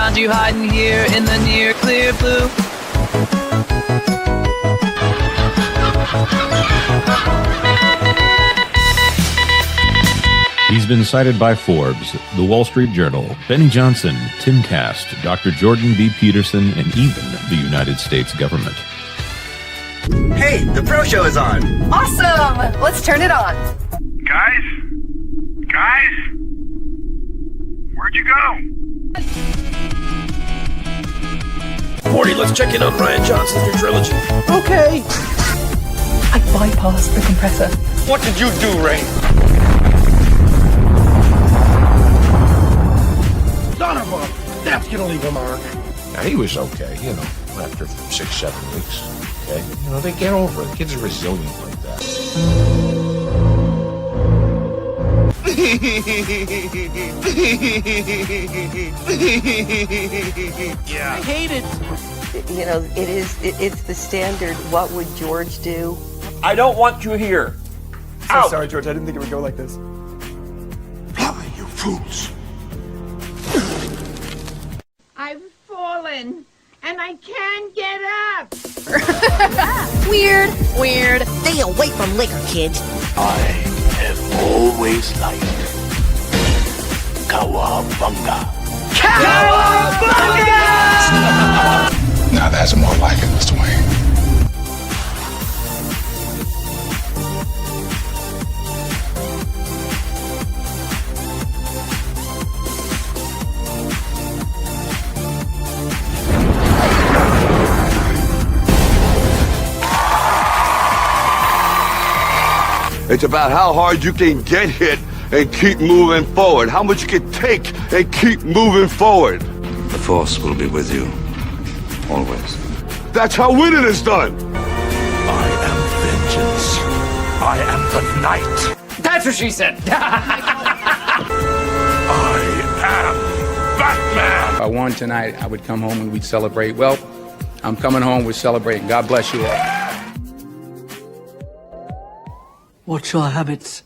found you hiding here in the near clear blue. He's been cited by Forbes, The Wall Street Journal, Benny Johnson, Timcast, Dr. Jordan B. Peterson, and even the United States government. Hey, the Pro Show is on. Awesome! Let's turn it on. Guys? Where'd you go? Morty, let's check in on Ryan Johnson's new trilogy. Okay. I bypassed the compressor. What did you do, Ray? Son of a... That's gonna leave a mark. Now, he was okay, after 6-7 weeks. Okay? They get over it. Kids are resilient like that. Yeah. I hate it. It's the standard, what would George do? I don't want you here. So sorry, George. I didn't think it would go like this. Fly, you fools. I've fallen, and I can't get up. Weird. Stay away from liquor, kids. I have always liked Cowabunga. Cowabunga! Now that's more like it, Mr. Wayne. It's about how hard you can get hit and keep moving forward. How much you can take and keep moving forward. The Force will be with you, always. That's how winning is done. I am vengeance. I am the night. That's what she said. I am Batman. If I won tonight, I would come home and we'd celebrate. Well, I'm coming home, we're celebrating. God bless you all. Watch your habits,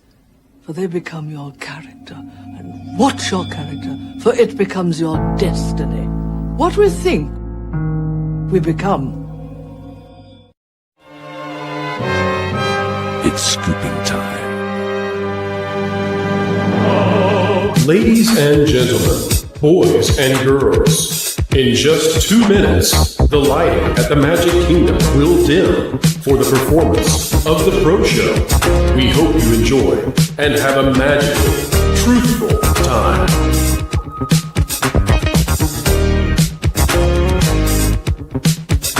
for they become your character. And watch your character, for it becomes your destiny. What we think, we become. It's scooping time. Ladies and gentlemen, boys and girls, in just 2 minutes, the lighting at the Magic Kingdom will dim for the performance of the Pro Show. We hope you enjoy and have a magical, truthful time.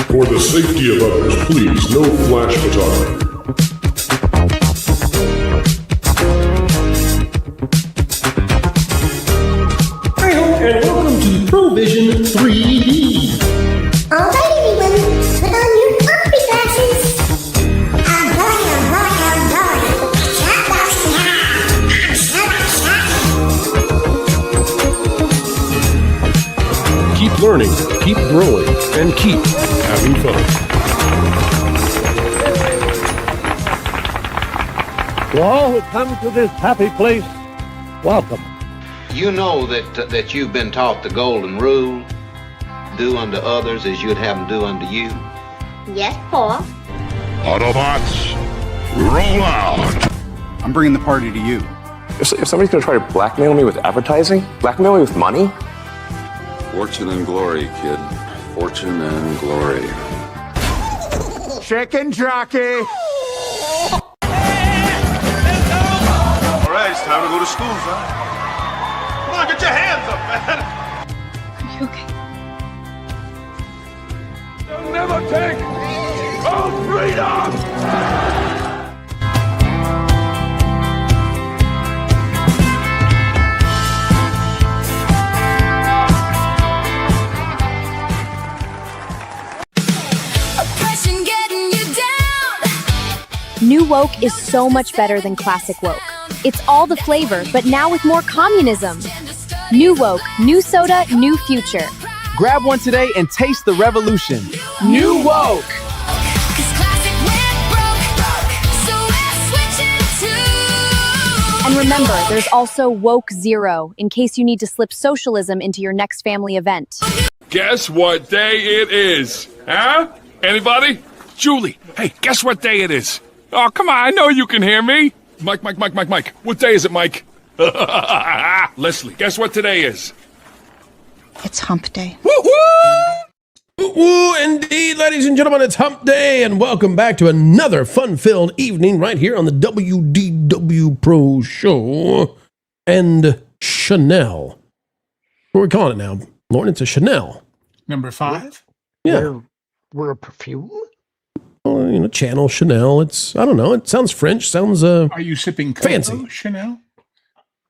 For the safety of others, please, no flash photography. And welcome to Provision 3D. All right, everyone, put on your opera glasses. Keep learning, keep growing, and keep having fun. To all who come to this happy place, welcome. You know that you've been taught the golden rule, do unto others as you'd have them do unto you. Yes, Paul. Autobots, roll out. I'm bringing the party to you. If somebody's going to try to blackmail me with advertising, blackmail me with money? Fortune and glory, kid. Fortune and glory. Chicken jockey. All right, it's time to go to school, son. Come on, get your hands up, man. Are you okay? They'll never take our freedom. New woke is so much better than classic woke. It's all the flavor, but now with more communism. New woke, new soda, new future. Grab one today and taste the revolution. New woke. And remember, there's also Woke Zero, in case you need to slip socialism into your next family event. Guess what day it is? Huh? Anybody? Julie, hey, guess what day it is? Oh, come on, I know you can hear me. Mike. What day is it, Mike? Leslie, guess what today is? It's hump day. Woo, indeed, ladies and gentlemen, it's hump day, and welcome back to another fun-filled evening right here on the WDW Pro Show. And Chanel. What are we calling it now? Lauren, it's a Chanel. Number 5? Yeah. We're a perfume? Well, Channel, Chanel. It's, I don't know, it sounds French, sounds Are you sipping cocoa, fancy. Chanel?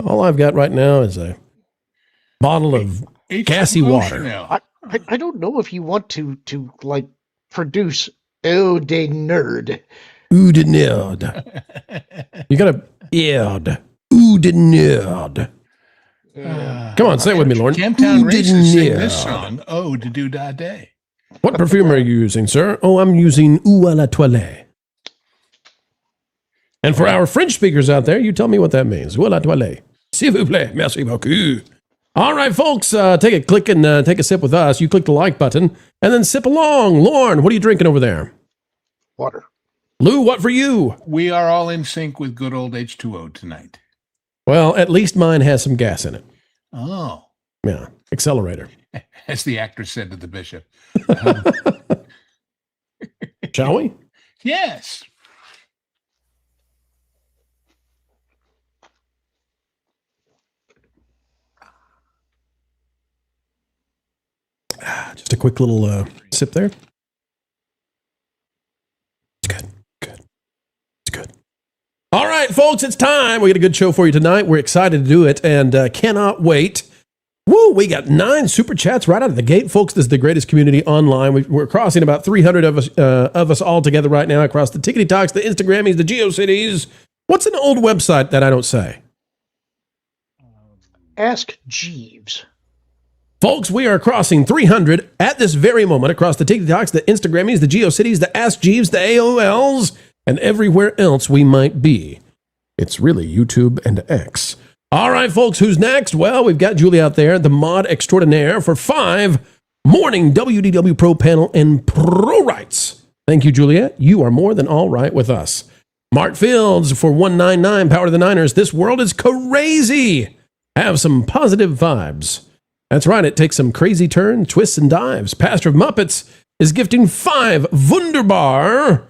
All I've got right now is a bottle of gassy water. I don't know if you want to like produce eau de nerd. Eau de nerd. You gotta nerd. Eau de nerd. Come on, say it with me, Lauren. Camptown Eau de Racers sing nerd. this song, Oh, to do da day. What perfume are you using, sir? Oh, I'm using Eau à la Toilette. And for our French speakers out there, you tell me what that means. Eau à la Toilette. S'il vous plaît. Merci beaucoup. All right, folks, take a click and take a sip with us. You click the like button and then sip along. Lauren, what are you drinking over there? Water. Lou, what for you? We are all in sync with good old H2O tonight. Well, at least mine has some gas in it. Oh. Yeah, accelerator. As the actor said to the bishop. Shall we? Yes. Just a quick little sip there. It's good. All right, folks, it's time. We got a good show for you tonight. We're excited to do it and cannot wait. Woo, we got 9 super chats right out of the gate. Folks, this is the greatest community online. We're crossing about 300 of us all together right now across the Tickety Talks, the Instagrammies, the GeoCities. What's an old website that I don't say? Ask Jeeves. Folks, we are crossing 300 at this very moment across the Tickety Talks, the Instagrammies, the GeoCities, the Ask Jeeves, the AOLs, and everywhere else we might be. It's really YouTube and X. All right, folks, who's next? Well, we've got Julie out there, the mod extraordinaire for 5 morning WDW Pro panel and pro rights. Thank you, Juliet. You are more than all right with us. Mark Fields for 199, Power to the Niners. This world is crazy. Have some positive vibes. That's right, it takes some crazy turns, twists, and dives. Pastor of Muppets is gifting 5 Wunderbar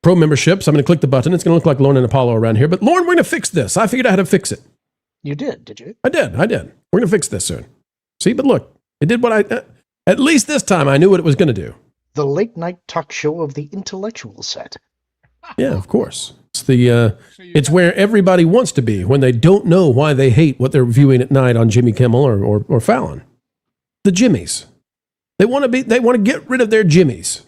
Pro memberships. I'm going to click the button. It's going to look like Lauren and Apollo around here. But Lauren, we're going to fix this. I figured out how to fix it. You did you? I did. We're going to fix this soon. See, but look, it did what at least this time I knew what it was going to do. The late night talk show of the intellectual set. Yeah, of course. It's it's where everybody wants to be when they don't know why they hate what they're viewing at night on Jimmy Kimmel or Fallon. The Jimmies. They want to get rid of their Jimmies.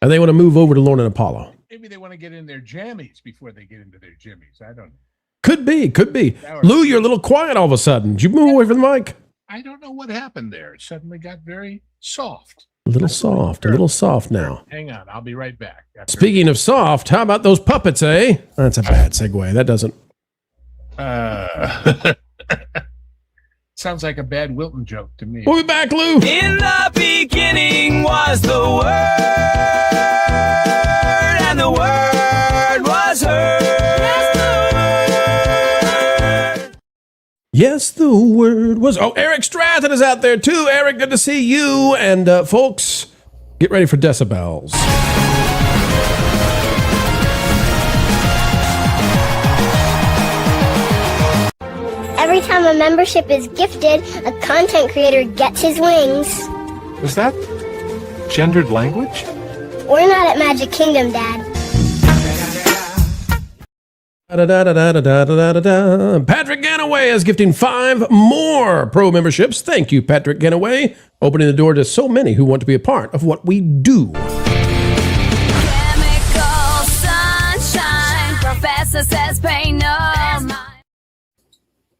And they want to move over to Lauren and Apollo. Maybe they want to get in their jammies before they get into their jimmies. I don't know. Could be. Lou, you're a little quiet all of a sudden. Did you move away from the mic? I don't know what happened there. It suddenly got very soft. A little soft now. Hang on, I'll be right back. Speaking of soft, how about those puppets, eh? That's a bad segue. That doesn't. Sounds like a bad Wilton joke to me. We'll be back, Lou. In the beginning was the Word, and the Word was heard. Yes, the Word was... Oh, Eric Stratton is out there, too. Eric, good to see you. And, folks, get ready for decibels. Every time a membership is gifted, a content creator gets his wings. Was that gendered language? We're not at Magic Kingdom, Dad. Patrick Ganaway is gifting 5 more pro memberships. Thank you, Patrick Ganaway, opening the door to so many who want to be a part of what we do. Chemical sunshine, professor says pay no mind.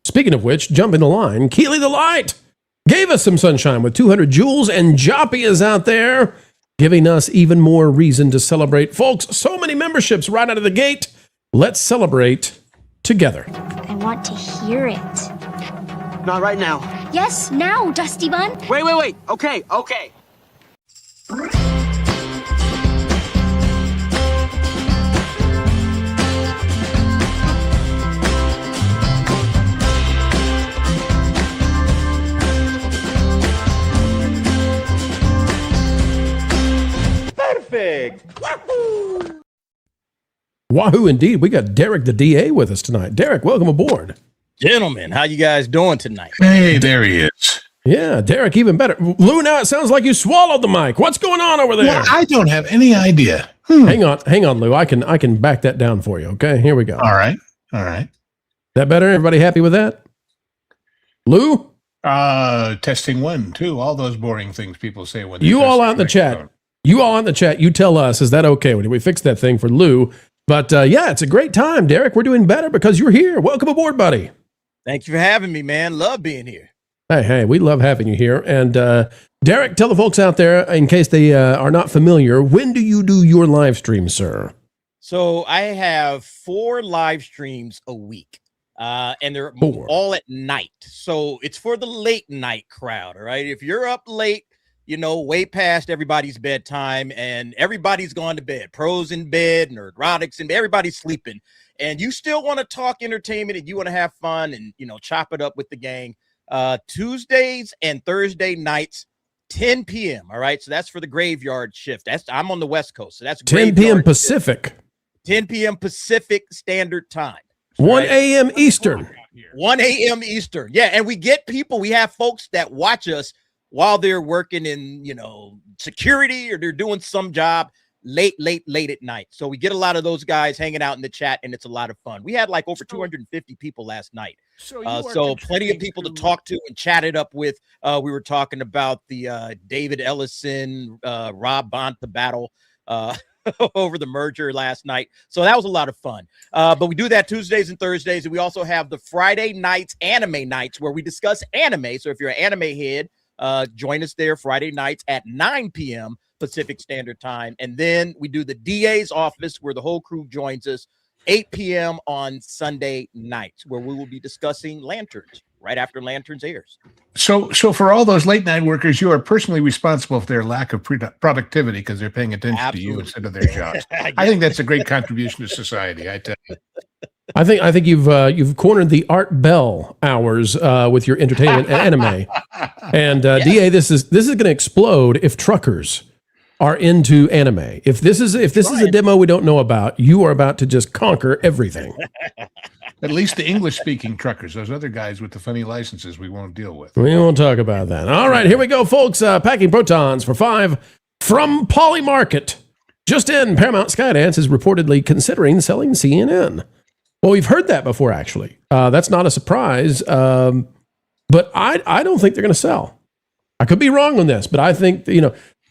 Speaking of which, jump in the line. Keely the Light gave us some sunshine with 200 joules, and Joppy is out there giving us even more reason to celebrate. Folks, so many memberships right out of the gate. Let's celebrate together. I want to hear it. Not right now. Yes, now, Dusty Bun. Wait. Okay. Perfect. Wahoo indeed. We got Derek the DA with us tonight. Derek, welcome aboard. Gentlemen, how you guys doing tonight? Hey, there he is. Yeah, Derek, even better. Lou, now it sounds like you swallowed the mic. What's going on over there? Well, I don't have any idea. Hang on, Lou. I can back that down for you. Okay, here we go. All right. That better? Everybody happy with that? Lou? Testing 1, 2, all those boring things people say when You all out in the chat. You all in the chat. You tell us, is that okay? We fixed that thing for Lou. But yeah, it's a great time, Derek. We're doing better because you're here. Welcome aboard, buddy. Thank you for having me, man. Love being here. Hey, we love having you here. And Derek, tell the folks out there, in case they are not familiar, when do you do your live stream, sir? So I have 4 live streams a week, and they're 4. all at night. So it's for the late night crowd, all right? If you're up late, way past everybody's bedtime and everybody's gone to bed, pros in bed, neurotics, and everybody's sleeping, and you still want to talk entertainment and you want to have fun and, chop it up with the gang. Tuesdays and Thursday nights, 10 p.m. All right. So that's for the graveyard shift. I'm on the West Coast. So that's 10 p.m. Pacific. Shift. 10 p.m. Pacific Standard Time. 1 a.m. Eastern. 1 a.m. Eastern. Yeah. And we get people, we have folks that watch us while they're working in, security or they're doing some job late at night. So we get a lot of those guys hanging out in the chat, and it's a lot of fun. We had like over 250 people last night. So plenty of people to talk to and chat it up with. We were talking about the David Ellison, Rob Bonta battle over the merger last night. So that was a lot of fun. But we do that Tuesdays and Thursdays. And we also have the Friday nights, anime nights, where we discuss anime. So if you're an anime head, join us there Friday nights at 9 p.m. Pacific Standard Time. And then we do the DA's office where the whole crew joins us 8 p.m. on Sunday nights, where we will be discussing Lanterns right after Lanterns airs. So for all those late night workers, you are personally responsible for their lack of productivity because they're paying attention to you instead of their jobs. I think that's a great contribution to society. I tell you. I think you've cornered the Art Bell hours with your entertainment and anime. And DA, this is going to explode if truckers are into anime. If this is a demo we don't know about, you are about to just conquer everything. At least the English-speaking truckers, those other guys with the funny licenses, we won't deal with. We won't talk about that. All right, here we go, folks. Packing protons for 5 from Polymarket. Just in, Paramount Skydance is reportedly considering selling CNN. Well, we've heard that before, actually. That's not a surprise. But I don't think they're going to sell. I could be wrong on this, but I think,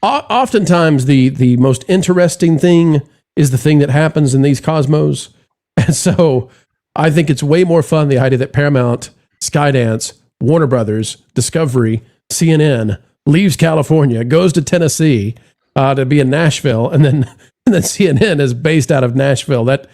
oftentimes the most interesting thing is the thing that happens in these cosmos. And so I think it's way more fun, the idea that Paramount, Skydance, Warner Brothers, Discovery, CNN leaves California, goes to Tennessee to be in Nashville, and then CNN is based out of Nashville. That,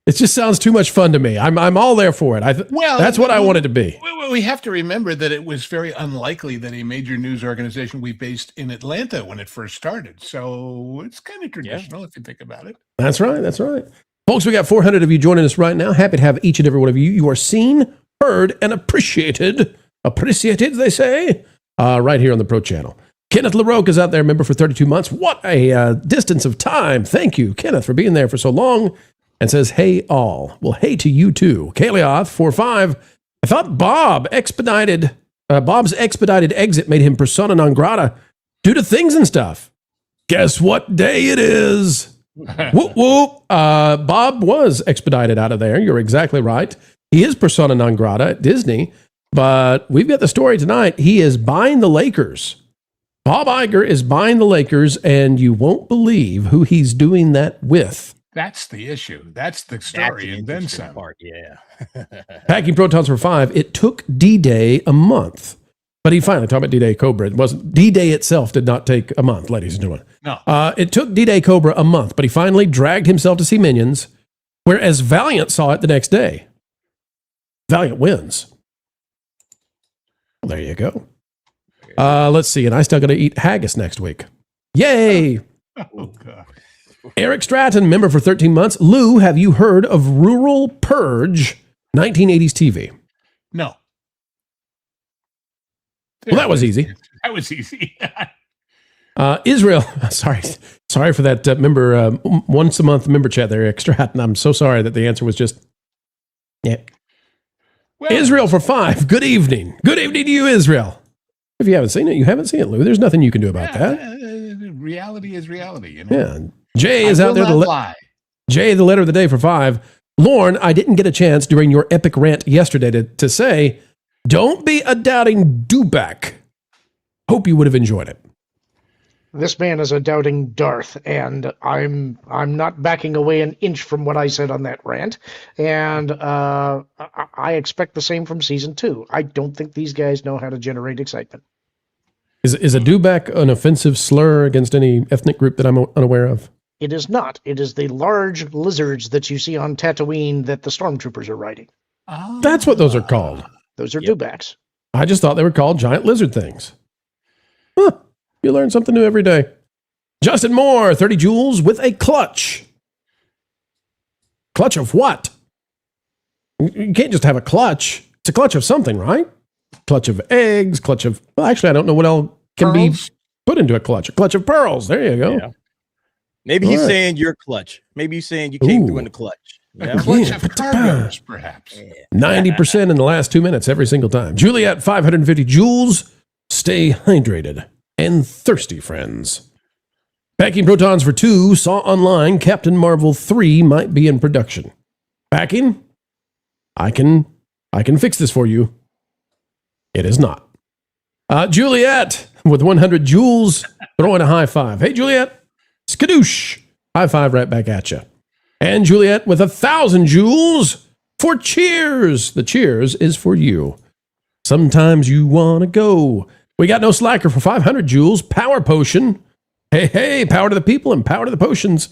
it just sounds too much fun to me. I'm all there for it. That's what I want it to be. Well, we have to remember that it was very unlikely that a major news organization would be based in Atlanta when it first started. So it's kind of traditional if you think about it. That's right. That's right. Folks, we got 400 of you joining us right now. Happy to have each and every one of you. You are seen, heard, and appreciated. Appreciated, they say, right here on the Pro Channel. Kenneth LaRoque is out there, member for 32 months. What a distance of time. Thank you, Kenneth, for being there for so long. And says, hey, all. Well, hey to you, too. Kalioth, 4-5. I thought Bob's expedited exit made him persona non grata due to things and stuff. Guess what day it is? Whoop, whoop. Bob was expedited out of there. You're exactly right. He is persona non grata at Disney. But we've got the story tonight. He is buying the Lakers. Bob Iger is buying the Lakers, and you won't believe who he's doing that with. That's the issue. That's the story, and then some. Part, yeah. Packing protons for 5. It took D-Day a month, but he finally talked about D-Day Cobra. It wasn't D-Day itself. Did not take a month, ladies and gentlemen. No. It took D-Day Cobra a month, but he finally dragged himself to see Minions. whereas Valiant saw it the next day. Valiant wins. Well, there you go. Let's see. And I still got to eat haggis next week. Yay! Oh, God. Eric Stratton, member for 13 months. Lou, have you heard of Rural Purge 1980s TV? No. Well, that was easy. That was easy. Israel, sorry for that member, once a month member chat there, Eric Stratton. I'm so sorry that the answer was just, yeah. Well, Israel for 5. Good evening. Good evening to you, Israel. If you haven't seen it, you haven't seen it, Lou. There's nothing you can do about that. Reality is reality, you know. Yeah. Jay is out there. Jay, the letter of the day for 5. Lorne, I didn't get a chance during your epic rant yesterday to say, don't be a doubting Dubak. Hope you would have enjoyed it. This man is a doubting Darth, and I'm not backing away an inch from what I said on that rant. And I expect the same from season 2. I don't think these guys know how to generate excitement. Is a Dubak an offensive slur against any ethnic group that I'm unaware of? It is not. It is the large lizards that you see on Tatooine that the stormtroopers are riding. Oh. That's what those are called. Those are Dubaks. I just thought they were called giant lizard things. Huh. You learn something new every day. Justin Moore, 30 joules with a clutch. Clutch of what? You can't just have a clutch. It's a clutch of something, right? Clutch of eggs, clutch of... Well, actually, I don't know what else can be put into a clutch. A clutch of pearls. There you go. Yeah. Maybe he's saying your clutch. Maybe he's saying you came through in the clutch. A clutch of cargoes, perhaps. 90% in the last 2 minutes every single time. Juliet, 550 joules. Stay hydrated and thirsty, friends. Packing protons for 2. Saw online Captain Marvel 3 might be in production. Packing? I can fix this for you. It is not. Juliet with 100 joules, throwing a high 5. Hey, Juliet. Skadoosh. High 5 right back at you. And Juliet with 1,000 joules for cheers. The cheers is for you. Sometimes you want to go. We got no slacker for 500 joules. Power potion. Hey, power to the people and power to the potions.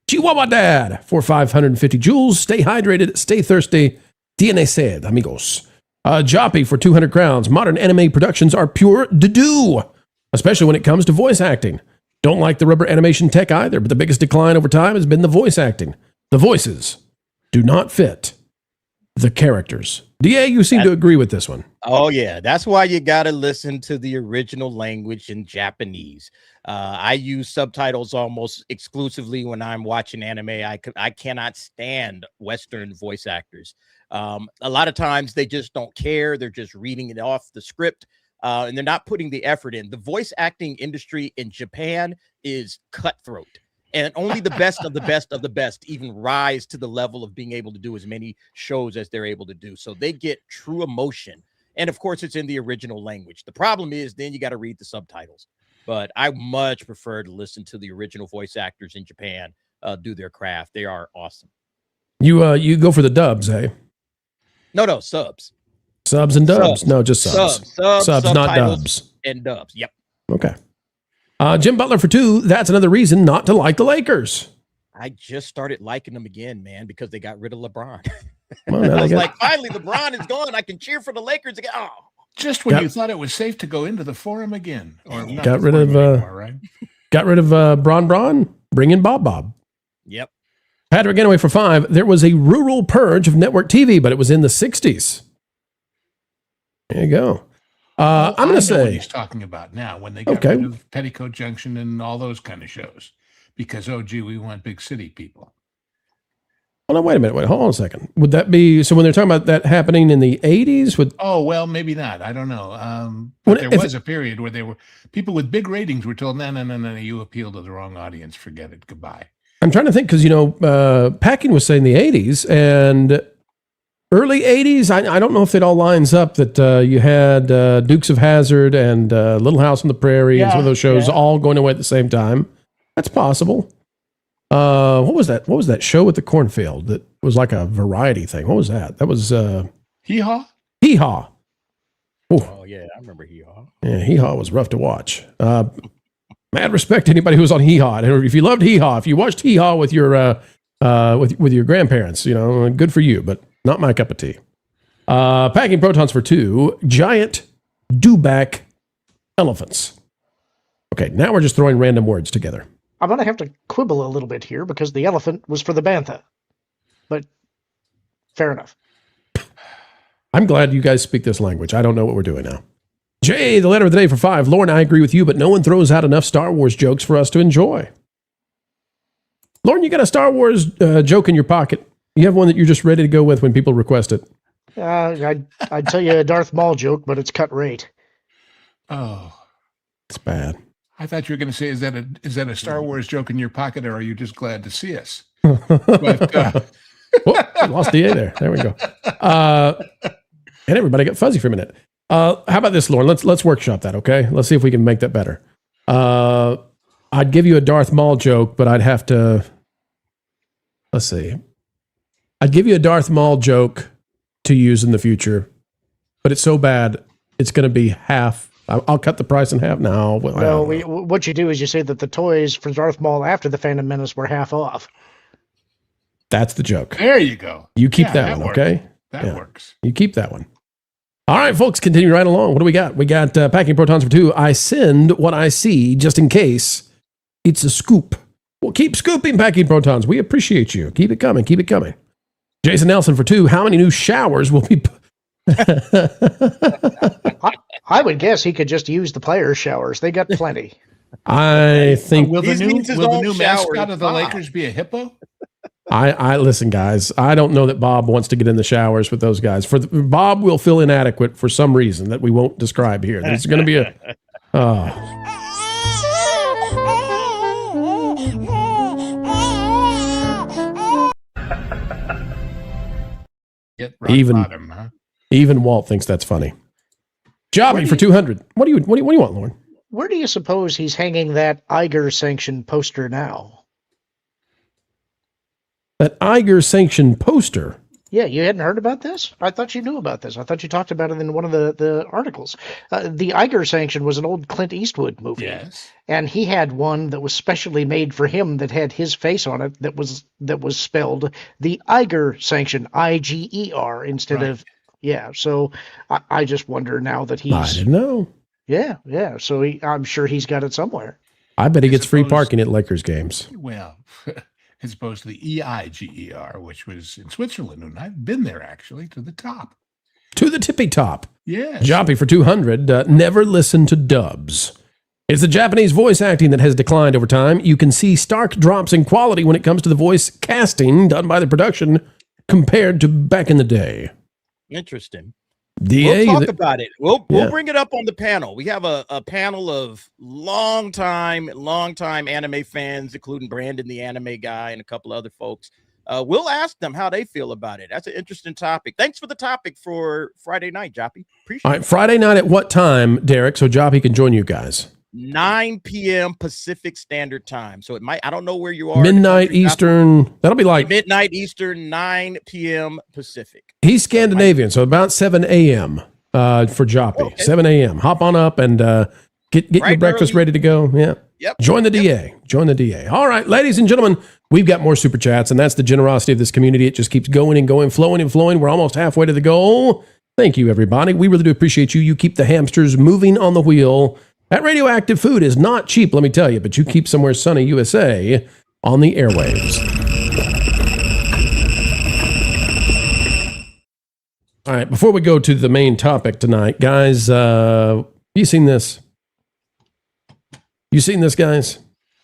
Chihuahua Dad for 550 joules. Stay hydrated, stay thirsty. Tiene sed, amigos. Joppy for 200 crowns. Modern anime productions are pure doo-doo, especially when it comes to voice acting. Don't like the rubber animation tech either, but the biggest decline over time has been the voice acting. The voices do not fit the characters. DA, you seem to agree with this one. Oh, yeah. That's why you got to listen to the original language in Japanese. I use subtitles almost exclusively when I'm watching anime. I cannot stand Western voice actors. A lot of times they just don't care. They're just reading it off the script. And they're not putting the effort in. The voice acting industry in Japan is cutthroat. And only the best of the best of the best even rise to the level of being able to do as many shows as they're able to do. So they get true emotion. And of course, it's in the original language. The problem is then you got to read the subtitles. But I much prefer to listen to the original voice actors in Japan do their craft. They are awesome. You go for the dubs, eh? No, subs. Subs and dubs? Subs. No, just subs. Subs, not dubs. And dubs, yep. Okay. Jim Butler for 2. That's another reason not to like the Lakers. I just started liking them again, man, because they got rid of LeBron. Well, I was like, finally, LeBron is gone. I can cheer for the Lakers again. Oh. Just when you thought it was safe to go into the forum again. Or not got rid of anymore, right? Got rid of Bron. Bring in Bob. Yep. Patrick Getaway for 5. There was a rural purge of network TV, but it was in the 60s. There you go. I'm going to say what he's talking about now when they got rid of Petticoat Junction and all those kind of shows because, oh, gee, we want big city people. Well, no, wait a minute. Hold on a second. Would that be so when they're talking about that happening in the 80s? Oh, well, maybe not. I don't know. But there was a period where they were people with big ratings were told, no, you appeal to the wrong audience. Forget it. Goodbye. I'm trying to think because, Packing was saying the 80s and early 80s. I don't know if it all lines up that you had Dukes of Hazzard and Little House on the Prairie and some of those shows all going away at the same time. That's possible. What was that? What was that show at the cornfield that was like a variety thing? What was that? That was Hee Haw? Hee Haw. Oh, yeah, I remember Hee Haw. Yeah, Hee Haw was rough to watch. Mad respect to anybody who was on Hee Haw. If you loved Hee Haw, if you watched Hee Haw with your with your grandparents. You know, good for you, but not my cup of tea. Packing protons for 2 giant dewback elephants. Okay, now we're just throwing random words together. I'm going to have to quibble a little bit here because the elephant was for the bantha. But fair enough. I'm glad you guys speak this language. I don't know what we're doing now. Jay, the letter of the day for 5. Lauren, I agree with you, but no one throws out enough Star Wars jokes for us to enjoy. Lauren, you got a Star Wars joke in your pocket. You have one that you're just ready to go with when people request it. I'd tell you a Darth Maul joke, but it's cut rate. Oh. It's bad. I thought you were going to say, is that a Star Wars joke in your pocket, or are you just glad to see us? But, I lost the A there. There we go. And everybody got fuzzy for a minute. How about this, Lauren? Let's workshop that, okay? Let's see if we can make that better. I'd give you a Darth Maul joke, but I'd have to... Let's see. I'd give you a Darth Maul joke to use in the future, but it's so bad, it's going to be half. I'll cut the price in half now. No, what you do is you say that the toys for Darth Maul after the Phantom Menace were half off. That's the joke. There you go. You keep that one, works. okay? That works. You keep that one. All right, folks, continue right along. What do we got? We got packing protons for 2. I send what I see just in case it's a scoop. Well, keep scooping packing protons. We appreciate you. Keep it coming. Keep it coming. Jason Nelson for 2. How many new showers will be... I would guess he could just use the players' showers. They got plenty. I think... Will the new mascot of the Lakers be a hippo? I listen, guys. I don't know that Bob wants to get in the showers with those guys. Bob will feel inadequate for some reason that we won't describe here. There's going to be a... Even Walt thinks that's funny. Jobby for 200. What do you want, Lauren? Where do you suppose he's hanging that Iger sanctioned poster now? That Iger sanctioned poster? Yeah, you hadn't heard about this? I thought you knew about this. I thought you talked about it in one of the articles. The Iger sanction was an old Clint Eastwood movie. Yes. And he had one that was specially made for him that had his face on it that was spelled the Iger sanction, I-G-E-R, instead of... Yeah, so I just wonder now that he's... I didn't know. Yeah. So I'm sure he's got it somewhere. I bet he gets free parking at Lakers games. Well, as opposed to the E-I-G-E-R, which was in Switzerland, and I've been there, actually, to the top. To the tippy top. Yes. Joppy for 200. Never listen to dubs. It's the Japanese voice acting that has declined over time. You can see stark drops in quality when it comes to the voice casting done by the production compared to back in the day. Interesting. DA, we'll talk about it. We'll bring it up on the panel. We have a panel of long-time anime fans, including Brandon, the anime guy, and a couple other folks. We'll ask them how they feel about it. That's an interesting topic. Thanks for the topic for Friday night, Joppy. Appreciate it. All right, Friday night at what time, Derek, so Joppy can join you guys? 9 p.m. Pacific Standard Time. So it might, I don't know where you are. Midnight Eastern. That'll be like midnight Eastern, 9 p.m. Pacific. He's Scandinavian, so about 7 a.m. For Joppy. Okay. 7 a.m. Hop on up and get your breakfast ready to go. Yeah. Yep. Join the DA. Join the DA. All right, ladies and gentlemen, we've got more super chats, and that's the generosity of this community. It just keeps going and going, flowing and flowing. We're almost halfway to the goal. Thank you, everybody. We really do appreciate you. You keep the hamsters moving on the wheel. That radioactive food is not cheap, let me tell you, but you keep Somewhere Sunny USA on the airwaves. All right, before we go to the main topic tonight, guys, you seen this? You seen this, guys?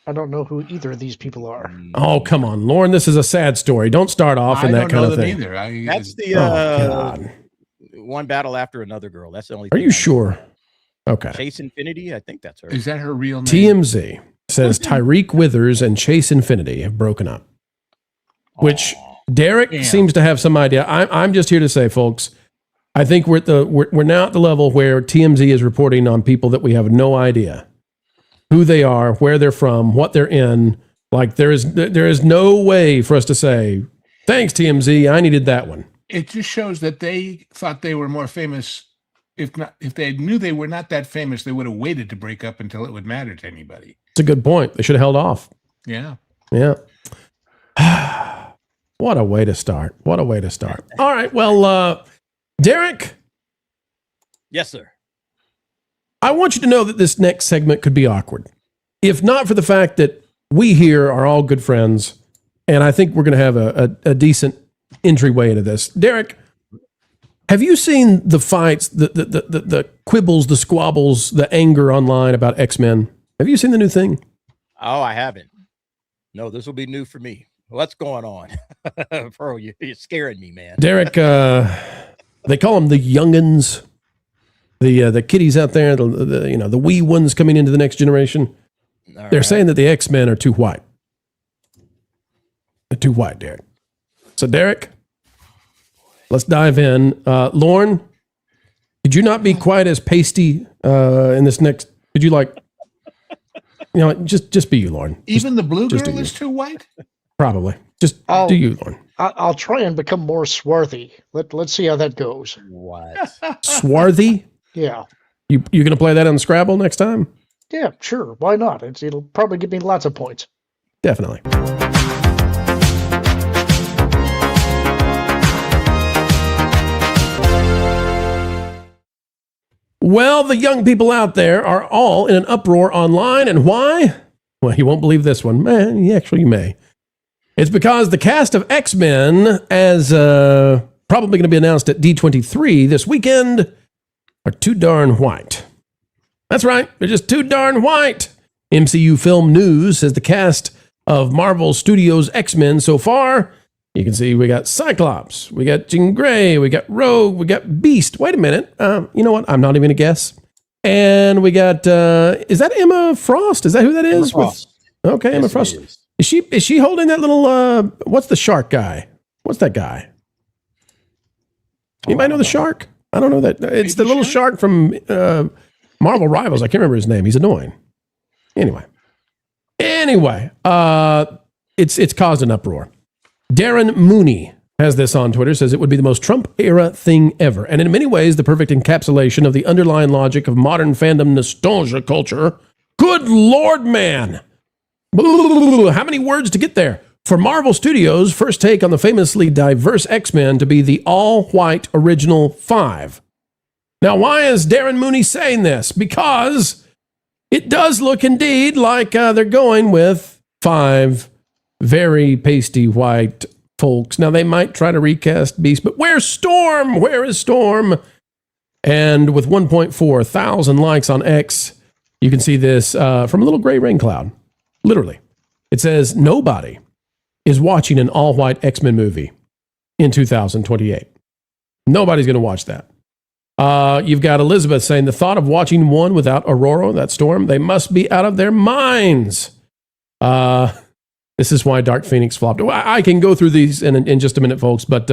I don't know who either of these people are. Oh, come on, Lauren, this is a sad story. Don't start off in that kind of thing. That's the one battle after another girl. That's the only thing. Are you sure? Okay. Chase Infinity, I think that's her. Is that her real name? TMZ says Tyreek Withers and Chase Infinity have broken up. Which Derek seems to have some idea. I'm just here to say, folks, I think we're now at the level where TMZ is reporting on people that we have no idea who they are, where they're from, what they're in. Like there is no way for us to say, thanks TMZ, I needed that one. It just shows that they thought they were more famous. If they knew they were not that famous, they would have waited to break up until it would matter to anybody. It's a good point. They should have held off. Yeah. Yeah. What a way to start. What a way to start. All right. Well, Derek. Yes, sir. I want you to know that this next segment could be awkward. If not for the fact that we here are all good friends, and I think we're going to have a decent entryway into this. Derek, have you seen the fights, the quibbles, the squabbles, the anger online about X-Men? Have you seen the new thing? Oh, I haven't. No, this will be new for me. What's going on? Bro, you're scaring me, man. Derek, they call them the youngins, the kiddies out there, the wee ones coming into the next generation. They're saying that the X-Men are too white. They're too white, Derek. So, Derek, let's dive in. Lauren, could you not be quite as pasty in this next? Could you just be you, Lauren? Even the blue girl is too white? Probably. Just do you, Lauren. I'll try and become more swarthy. Let's see how that goes. What? Swarthy? Yeah. You going to play that on Scrabble next time? Yeah, sure. Why not? It'll probably give me lots of points. Definitely. Well, the young people out there are all in an uproar online, and why? Well, you won't believe this one. Actually, you may. It's because the cast of X-Men, as probably going to be announced at D23 this weekend, are too darn white. That's right, they're just too darn white. MCU Film News says the cast of Marvel Studios' X-Men so far, you can see we got Cyclops, we got Jean Grey, we got Rogue, we got Beast. Wait a minute. You know what? I'm not even going to guess. And we got, is that Emma Frost? Is that who that is? Emma Frost. Okay, Emma Frost. Is she holding that little, what's the shark guy? What's that guy? Anybody know the shark? I don't know that. It's the little shark from Marvel Rivals. I can't remember his name. He's annoying. Anyway, it's caused an uproar. Darren Mooney has this on Twitter, says it would be the most Trump-era thing ever, and in many ways, the perfect encapsulation of the underlying logic of modern fandom nostalgia culture. Good Lord, man! How many words to get there? For Marvel Studios' first take on the famously diverse X-Men to be the all-white original 5. Now, why is Darren Mooney saying this? Because it does look indeed like they're going with 5 very pasty white folks. Now, they might try to recast Beast, but where's Storm? Where is Storm? And with 1.4 thousand likes on X, you can see this from a little gray rain cloud. Literally. It says, nobody is watching an all-white X-Men movie in 2028. Nobody's going to watch that. You've got Elizabeth saying, the thought of watching one without Aurora, that Storm, they must be out of their minds. This is why Dark Phoenix flopped. I can go through these in just a minute, folks, but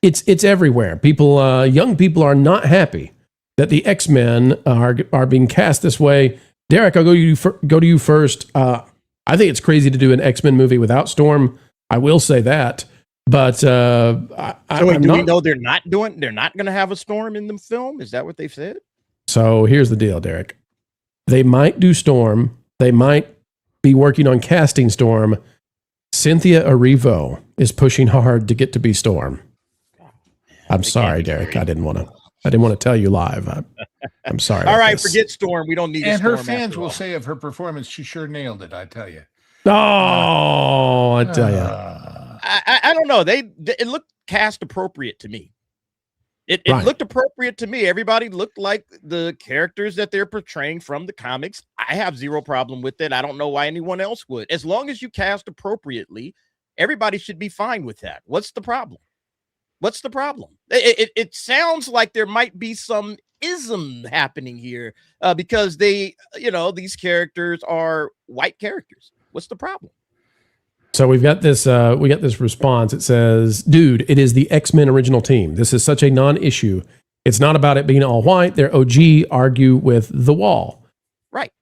it's everywhere. People, young people are not happy that the X-Men are being cast this way. Derek, I'll go to you first. I think it's crazy to do an X-Men movie without Storm. I will say that. But so wait, we know they're not going to have a Storm in the film? Is that what they've said? So here's the deal, Derek. They might do Storm. They might be working on casting Storm. Cynthia Erivo is pushing hard to get to be Storm. I'm sorry, Derek. I didn't want to tell you live. I'm sorry. All right, forget Storm. We don't need. And Storm her fans will all. say of her performance, she sure nailed it. I tell you. Oh, I tell you. I don't know. It looked cast appropriate to me. It looked appropriate to me. Everybody looked like the characters that they're portraying from the comics. I have zero problem with it. I don't know why anyone else would. As long as you cast appropriately, everybody should be fine with that. What's the problem? What's the problem? It sounds like there might be some ism happening here because these characters are white characters. What's the problem? So we got this response. It says, dude, it is the X-Men original team. This is such a non-issue. It's not about it being all white. Their OG argue with the wall. Right.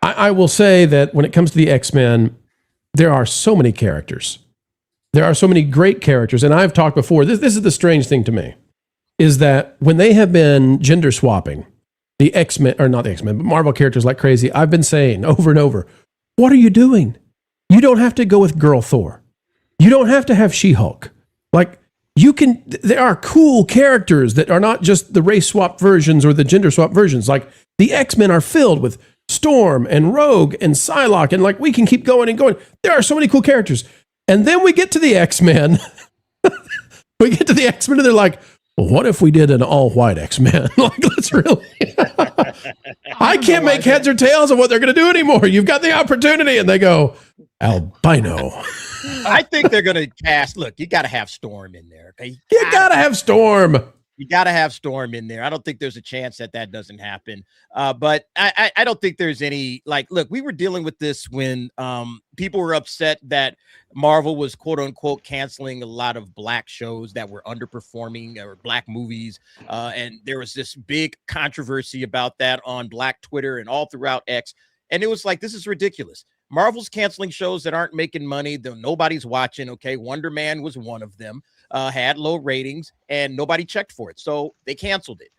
I will say that when it comes to the X-Men, there are so many characters. There are so many great characters. And I've talked before, this is the strange thing to me, is that when they have been gender swapping the X-Men, or not the X-Men, but Marvel characters like crazy, I've been saying over and over, what are you doing? You don't have to go with Girl Thor. You don't have to have She-Hulk. Like, there are cool characters that are not just the race swap versions or the gender swap versions. Like, the X-Men are filled with Storm and Rogue and Psylocke, and like, we can keep going and going. There are so many cool characters. And then we get to the X-Men. We get to the X-Men and they're like, well, what if we did an all-white X-Men? Like, let's really... I can't make heads or tails of what they're going to do anymore. You've got the opportunity. And they go, albino. I think they're going to cast... Look, you got to have Storm in there. Okay? You got to have Storm. You got to have Storm in there. I don't think there's a chance that doesn't happen. But I don't think there's any, like, look, we were dealing with this when people were upset that Marvel was quote unquote canceling a lot of black shows that were underperforming or black movies. And there was this big controversy about that on Black Twitter and all throughout X. And it was like, this is ridiculous. Marvel's canceling shows that aren't making money, though nobody's watching. Okay, Wonder Man was one of them. Had low ratings and nobody checked for it, so they canceled it.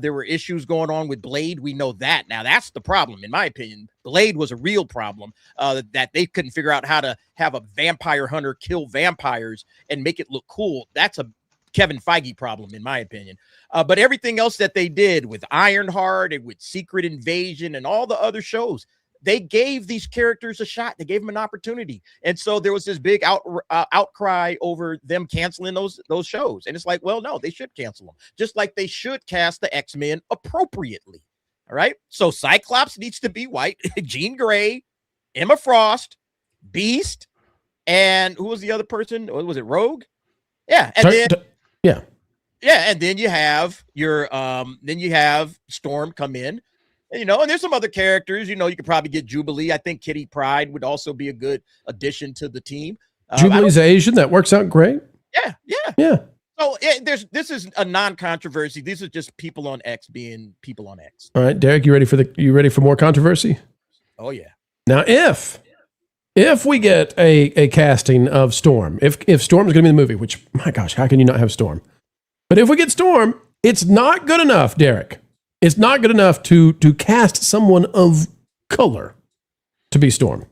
There were issues going on with Blade. We know that. Now that's the problem, in my opinion. Blade was a real problem, that they couldn't figure out how to have a vampire hunter kill vampires and make it look cool. That's a Kevin Feige problem, in my opinion. But everything else that they did with Ironheart and with Secret Invasion and all the other shows, they gave these characters a shot. They gave them an opportunity. And so there was this big outcry over them canceling those shows. And it's like, well, no, they should cancel them. Just like they should cast the X-Men appropriately. All right. So Cyclops needs to be white. Jean Grey, Emma Frost, Beast, and who was the other person? Was it Rogue? Yeah. And yeah. And then you have Storm come in. You know, and there's some other characters, you know, you could probably get Jubilee. I think Kitty Pryde would also be a good addition to the team. Jubilee's Asian. That works out great. Yeah. So this is a non-controversy. These are just people on X being people on X. All right, Derek, you ready for more controversy? Oh, yeah. Now, if we get a casting of Storm, if Storm is going to be in the movie, which, my gosh, how can you not have Storm? But if we get Storm, it's not good enough, Derek. It's not good enough to cast someone of color to be Storm.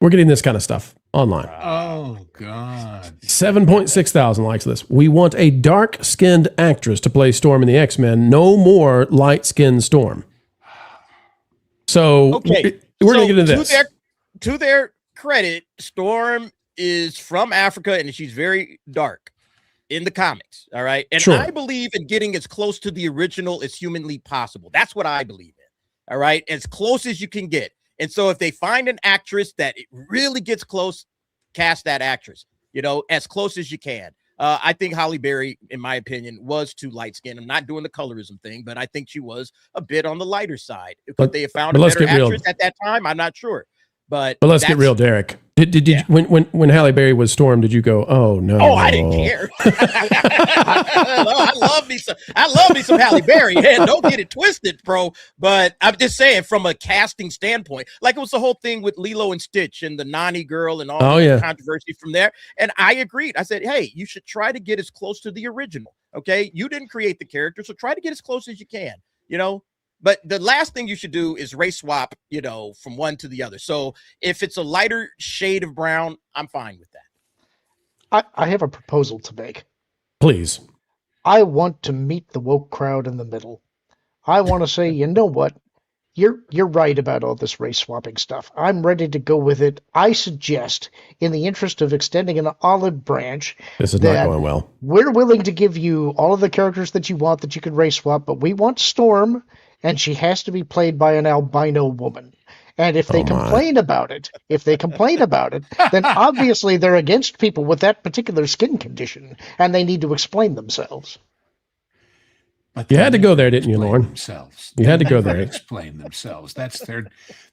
We're getting this kind of stuff online. Oh, God. 7.6 thousand likes this. We want a dark-skinned actress to play Storm in the X-Men. No more light-skinned Storm. So, okay. We're going to get into this. To their credit, Storm is from Africa, and she's very dark in the comics, all right? And sure. I believe in getting as close to the original as humanly possible. That's what I believe in, all right? As close as you can get. And so if they find an actress that it really gets close, cast that actress, you know, as close as you can. I think Halle Berry, in my opinion, was too light-skinned. I'm not doing the colorism thing, but I think she was a bit on the lighter side. Could they have found a better actress at that time? I'm not sure. But let's get real, Derek. Did you, when Halle Berry was Storm, did you go, oh no? Oh, I didn't care. I love me some Halle Berry. Yeah, don't get it twisted, bro. But I'm just saying, from a casting standpoint, like it was the whole thing with Lilo and Stitch and the Nani girl and all the controversy from there. And I agreed. I said, hey, you should try to get as close to the original. Okay, you didn't create the character, so try to get as close as you can. You know. But the last thing you should do is race swap, you know, from one to the other. So if it's a lighter shade of brown, I'm fine with that. I have a proposal to make. Please. I want to meet the woke crowd in the middle. I want to say, you know what? You're right about all this race swapping stuff. I'm ready to go with it. I suggest, in the interest of extending an olive branch, this is not going well. We're willing to give you all of the characters that you want that you could race swap, but we want Storm, and she has to be played by an albino woman. And if they complain about it, then obviously they're against people with that particular skin condition, and they need to explain themselves. But you had to go there, didn't you, Lauren? You had to go there. Explain themselves. That's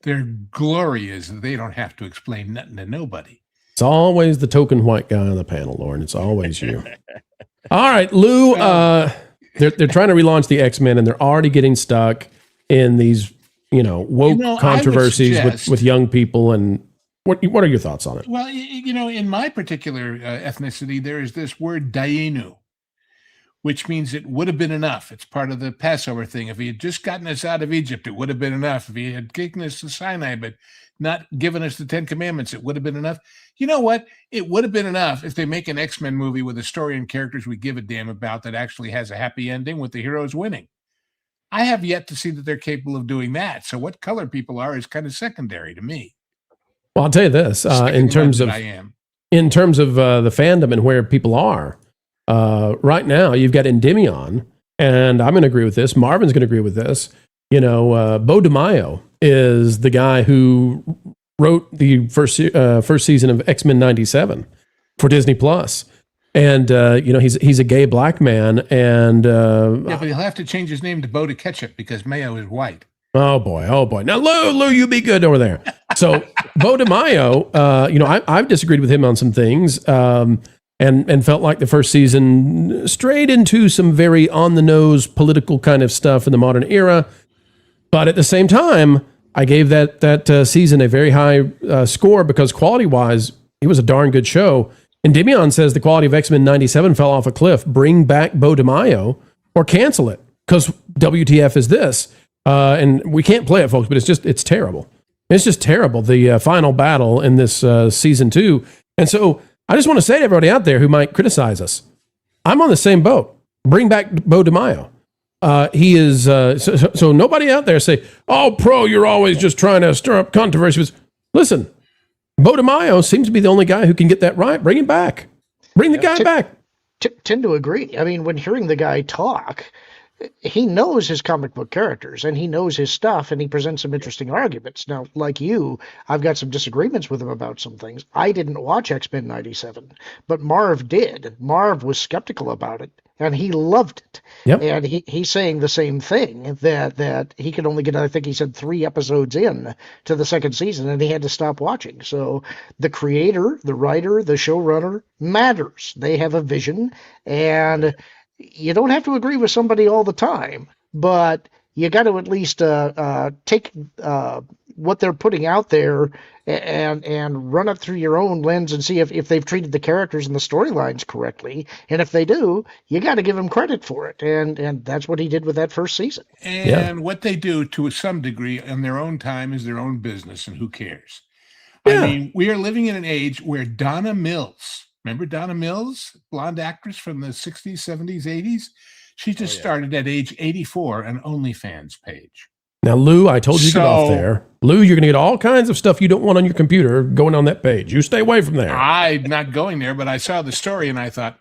their glory is that they don't have to explain nothing to nobody. It's always the token white guy on the panel, Lauren. It's always you. All right, Lou. They're trying to relaunch the X-Men, and they're already getting stuck in these, woke controversies with young people. And what are your thoughts on it? Well, in my particular ethnicity, there is this word Dainu, which means it would have been enough. It's part of the Passover thing. If he had just gotten us out of Egypt, it would have been enough. If he had taken us to Sinai, but not given us the 10 Commandments, it would have been enough. You know what? It would have been enough if they make an X-Men movie with a story and characters we give a damn about that actually has a happy ending with the heroes winning. I have yet to see that they're capable of doing that. So what color people are is kind of secondary to me. Well, I'll tell you this, in terms of the fandom and where people are, right now you've got Endymion, and I'm going to agree with this. Marvin's going to agree with this. You know, Bo DiMaio is the guy who wrote the first season of X-Men 97 for Disney Plus. And, you know, he's a gay black man. And yeah, but he'll have to change his name to Bo to Ketchup because Mayo is white. Oh boy. Now, Lou, you be good over there. So Bo DiMaio, you know, I've disagreed with him on some things, and felt like the first season strayed into some very on the nose political kind of stuff in the modern era. But at the same time, I gave that season a very high score because quality wise, it was a darn good show. Endymion says the quality of X-Men 97 fell off a cliff. Bring back Bo DiMaio or cancel it because WTF is this? And we can't play it, folks, but it's terrible. It's just terrible. The final battle in this season 2. And so I just want to say to everybody out there who might criticize us, I'm on the same boat. Bring back Bo DiMaio. He is, so nobody out there say, oh, Pro, you're always just trying to stir up controversy. Listen, Bo DiMaio seems to be the only guy who can get that right. Bring him back. Bring the guy back. Tend to agree. I mean, when hearing the guy talk, he knows his comic book characters and he knows his stuff and he presents some interesting arguments. Now, like you, I've got some disagreements with him about some things. I didn't watch X-Men 97, but Marv did. Marv was skeptical about it and he loved it. Yep. And he's saying the same thing, that he could only get, I think he said 3 episodes in to the second season and he had to stop watching. So the creator, the writer, the showrunner matters. They have a vision, and you don't have to agree with somebody all the time, but you got to at least take what they're putting out there and run it through your own lens and see if they've treated the characters and the storylines correctly. And if they do, you got to give them credit for it. And that's what he did with that first season. And what they do to some degree in their own time is their own business, and who cares? Yeah. I mean, we are living in an age where Donna Mills, remember Donna Mills, blonde actress from the 60s, 70s, 80s? She just started at age 84 an OnlyFans page. Now, Lou, I told you to get off there. Lou, you're going to get all kinds of stuff you don't want on your computer going on that page. You stay away from there. I'm not going there, but I saw the story and I thought,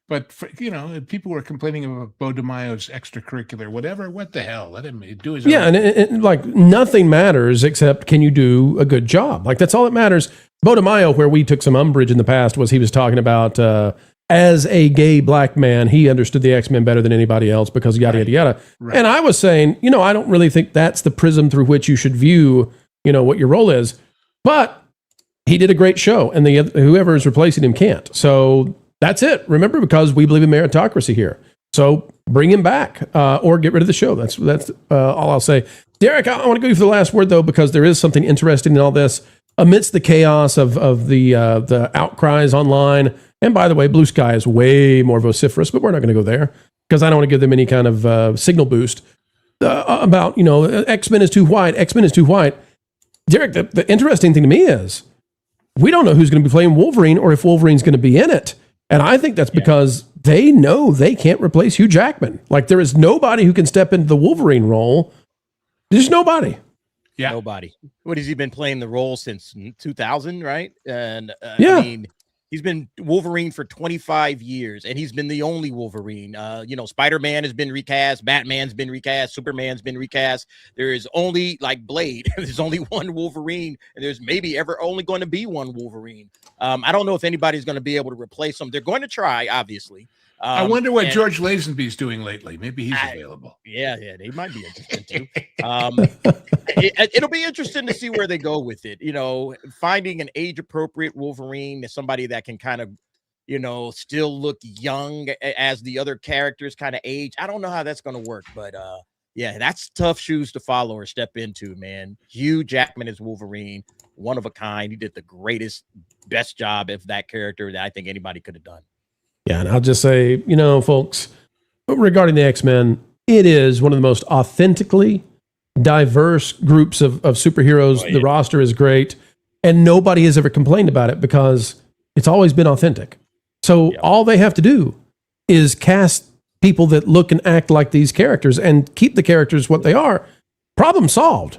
But, you know, people were complaining about Bo DiMaio's extracurricular, whatever. What the hell? Let him do his own. Yeah, and like nothing matters except can you do a good job? Like that's all that matters. Bo DiMaio, where we took some umbrage in the past, was he was talking about as a gay black man, he understood the X-Men better than anybody else because yada, yada, yada. Right. And I was saying, you know, I don't really think that's the prism through which you should view, you know, what your role is. But he did a great show, and whoever is replacing him can't. So that's it. Remember, because we believe in meritocracy here. So bring him back or get rid of the show. That's all I'll say. Derek, I want to go you for the last word, though, because there is something interesting in all this. Amidst the chaos of the outcries online, and by the way, Blue Sky is way more vociferous, but we're not going to go there because I don't want to give them any kind of signal boost about, you know, X-Men is too white. X-Men is too white. Derek, the interesting thing to me is we don't know who's going to be playing Wolverine or if Wolverine's going to be in it. And I think that's because they know they can't replace Hugh Jackman. Like there is nobody who can step into the Wolverine role. There's nobody. Yeah. Nobody. What has he been playing the role since 2000, right? And I mean, he's been Wolverine for 25 years, and he's been the only Wolverine. You know, Spider-Man has been recast, Batman's been recast, Superman's been recast. There is only, like Blade, there's only one Wolverine, and there's maybe ever only going to be one Wolverine. I don't know if anybody's going to be able to replace him. They're going to try, obviously. I wonder what George Lazenby's doing lately. Maybe he's available. Yeah, they might be interested too. It'll be interesting to see where they go with it. You know, finding an age-appropriate Wolverine is somebody that can kind of, you know, still look young as the other characters kind of age. I don't know how that's going to work, but yeah, that's tough shoes to follow or step into, man. Hugh Jackman is Wolverine, one of a kind. He did the greatest, best job of that character that I think anybody could have done. Yeah, and I'll just say, folks, regarding the X-Men, it is one of the most authentically diverse groups of superheroes. The roster is great, and nobody has ever complained about it because it's always been authentic. So all they have to do is cast people that look and act like these characters and keep the characters what they are. Problem solved.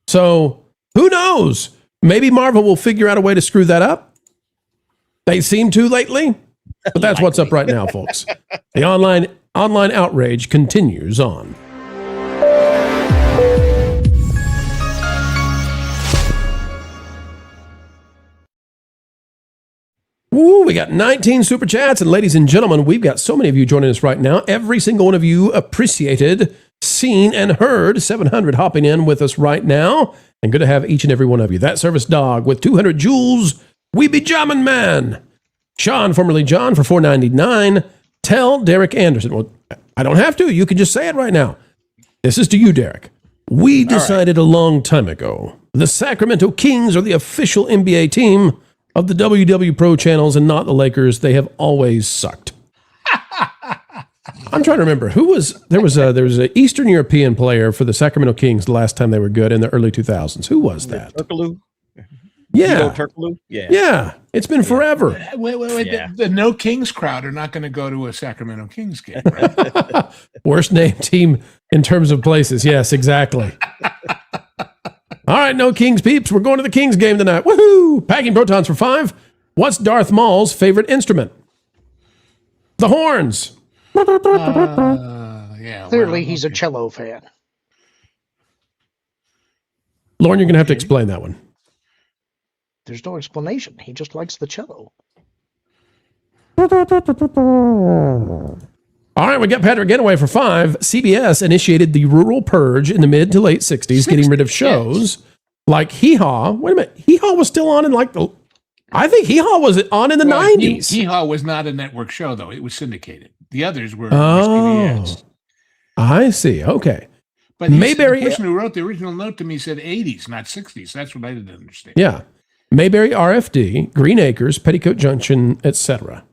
So who knows? Maybe Marvel will figure out a way to screw that up. They seem to lately, but that's what's up right now, folks. The online outrage continues on. Ooh, we got 19 super chats, and ladies and gentlemen, we've got so many of you joining us right now. Every single one of you appreciated, seen, and heard. 700 hopping in with us right now, and good to have each and every one of you. That Service Dog with 200 joules. We be jamming, man. Sean, formerly John, for $4.99. Tell Derek Anderson. Well, I don't have to. You can just say it right now. This is to you, Derek. We decided a long time ago the Sacramento Kings are the official NBA team of the WW Pro channels and not the Lakers. They have always sucked. I'm trying to remember there was an Eastern European player for the Sacramento Kings the last time they were good in the early 2000s. Who was that? Turkoglu? Yeah. Turkoglu? Yeah. It's been forever. Wait. The No Kings crowd are not going to go to a Sacramento Kings game, right? Worst named team in terms of places. Yes, exactly. All right, No Kings peeps. We're going to the Kings game tonight. Woohoo! Packing protons for 5. What's Darth Maul's favorite instrument? The horns. Clearly, he's a cello fan. Lauren, you're going to have to explain that one. There's no explanation. He just likes the cello. All right, we got Patrick Getaway for 5. CBS initiated the rural purge in the mid to late 60s, getting rid of shows like Hee Haw. Wait a minute. Hee Haw was still on in I think Hee Haw was on in the 90s. Hee Haw was not a network show, though. It was syndicated. The others were CBS. I see. Okay. But Mayberry, the person who wrote the original note to me said 80s, not 60s. That's what I didn't understand. Yeah. Mayberry RFD, Green Acres, Petticoat Junction, etc.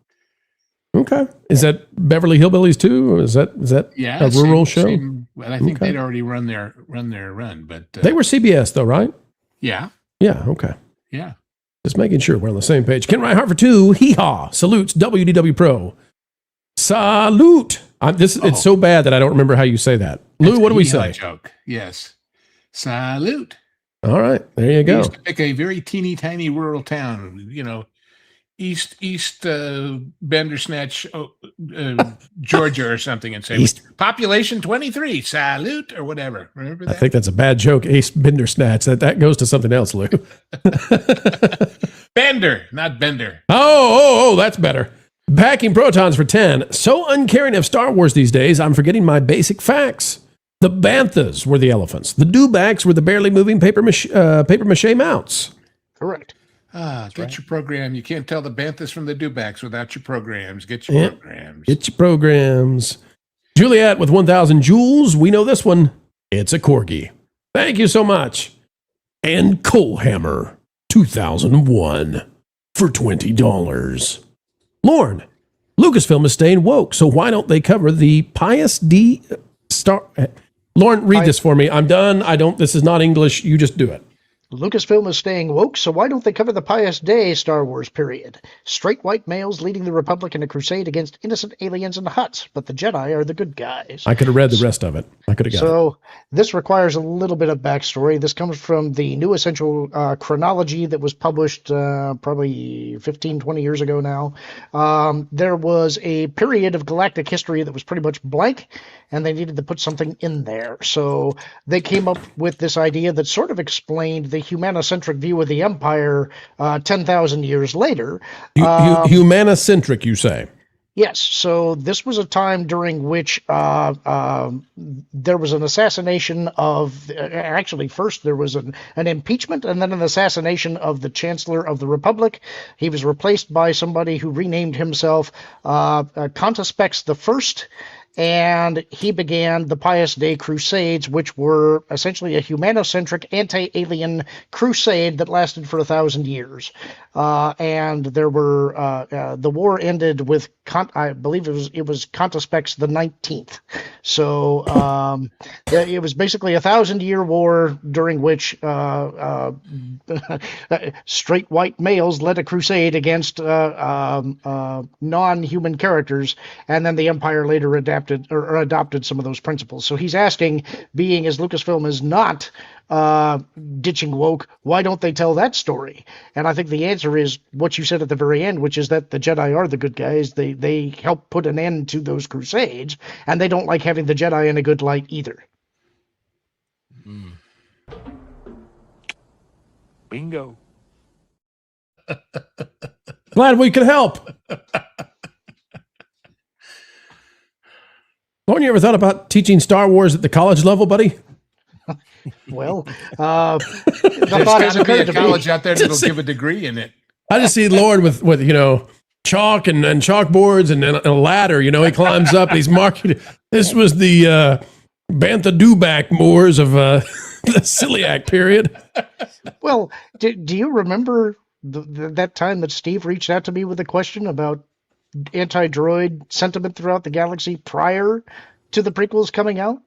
Okay. Is that Beverly Hillbillies too? Or is that a rural show? Well, I think they'd already run their run, but they were CBS though, right? Yeah. Yeah. Okay. Yeah. Just making sure we're on the same page. Ken Reinhardt for 2. Hee Haw salutes WDW Pro. Salute. It's so bad that I don't remember how you say that. Lou, what do we say? Joke. Yes. Salute. All right. There you go. We used to pick a very teeny tiny rural town, East Bandersnatch, Georgia or something, and say population 23, salute or whatever. Remember that? I think that's a bad joke. East Bandersnatch. That goes to something else, Lou. Bender, not Bender. Oh, that's better. Packing protons for 10. So uncaring of Star Wars these days, I'm forgetting my basic facts. The banthas were the elephants. The dewbacks were the barely moving paper mache mounts. Correct. Get your program. You can't tell the banthas from the dewbacks without your programs. Get your programs. Get your programs. Juliet with 1,000 joules. We know this one. It's a corgi. Thank you so much. And Coalhammer 2001 for $20. Lauren, Lucasfilm is staying woke, so why don't they cover the Pius D. Star... Lauren, read this for me. I'm done. This is not English. You just do it. Lucasfilm is staying woke, so why don't they cover the Pius Day Star Wars period? Straight white males leading the Republic in a crusade against innocent aliens and Hutts, but the Jedi are the good guys. I could have read the rest of it. I could have got it. So this requires a little bit of backstory. This comes from the New Essential Chronology that was published probably 15, 20 years ago now. There was a period of galactic history that was pretty much blank, and they needed to put something in there. So they came up with this idea that sort of explained the humanocentric view of the Empire 10,000 years later. Humanocentric, you say? Yes. So this was a time during which there was an assassination of, actually first there was an impeachment and then an assassination of the Chancellor of the Republic. He was replaced by somebody who renamed himself Contuspex the First. and he began the Pious Day Crusades, which were essentially a humanocentric anti-alien crusade that lasted for 1,000 years. And there were the war ended with I believe it was Contespex the 19th. So it was basically a 1,000-year war during which straight white males led a crusade against non-human characters, and then the Empire later adopted some of those principles. So he's asking, being as Lucasfilm is not ditching woke, why don't they tell that story? And I think the answer is what you said at the very end, which is that the Jedi are the good guys. They help put an end to those crusades, and they don't like having the Jedi in a good light either. Bingo. Glad we could help. Lauren, you ever thought about teaching Star Wars at the college level, buddy? Well, there's got to be a college out there that'll give a degree in it. I just see Lauren with chalk and chalkboards and a ladder. He climbs up and he's marking. This was the Bantha Dewback Moors of the Celiac period. Well, do you remember that time that Steve reached out to me with a question about anti-droid sentiment throughout the galaxy prior to the prequels coming out?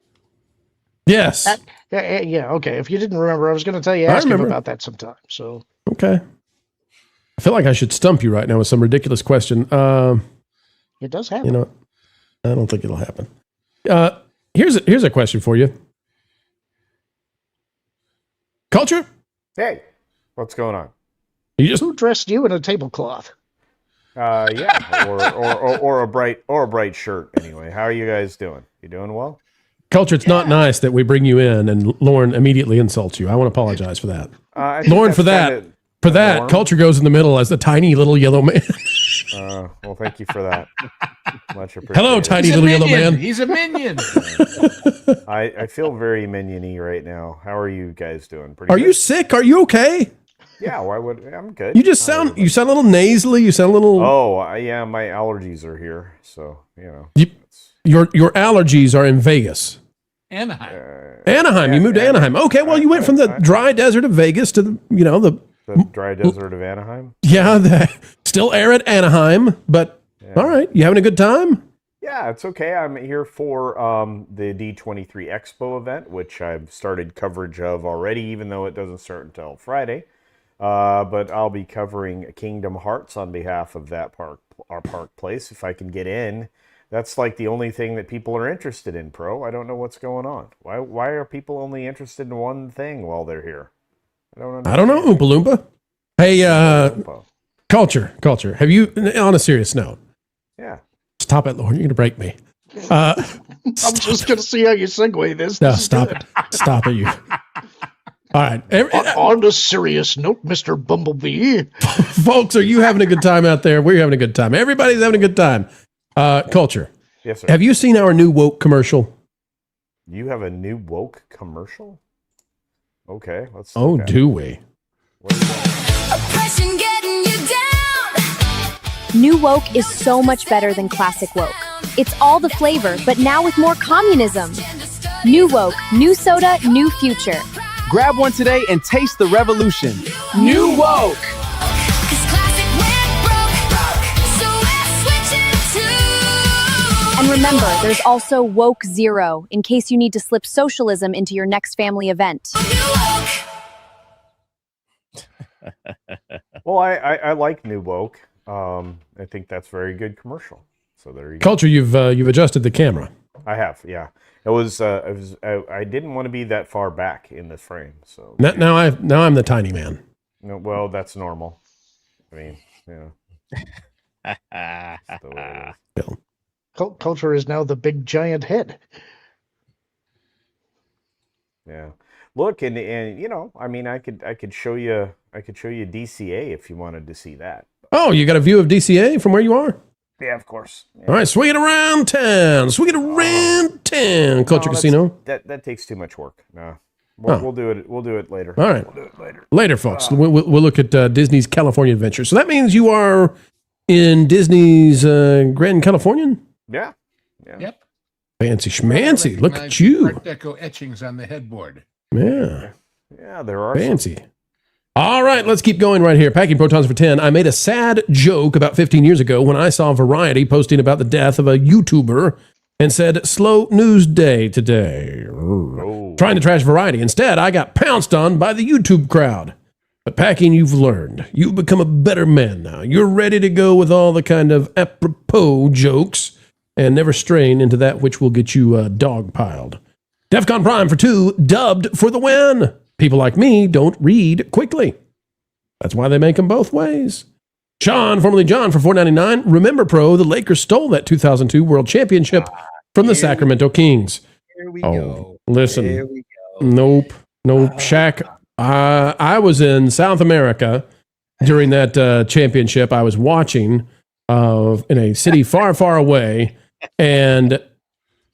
Yes. Yeah, okay. If you didn't remember, I was going to tell you, ask him about that sometime. So okay. I feel like I should stump you right now with some ridiculous question. It does happen. I don't think it'll happen. Here's a question for you. Culture? Hey, what's going on? Who dressed you in a tablecloth? Yeah, or a bright shirt. Anyway, how are you guys doing? You doing well? Culture, it's not nice that we bring you in and Lauren immediately insults you. I want to apologize for that. Lauren, for that, Culture goes in the middle as the tiny little yellow man. Well, thank you for that. Much appreciated. Hello, tiny little yellow man. He's a minion. I feel very minion-y right now. How are you guys doing? Are you sick? Are you okay? Yeah, I'm good. You sound a little nasally. You sound a little. Oh, yeah, my allergies are here, so Your allergies are in Vegas. Anaheim. You moved to Anaheim. Okay, well, you went from the dry desert of Vegas to the dry desert of Anaheim. Yeah, still arid Anaheim, but all right. You having a good time? Yeah, it's okay. I'm here for the D23 Expo event, which I've started coverage of already, even though it doesn't start until Friday. But I'll be covering Kingdom Hearts on behalf of our park place, if I can get in. That's like the only thing that people are interested in, Pro. I don't know what's going on. Why are people only interested in one thing while they're here? I don't know, Oompa Loompa. Hey, Culture. Have you, on a serious note? Yeah. Stop it, Lauren. You're going to break me. I'm just going to see how you segue this. No, stop it. Stop it, you. All right. On a serious note, Mr. Bumblebee. Folks, are you having a good time out there? We're having a good time. Everybody's having a good time. Culture. Yes, sir. Have you seen our new woke commercial? You have a new woke commercial? Okay, let's. Oh, do we? New woke is so much better than classic woke. It's all the flavor, but now with more communism. New woke, new soda, new future. Grab one today and taste the revolution. New woke. And remember, there's also Woke Zero, in case you need to slip socialism into your next family event. Well, I like New Woke. I think that's very good commercial. So there you go. Culture, you've adjusted the camera. I have, yeah. I didn't want to be that far back in the frame, so Now I'm the tiny man. No, well, that's normal. I mean, yeah. Culture is now the big giant head. Yeah. Look, and I mean, I could show you DCA if you wanted to see that. Oh, you got a view of DCA from where you are? Yeah, of course. Yeah. All right, swing it around town. Culture Casino. That takes too much work. No, we'll do it. We'll do it later. All right, we'll do it later. Later, folks. We'll look at Disney's California Adventure. So that means you are in Disney's Grand Californian. Yeah. Yep. Fancy schmancy. Look at you. Art Deco etchings on the headboard. Yeah. Yeah, there are fancy. All right, let's keep going right here. Packing protons for 10. I made a sad joke about 15 years ago when I saw Variety posting about the death of a YouTuber and said, slow news day today. Trying to trash Variety. Instead, I got pounced on by the YouTube crowd. But Packing, you've learned. You've become a better man now. You're ready to go with all the kind of apropos jokes and never strain into that which will get you dogpiled. DEFCON Prime for 2, dubbed for the win. People like me don't read quickly. That's why they make them both ways. Sean, formerly John, for $4.99. Remember, Pro, the Lakers stole that 2002 World Championship from the Sacramento Kings. Here we go. Listen. Here we go. Nope. Shaq. I was in South America during that championship. I was watching in a city far, far away, and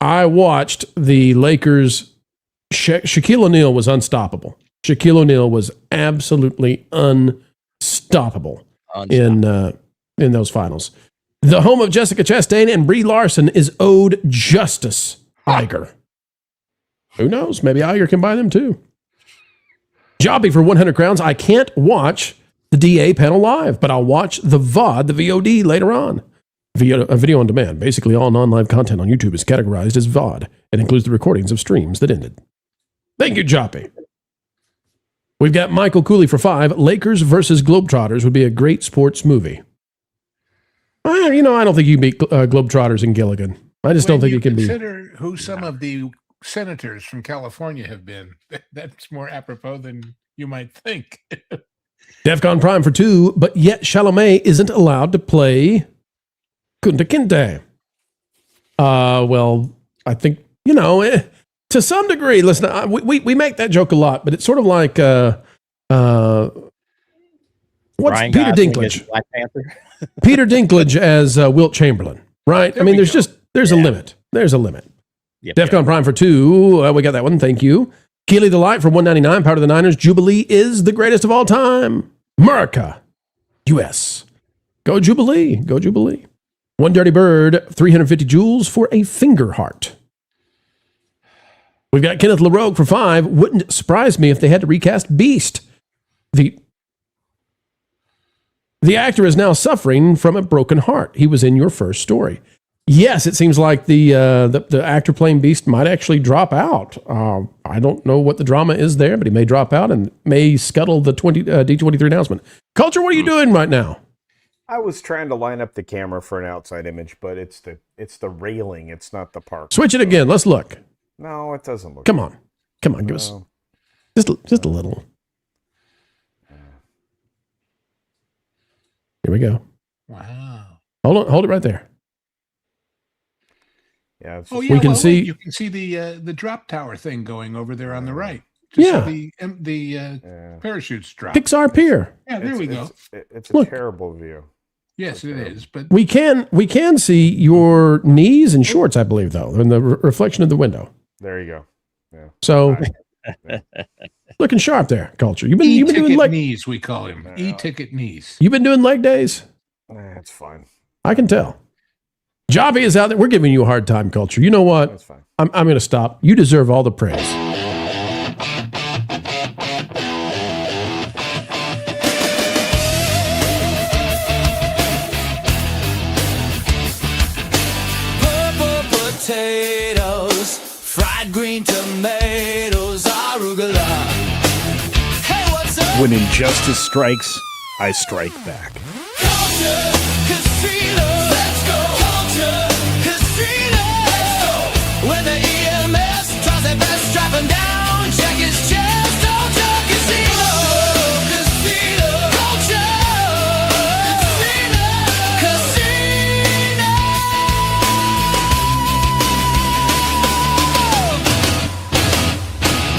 I watched the Lakers. Shaquille O'Neal was unstoppable. Shaquille O'Neal was absolutely unstoppable. In those finals. The home of Jessica Chastain and Brie Larson is owed justice. Iger. Who knows? Maybe Iger can buy them too. Jobby for 100 crowns. I can't watch the DA panel live, but I'll watch the VOD, the VOD later on. Video on demand. Basically, all non-live content on YouTube is categorized as VOD. It includes the recordings of streams that ended. Thank you, Joppy. We've got Michael Cooley for 5. Lakers versus Globetrotters would be a great sports movie. I don't think you beat Globetrotters in Gilligan. I just don't think it can be. Consider who some of the senators from California have been. That's more apropos than you might think. DEFCON Prime for 2, but yet Chalamet isn't allowed to play Kunta Kinte. Well, I think, to some degree, listen, we make that joke a lot, but it's sort of like, what's Ryan Peter Gosling Dinklage? as Black Panther. Peter Dinklage as Wilt Chamberlain, right? There's a limit. There's a limit. Yep, DEFCON Prime for 2. We got that one. Thank you. Keely the Light for $1.99. Power to the Niners. Jubilee is the greatest of all time. America. U.S. Go Jubilee. Go Jubilee. One Dirty Bird. 350 joules for a finger heart. We've got Kenneth LaRogue for 5. Wouldn't surprise me if they had to recast Beast. The actor is now suffering from a broken heart. He was in your first story. Yes, it seems like the actor playing Beast might actually drop out. I don't know what the drama is there, but he may drop out and may scuttle the D23 announcement. Culture, what are you doing right now? I was trying to line up the camera for an outside image, but it's the railing. It's not the park. Switch it again. Let's look. No, it doesn't look. Come on, give us just a little. Here we go. Wow. Hold it right there. Yeah, we can see. You can see the drop tower thing going over there on the right. Yeah. The parachutes drop. Pixar Pier. Yeah, there we go. It's a terrible view. Yes, it is. But we can see your knees and shorts, I believe, though, in the reflection of the window. There you go. Yeah. So looking sharp there, Culture. You've been doing leg knees. We call him e-ticket knees. You've been doing leg days. That's fine. I can tell. Javi is out there. We're giving you a hard time, Culture. You know what? That's fine. I'm going to stop. You deserve all the praise. Potatoes, fried green tomatoes, arugula. Hey, what's up? When injustice strikes, I strike back. Culture, casino. Let's go. Culture, casino. Let's go. When the EMS tries their best, strap him down, check his chest. Culture, casino. Casino. Culture, casino. Casino.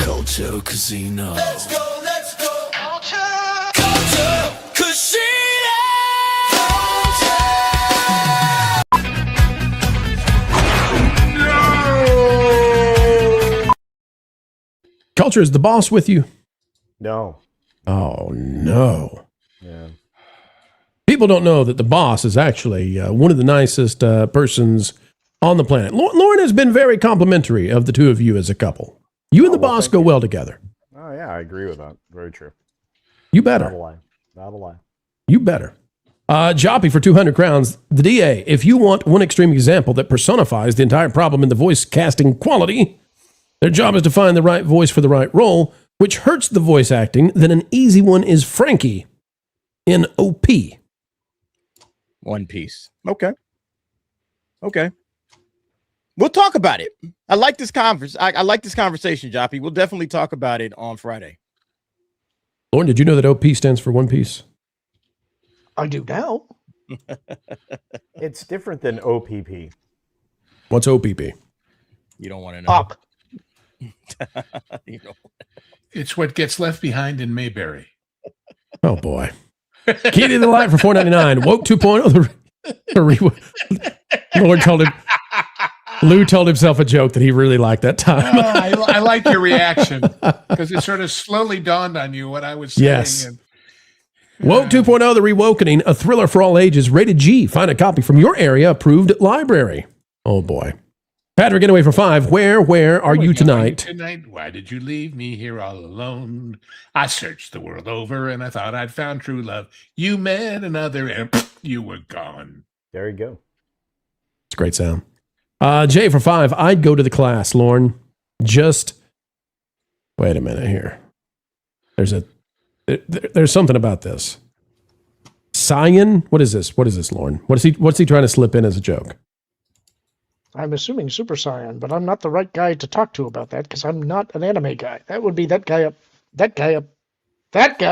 Culture, casino. Let's go, let's go. Culture, culture, casino. Culture, is the boss with you? No. Oh, no. Yeah. People don't know that the boss is actually one of the nicest persons on the planet. Lauren has been very complimentary of the two of you as a couple. You and the boss go well together. Oh, yeah, I agree with that. Very true. You better. Not a lie. Not a lie. You better. Joppy for 200 crowns. The DA, if you want one extreme example that personifies the entire problem in the voice casting quality, their job is to find the right voice for the right role, which hurts the voice acting, then an easy one is Frankie in OP. One Piece. Okay. We'll talk about it. I like this I like this conversation, Joppy. We'll definitely talk about it on Friday. Lauren, did you know that OP stands for One Piece? I do now. It's different than OPP. What's OPP? You don't want to know. Up. It's what gets left behind in Mayberry. Oh, boy. Key to the light for $4.99. Woke 2.0. Lou told himself a joke that he really liked that time. I like your reaction because it sort of slowly dawned on you what I was saying. Yes. Woke 2.0, The Rewokening, a thriller for all ages, rated G. Find a copy from your area approved library. Oh, boy. Patrick, Getaway for 5. Where are you tonight? Why did you leave me here all alone? I searched the world over and I thought I'd found true love. You met another and you were gone. There you go. It's a great sound. Jay for 5. I'd go to the class, Lauren. Just wait a minute here. There's something about this. Cyan? What is this, Lauren? What's he trying to slip in as a joke? I'm assuming Super Saiyan, but I'm not the right guy to talk to about that because I'm not an anime guy. That would be that guy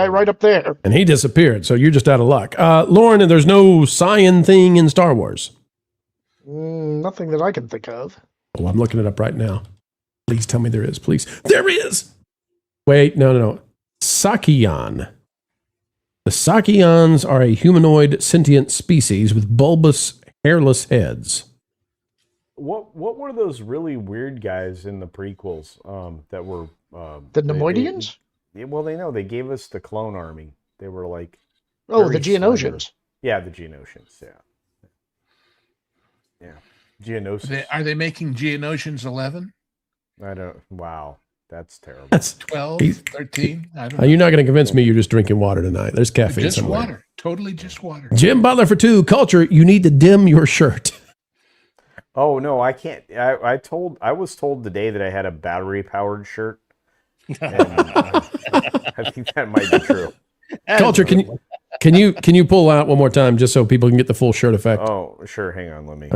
right up there. And he disappeared, so you're just out of luck. Lauren, there's no Cyan thing in Star Wars. Nothing that I can think of. Oh, I'm looking it up right now. Please tell me there is, please. There is! Wait, no. Sakyan. The Sakyans are a humanoid sentient species with bulbous, hairless heads. What were those really weird guys in the prequels that were... the Nemoidians? They gave us the clone army. They were like... Oh, the Geonosians. Yeah, the Geonosians, yeah. Yeah. Geonosis. Are they making Geonosians 11? Wow. That's terrible. That's 12, 13? I don't know. You're not going to convince me you're just drinking water tonight. There's caffeine Just somewhere. water. Totally just water. Jim Butler for 2. Culture, you need to dim your shirt. Oh, no, I can't. I was told today that I had a battery-powered shirt. And, I think that might be true. Culture, can you pull out one more time just so people can get the full shirt effect? Oh, sure. Hang on. Let me.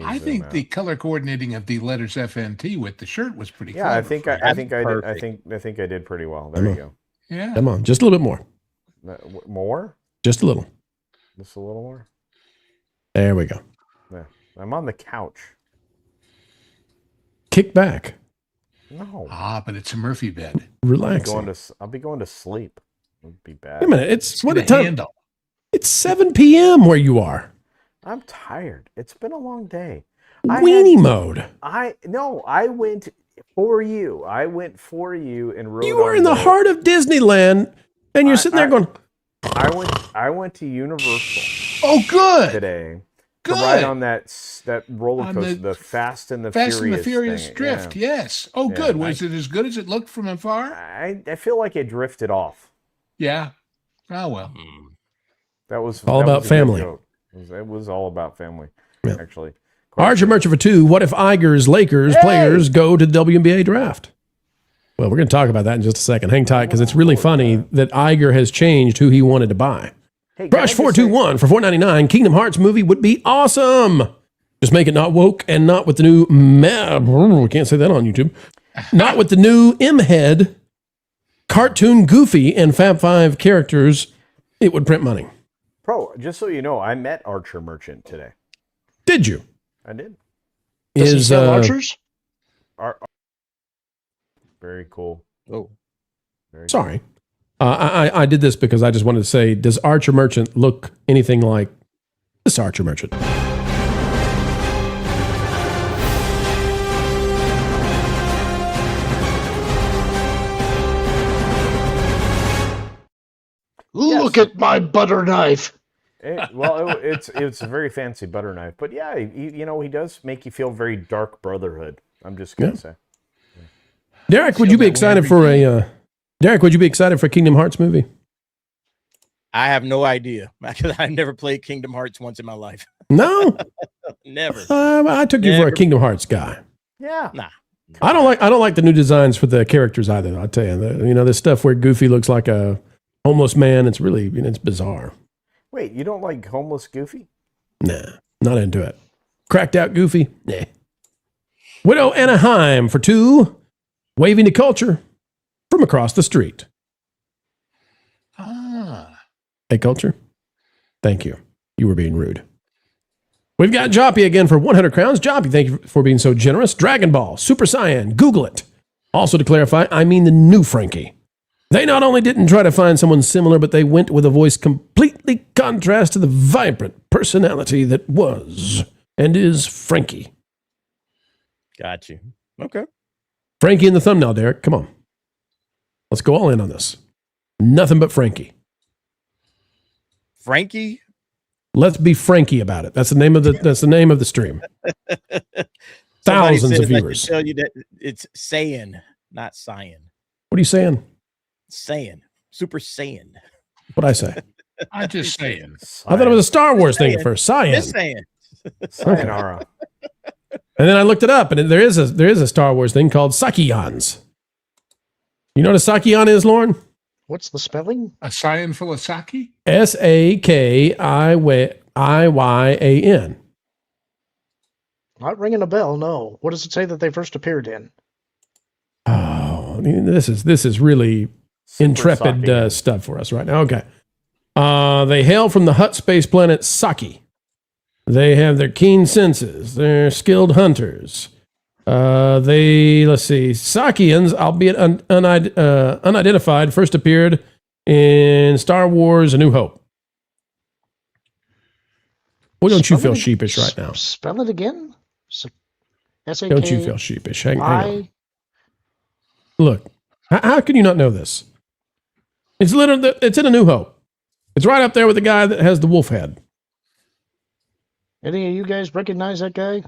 I think the color coordinating of the letters FNT with the shirt was pretty. Yeah, I clever. think I did pretty well. There you go. Yeah. Come on, just a little bit more. More? Just a little. Just a little more. There we go. Yeah. I'm on the couch. Kick back. No. But it's a Murphy bed. Relax. I'll be going to sleep. It'd be bad. Wait a minute. It's what a Gonna time. handle. It's 7 p.m. where you are. I'm tired. It's been a long day. Weenie mode. I went for you. And rode. You were in the heart of Disneyland, and you're sitting there going. I went to Universal. Oh, good. Today. Good. To ride on that roller coaster, the Fast and the Furious thing. Drift. Yeah. Yes. Oh, Yeah. good. Was it as good as it looked from afar? I feel like it drifted off. Yeah. Oh well. That was All about a good family. joke. It was all about family, actually. Archer Merchant for 2. What if Iger's Lakers players go to the WNBA draft? Well, we're going to talk about that in just a second. Hang tight, because it's really funny that Iger has changed who he wanted to buy. Hey, Brush 421 for $4.99. Kingdom Hearts movie would be awesome. Just make it not woke and not with the new we can't say that on YouTube. Not with the new M-head cartoon Goofy and Fab 5 characters. It would print money. Bro, just so you know, I met Archer Merchant today. Did you? I did. Does he sell archers? Very cool. Oh, Sorry. I did this because I just wanted to say, does Archer Merchant look anything like this Archer Merchant? Look at my butter knife. It's a very fancy butter knife, but yeah, he does make you feel very dark brotherhood. I'm just gonna say. Derek, would you be excited for a Kingdom Hearts movie? I have no idea because I never played Kingdom Hearts once in my life. No, never. I took you for a Kingdom Hearts guy. Yeah, nah. I don't like the new designs for the characters either. I'll tell you, this stuff where Goofy looks like a homeless man. It's really, it's bizarre. Wait, you don't like homeless Goofy? Nah, not into it. Cracked out Goofy? Nah. Widow Anaheim for 2, waving to culture from across the street. Hey, culture. Thank you. You were being rude. We've got Joppy again for 100 crowns. Joppy, thank you for being so generous. Dragon Ball, Super Saiyan, Google it. Also to clarify, I mean the new Frankie. They not only didn't try to find someone similar, but they went with a voice completely contrast to the vibrant personality that was and is Frankie. Got you. Okay. Frankie in the thumbnail, Derek. Come on. Let's go all in on this. Nothing but Frankie. Frankie? Let's be Frankie about it. That's the name of the stream. Thousands of viewers. I can tell you that it's Saiyan, not Saiyan. What are you saying? Saiyan. Super Saiyan. What'd I say? I'm just saying. I thought it was a Star Wars thing at first. Saiyan. Just saying. Sayonara. And then I looked it up, and there is a Star Wars thing called Sakions. You know what a Sakion is, Lauren? What's the spelling? A Saiyan full of sake? Sakiyan. Not ringing a bell, no. What does it say that they first appeared in? Oh, I mean, this is really intrepid stuff for us right now. Okay. They hail from the Hutt space planet Saki. They have their keen senses. They're skilled hunters. Sakians, albeit unidentified, first appeared in Star Wars A New Hope. Why don't you feel sheepish right now? Spell it again? S-A-K- Don't you feel sheepish? Hang on. Look, how can you not know this? It's in A New Hope. It's right up there with the guy that has the wolf head. Any of you guys recognize that guy?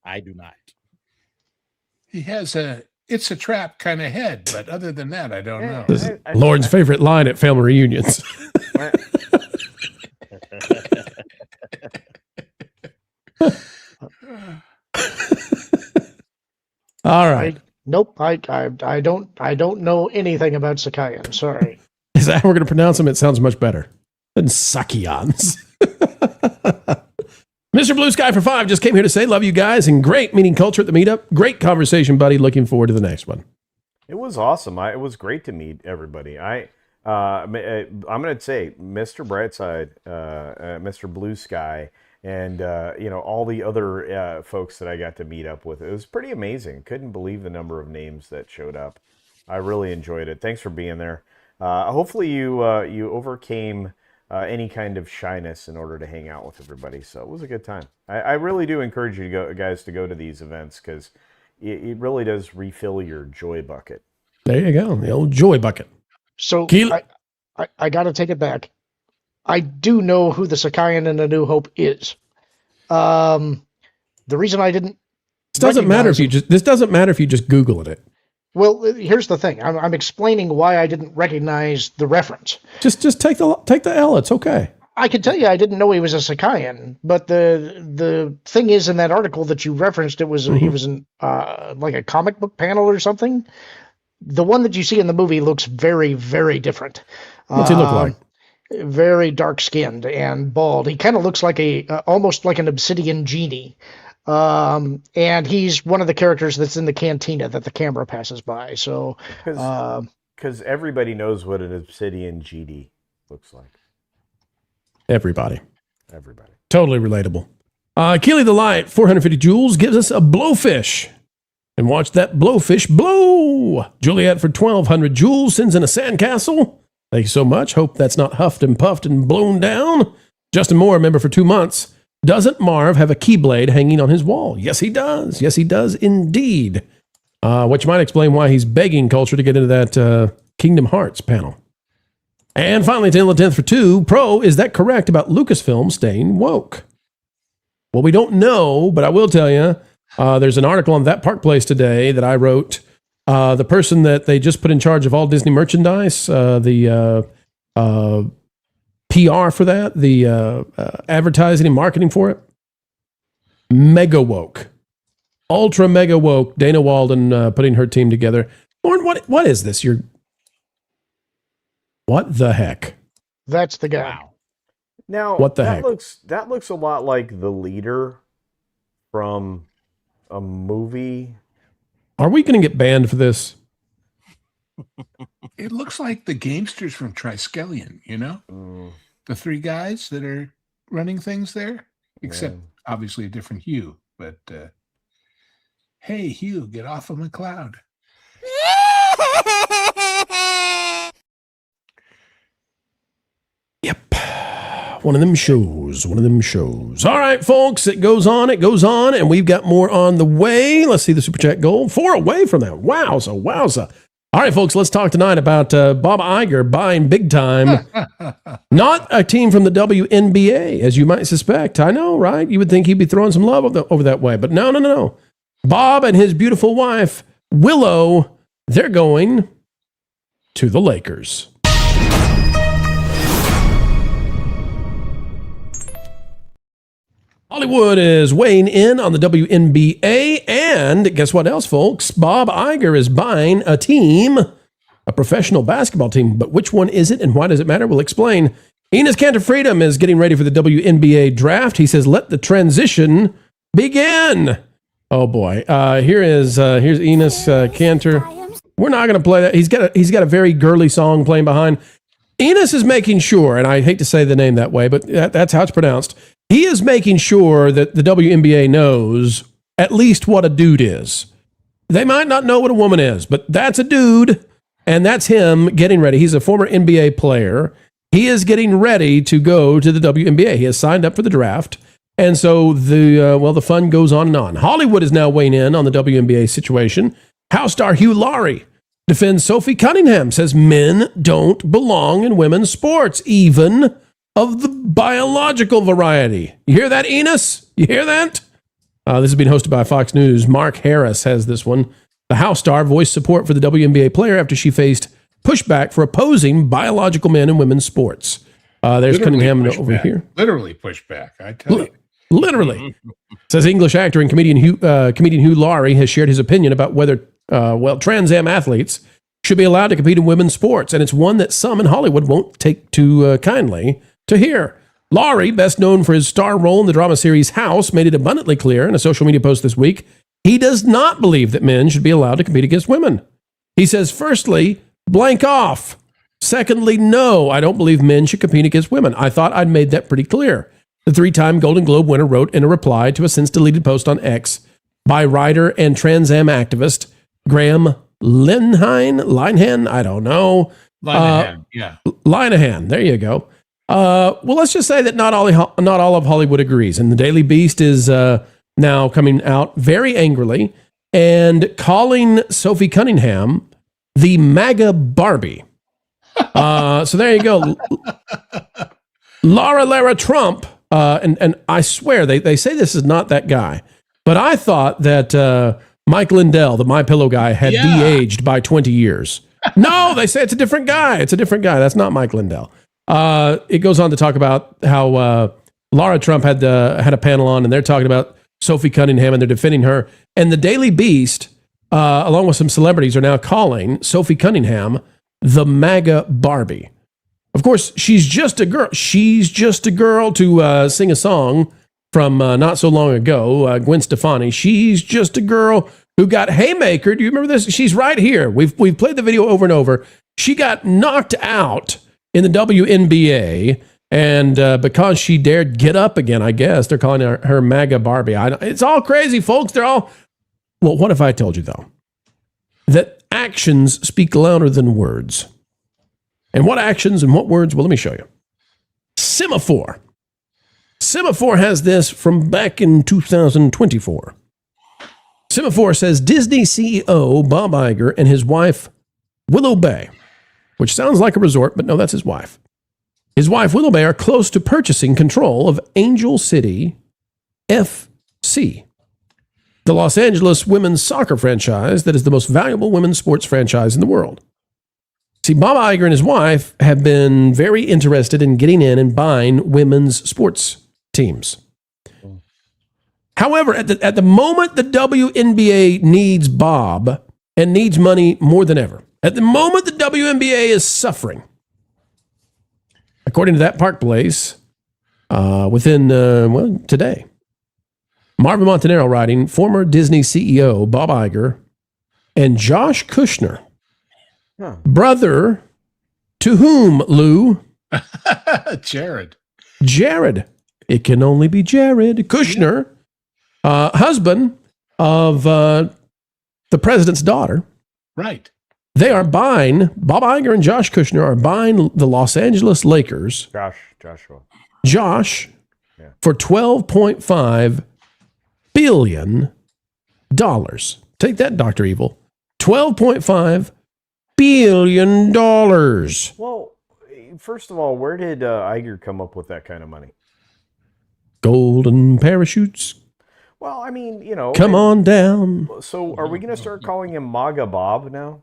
I do not. He has it's a trap kind of head, but other than that, I don't know. This is Lauren's favorite line at family reunions. All right. I don't know anything about Sakayan. Sorry. Is that how we're going to pronounce them? It sounds much better than Sakions. Mr. Blue Sky for 5 just came here to say, love you guys, and great meeting culture at the meetup. Great conversation, buddy. Looking forward to the next one. It was awesome. It was great to meet everybody. I'm going to say, Mr. Brightside, Mr. Blue Sky, and all the other folks that I got to meet up with. It was pretty amazing. Couldn't believe the number of names that showed up. I really enjoyed it. Thanks for being there. Hopefully you overcame any kind of shyness in order to hang out with everybody. So it was a good time. I really do encourage you guys to go to these events because it really does refill your joy bucket. There you go. The old joy bucket. So I got to take it back. I do know who the Sakayan in A New Hope is. The reason I didn't. This doesn't matter if you just Google it. Well, here's the thing. I'm explaining why I didn't recognize the reference. Just take the L. It's okay. I can tell you I didn't know he was a Sakayan, but the thing is, in that article that you referenced, he was in like a comic book panel or something. The one that you see in the movie looks very, very different. What's he look like? Very dark skinned and bald. He kind of looks like almost like an obsidian genie. And he's one of the characters that's in the cantina that the camera passes by. So, because everybody knows what an obsidian GD looks like. Everybody. Totally relatable. Keely the Light, 450 joules, gives us a blowfish. And watch that blowfish blow. Juliet for 1,200 joules sends in a sandcastle. Thank you so much. Hope that's not huffed and puffed and blown down. Justin Moore, member for 2 months. Doesn't Marv have a keyblade hanging on his wall? Yes, he does. Yes, he does indeed. Which might explain why he's begging culture to get into that Kingdom Hearts panel. And finally, Tale of the 10th for 2. Pro, is that correct about Lucasfilm staying woke? Well, we don't know, but I will tell you, there's an article on That Park Place today that I wrote. The person that they just put in charge of all Disney merchandise, the PR for that, the advertising and marketing for it, mega woke. Ultra mega woke. Dana Walden putting her team together. Lauren, what is this? What the heck? That's the guy. Now, What the heck? That looks a lot like the leader from a movie. Are we going to get banned for this? It looks like the gamesters from Triskelion, you know? The three guys that are running things there, except obviously a different Hugh. But hey, Hugh, get off of McCloud. One of them shows. All right, folks, it goes on, and we've got more on the way. Let's see the Super Chat goal. 4 away from that. Wowza. All right, folks, let's talk tonight about Bob Iger buying big time. Not a team from the WNBA, as you might suspect. I know, right? You would think he'd be throwing some love over that way, but no. Bob and his beautiful wife, Willow, they're going to the Lakers. Hollywood is weighing in on the WNBA, and guess what else, folks? Bob Iger is buying a team, a professional basketball team. But which one is it, and why does it matter? We'll explain. Enos Cantor Freedom is getting ready for the WNBA draft. He says, "Let the transition begin." Oh boy, here's Enos Cantor. We're not going to play that. He's got a very girly song playing behind. Enos is making sure, and I hate to say the name that way, but that's how it's pronounced. He is making sure that the WNBA knows at least what a dude is. They might not know what a woman is, but that's a dude, and that's him getting ready. He's a former NBA player. He is getting ready to go to the WNBA. He has signed up for the draft, and so the fun goes on and on. Hollywood is now weighing in on the WNBA situation. House star Hugh Laurie defends Sophie Cunningham, says men don't belong in women's sports, even of the biological variety. You hear that, Enos? You hear that? This has been hosted by Fox News. Mark Harris has this one. The house star voiced support for the WNBA player after she faced pushback for opposing biological men in women's sports. There's Cunningham over here. Literally pushback, I tell you. Literally. Says English actor and comedian Hugh Laurie has shared his opinion about whether, Trans Am athletes should be allowed to compete in women's sports, and it's one that some in Hollywood won't take too kindly to hear. Laurie, best known for his star role in the drama series House, made it abundantly clear in a social media post this week he does not believe that men should be allowed to compete against women. He says, firstly, blank off. Secondly, no, I don't believe men should compete against women. I thought I'd made that pretty clear. The 3-time Golden Globe winner wrote in a reply to a since-deleted post on X by writer and Trans Am activist Graham Linehan, I don't know. Linehan, there you go. Let's just say that not all of Hollywood agrees, and the Daily Beast is now coming out very angrily and calling Sophie Cunningham the MAGA Barbie. So there you go. Lara Trump, and I swear they say this is not that guy, but I thought that Mike Lindell, the MyPillow guy, had de-aged by 20 years. No, they say it's a different guy. That's not Mike Lindell. It goes on to talk about how Lara Trump had a panel on, and they're talking about Sophie Cunningham, and they're defending her. And the Daily Beast, along with some celebrities, are now calling Sophie Cunningham the MAGA Barbie. Of course, she's just a girl. She's just a girl to sing a song from not so long ago, Gwen Stefani. She's just a girl who got haymaker. Do you remember this? She's right here. We've played the video over and over. She got knocked out in the WNBA, and because she dared get up again, I guess they're calling her MAGA Barbie. It's all crazy, folks. They're all... Well, what if I told you, though, that actions speak louder than words? And what actions and what words? Well, let me show you. Semaphore. Semaphore has this from back in 2024. Semaphore says Disney CEO Bob Iger and his wife Willow Bay which sounds like a resort, but no, that's his wife. His wife, Willoughby, are close to purchasing control of Angel City FC, the Los Angeles women's soccer franchise that is the most valuable women's sports franchise in the world. See, Bob Iger and his wife have been very interested in getting in and buying women's sports teams. However, at the moment, the WNBA needs Bob and needs money more than ever. At the moment, the WNBA is suffering. According to that Park Place, today, Marvin Montanaro writing, former Disney CEO Bob Iger and Josh Kushner, brother to whom, Lou? Jared. It can only be Jared Kushner, husband of the president's daughter. Right. They are buying, Bob Iger and Josh Kushner are buying the Los Angeles Lakers. Josh, for $12.5 billion. Take that, Dr. Evil. $12.5 billion. Well, first of all, where did Iger come up with that kind of money? Golden parachutes. Well, I mean, Come on down. So are we going to start calling him MAGA Bob now?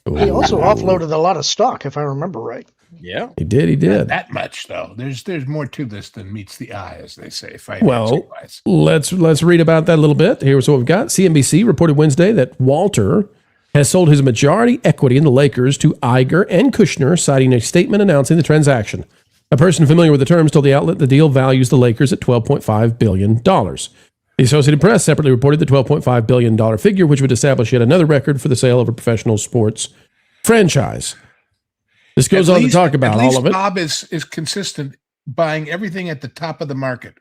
He also offloaded a lot of stock, if I remember right. Yeah, he did. Not that much, though. There's more to this than meets the eye, as they say. Well, let's read about that a little bit. Here's what we've got. CNBC reported Wednesday that Walter has sold his majority equity in the Lakers to Iger and Kushner, citing a statement announcing the transaction. A person familiar with the terms told the outlet the deal values the Lakers at $12.5 billion. The Associated Press separately reported the $12.5 billion figure, which would establish yet another record for the sale of a professional sports franchise. This goes on to talk about all of it. Bob is consistent buying everything at the top of the market.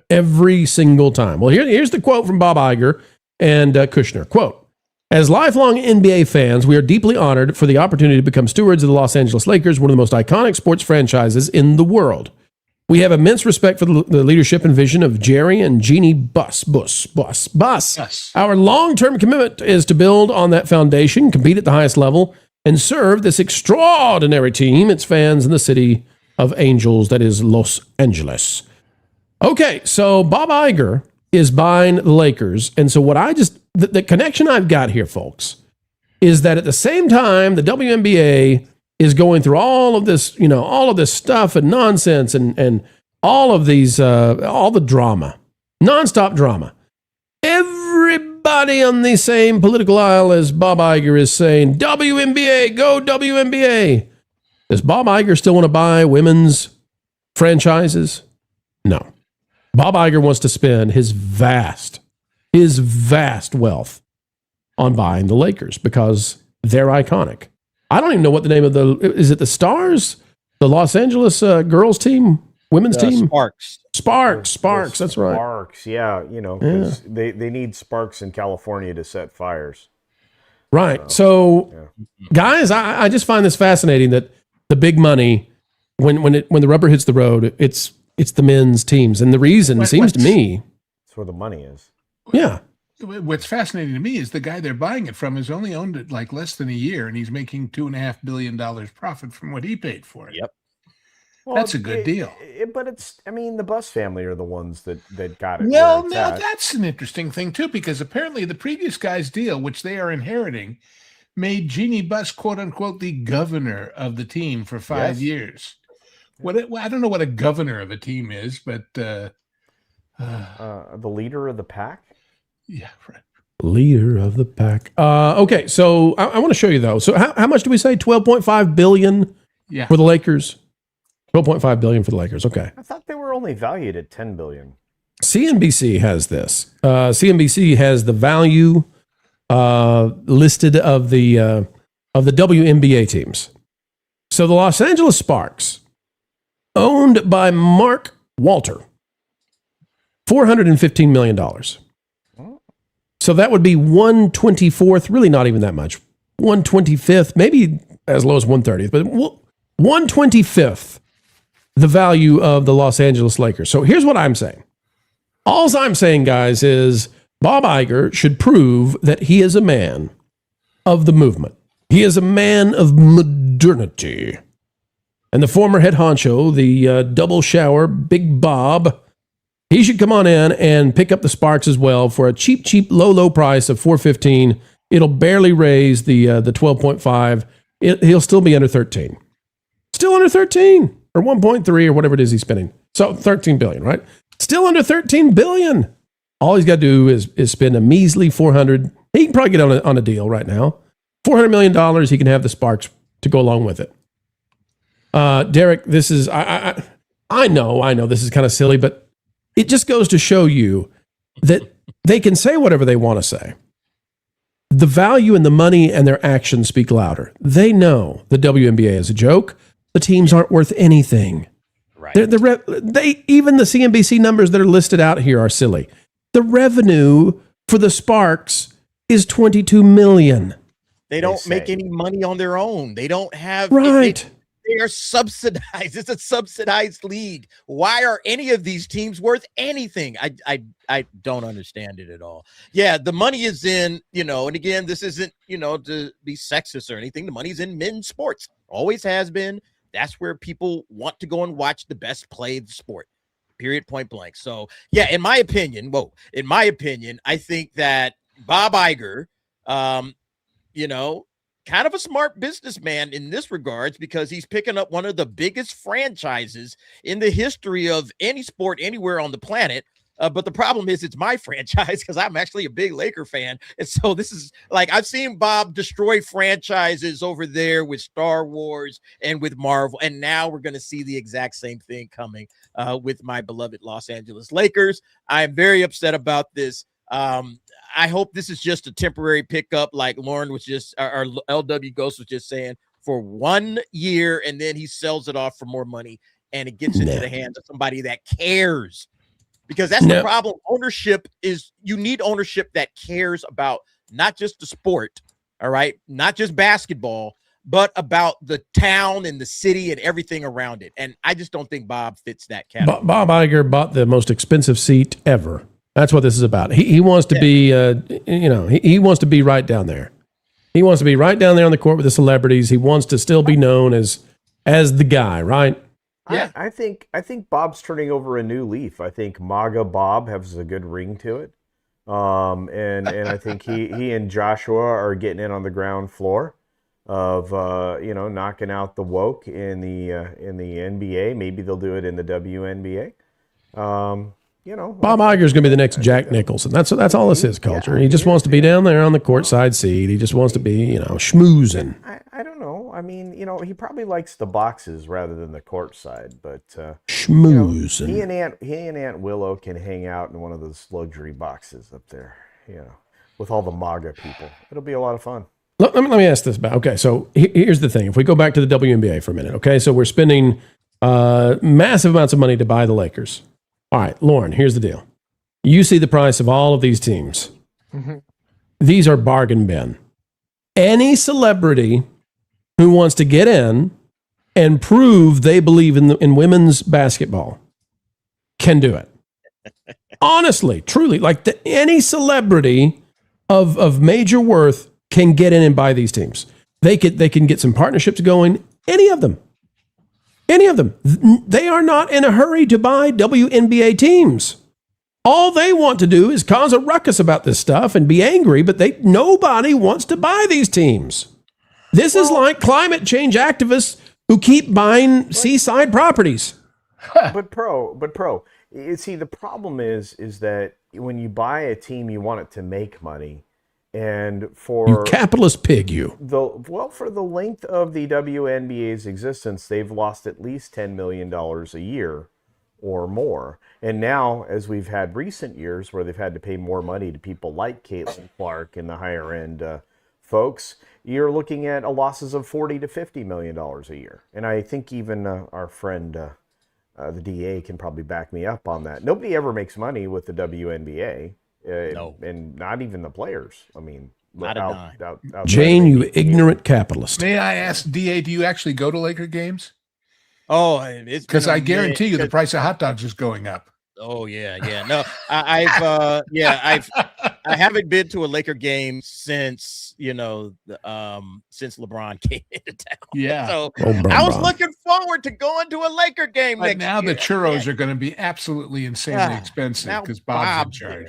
Every single time. Well, here's the quote from Bob Iger and Kushner. Quote, as lifelong NBA fans, we are deeply honored for the opportunity to become stewards of the Los Angeles Lakers, one of the most iconic sports franchises in the world. We have immense respect for the leadership and vision of Jerry and Jeannie Buss. Yes. Our long-term commitment is to build on that foundation, compete at the highest level, and serve this extraordinary team, its fans, in the city of angels, that is Los Angeles. Okay, so Bob Iger is buying the Lakers. And so the connection I've got here, folks, is that at the same time, the WNBA is going through all of this, all of this stuff and nonsense and all of these, all the drama, nonstop drama. Everybody on the same political aisle as Bob Iger is saying, WNBA, go WNBA. Does Bob Iger still want to buy women's franchises? No. Bob Iger wants to spend his vast wealth on buying the Lakers because they're iconic. I don't even know what the name of is it the Stars? The Los Angeles girls team? Women's team? Sparks, that's right. Sparks, yeah, 'cause they need sparks in California to set fires. Right. So guys, I just find this fascinating that the big money, when the rubber hits the road, it's the men's teams. And the reason seems to me. That's where the money is. Yeah. What's fascinating to me is the guy they're buying it from has only owned it like less than a year, and he's making $2.5 billion profit from what he paid for it. Yep. Well, that's a good deal. But the Buss family are the ones that got it. Well, now that's an interesting thing, too, because apparently the previous guy's deal, which they are inheriting, made Jeannie Buss, quote unquote, the governor of the team for 5 years. I don't know what a governor of a team is, but the leader of the pack. Yeah, right. Leader of the pack. Okay, so I want to show you though. So how much do we say? 12.5 billion for the Lakers. 12.5 billion for the Lakers. Okay. I thought they were only valued at 10 billion. CNBC has this. CNBC has the value listed of the WNBA teams. So the Los Angeles Sparks, owned by Mark Walter, $415 million. So that would be 1/24th, really not even that much. 1/25th, maybe as low as 1/30th, but 1/25th the value of the Los Angeles Lakers. So here's what I'm saying. All I'm saying, guys, is Bob Iger should prove that he is a man of the movement. He is a man of modernity. And the former head honcho, the double shower, Big Bob, he should come on in and pick up the Sparks as well for a cheap, low price of $4.15. It'll barely raise the 12.5. He'll still be under 13. Still under 13 or 1.3 or whatever it is he's spending. So 13 billion, right? Still under 13 billion. All he's got to do is spend a measly 400. He can probably get on a deal right now. $400 million. He can have the Sparks to go along with it. Derek, this is, I know this is kind of silly, but it just goes to show you that they can say whatever they want to say. The value and the money and their actions speak louder. They know the WNBA is a joke. The teams aren't worth anything. Right. Even the CNBC numbers that are listed out here are silly. The revenue for the Sparks is $22 million. They don't make any money on their own. They don't have right. They are subsidized. It's a subsidized league. Why are any of these teams worth anything? I don't understand it at all. Yeah, the money is in, and again, this isn't, to be sexist or anything. The money's in men's sports. Always has been. That's where people want to go and watch the best played sport. Period, point blank. So, yeah, in my opinion, I think that Bob Iger, kind of a smart businessman in this regards, because he's picking up one of the biggest franchises in the history of any sport anywhere on the planet. But the problem is it's my franchise because I'm actually a big Laker fan. And so this is like, I've seen Bob destroy franchises over there with Star Wars and with Marvel. And now we're going to see the exact same thing coming with my beloved Los Angeles Lakers. I'm very upset about this. I hope this is just a temporary pickup, like Lauren was just, or LW Ghost was just saying, for 1 year, and then he sells it off for more money, and it gets into the hands of somebody that cares. Because that's the problem. Ownership is, you need ownership that cares about not just the sport, all right, not just basketball, but about the town and the city and everything around it. And I just don't think Bob fits that category. Bob Iger bought the most expensive seat ever. That's what this is about. He wants to be, he wants to be right down there. He wants to be right down there on the court with the celebrities. He wants to still be known as the guy, right? Yeah, I think Bob's turning over a new leaf. I think MAGA Bob has a good ring to it, and I think he and Joshua are getting in on the ground floor of knocking out the woke in the NBA. Maybe they'll do it in the WNBA. Bob Iger's going to be the next Jack Nicholson. That's all this is, culture. He just wants to be down there on the courtside seat. He just wants to be, schmoozing. I don't know. I mean, he probably likes the boxes rather than the courtside, but schmoozing. He and Aunt Willow can hang out in one of those luxury boxes up there, with all the MAGA people. It'll be a lot of fun. Let me ask this about. Okay, so here's the thing. If we go back to the WNBA for a minute, okay, so we're spending massive amounts of money to buy the Lakers. All right, Lauren, here's the deal. You see the price of all of these teams. Mm-hmm. These are bargain bin. Any celebrity who wants to get in and prove they believe in women's basketball can do it. Honestly, truly, like any celebrity of major worth can get in and buy these teams. They can get some partnerships going. Any of them. They are not in a hurry to buy WNBA teams. All they want to do is cause a ruckus about this stuff and be angry, but nobody wants to buy these teams. This is like climate change activists who keep buying seaside properties. But pro, you see, the problem is that when you buy a team, you want it to make money. And for you capitalist pig, for the length of the WNBA's existence, they've lost at least $10 million a year or more. And now, as we've had recent years where they've had to pay more money to people like Caitlin Clark and the higher end folks, you're looking at losses of $40 to $50 million a year. And I think even our friend, the DA, can probably back me up on that. Nobody ever makes money with the WNBA. No. And not even the players. I mean, out Jane, you ignorant capitalist. May I ask, DA, do you actually go to Laker games? Oh, it's because I guarantee you the price of hot dogs is going up. Oh yeah. No, I haven't been to a Laker game since since LeBron came into town. Yeah. So Oh, I was Bron. looking forward to going to a Laker game But next now year. the churros are going to be absolutely insanely expensive now because Bob's in Bob's charge.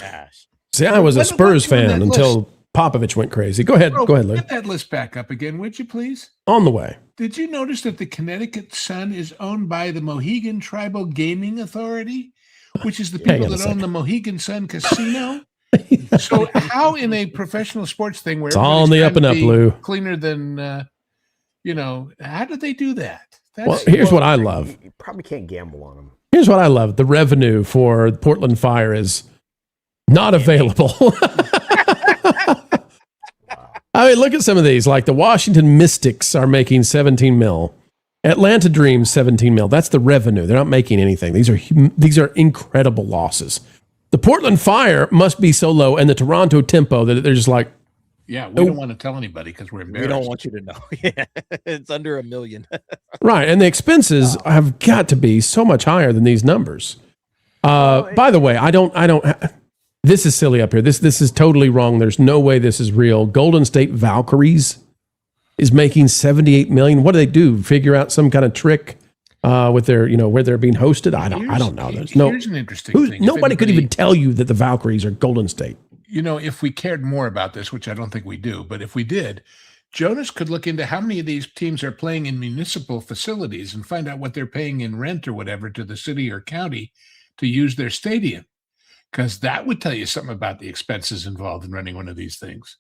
there. Gosh. See, I was a What's Spurs on fan that until Popovich went crazy. Go ahead, Bro, go ahead, Lou. Get that list back up again, would you please? On the way. Did you notice that the Connecticut Sun is owned by the Mohegan Tribal Gaming Authority, which is the Hang people on a that own the Mohegan Sun Casino? So how in a professional sports thing where It's all on the everybody's up and trying up, to be Lou. cleaner than how did they do that? Well, here's what I love. You probably can't gamble on them. Here's what I love. The revenue for Portland Fire is not available. I mean, look at some of these. Like the Washington Mystics are making 17 mil. Atlanta Dreams 17 mil. That's the revenue. They're not making anything. These are incredible losses. The Portland Fire must be so low, and the Toronto Tempo that they're just like, Yeah, we don't want to tell anybody because we're embarrassed. We don't want you to know. Yeah, it's under $1 million. right. And the expenses have got to be so much higher than these numbers. By the way, I don't. This is silly up here. This is totally wrong. There's no way this is real. Golden State Valkyries is making 78 million. What do they do? Figure out some kind of trick with their, where they're being hosted? I don't know. Here's an interesting thing. Nobody could even tell you that the Valkyries are Golden State. If we cared more about this, which I don't think we do, but if we did, Jonas could look into how many of these teams are playing in municipal facilities and find out what they're paying in rent or whatever to the city or county to use their stadium. Because that would tell you something about the expenses involved in running one of these things.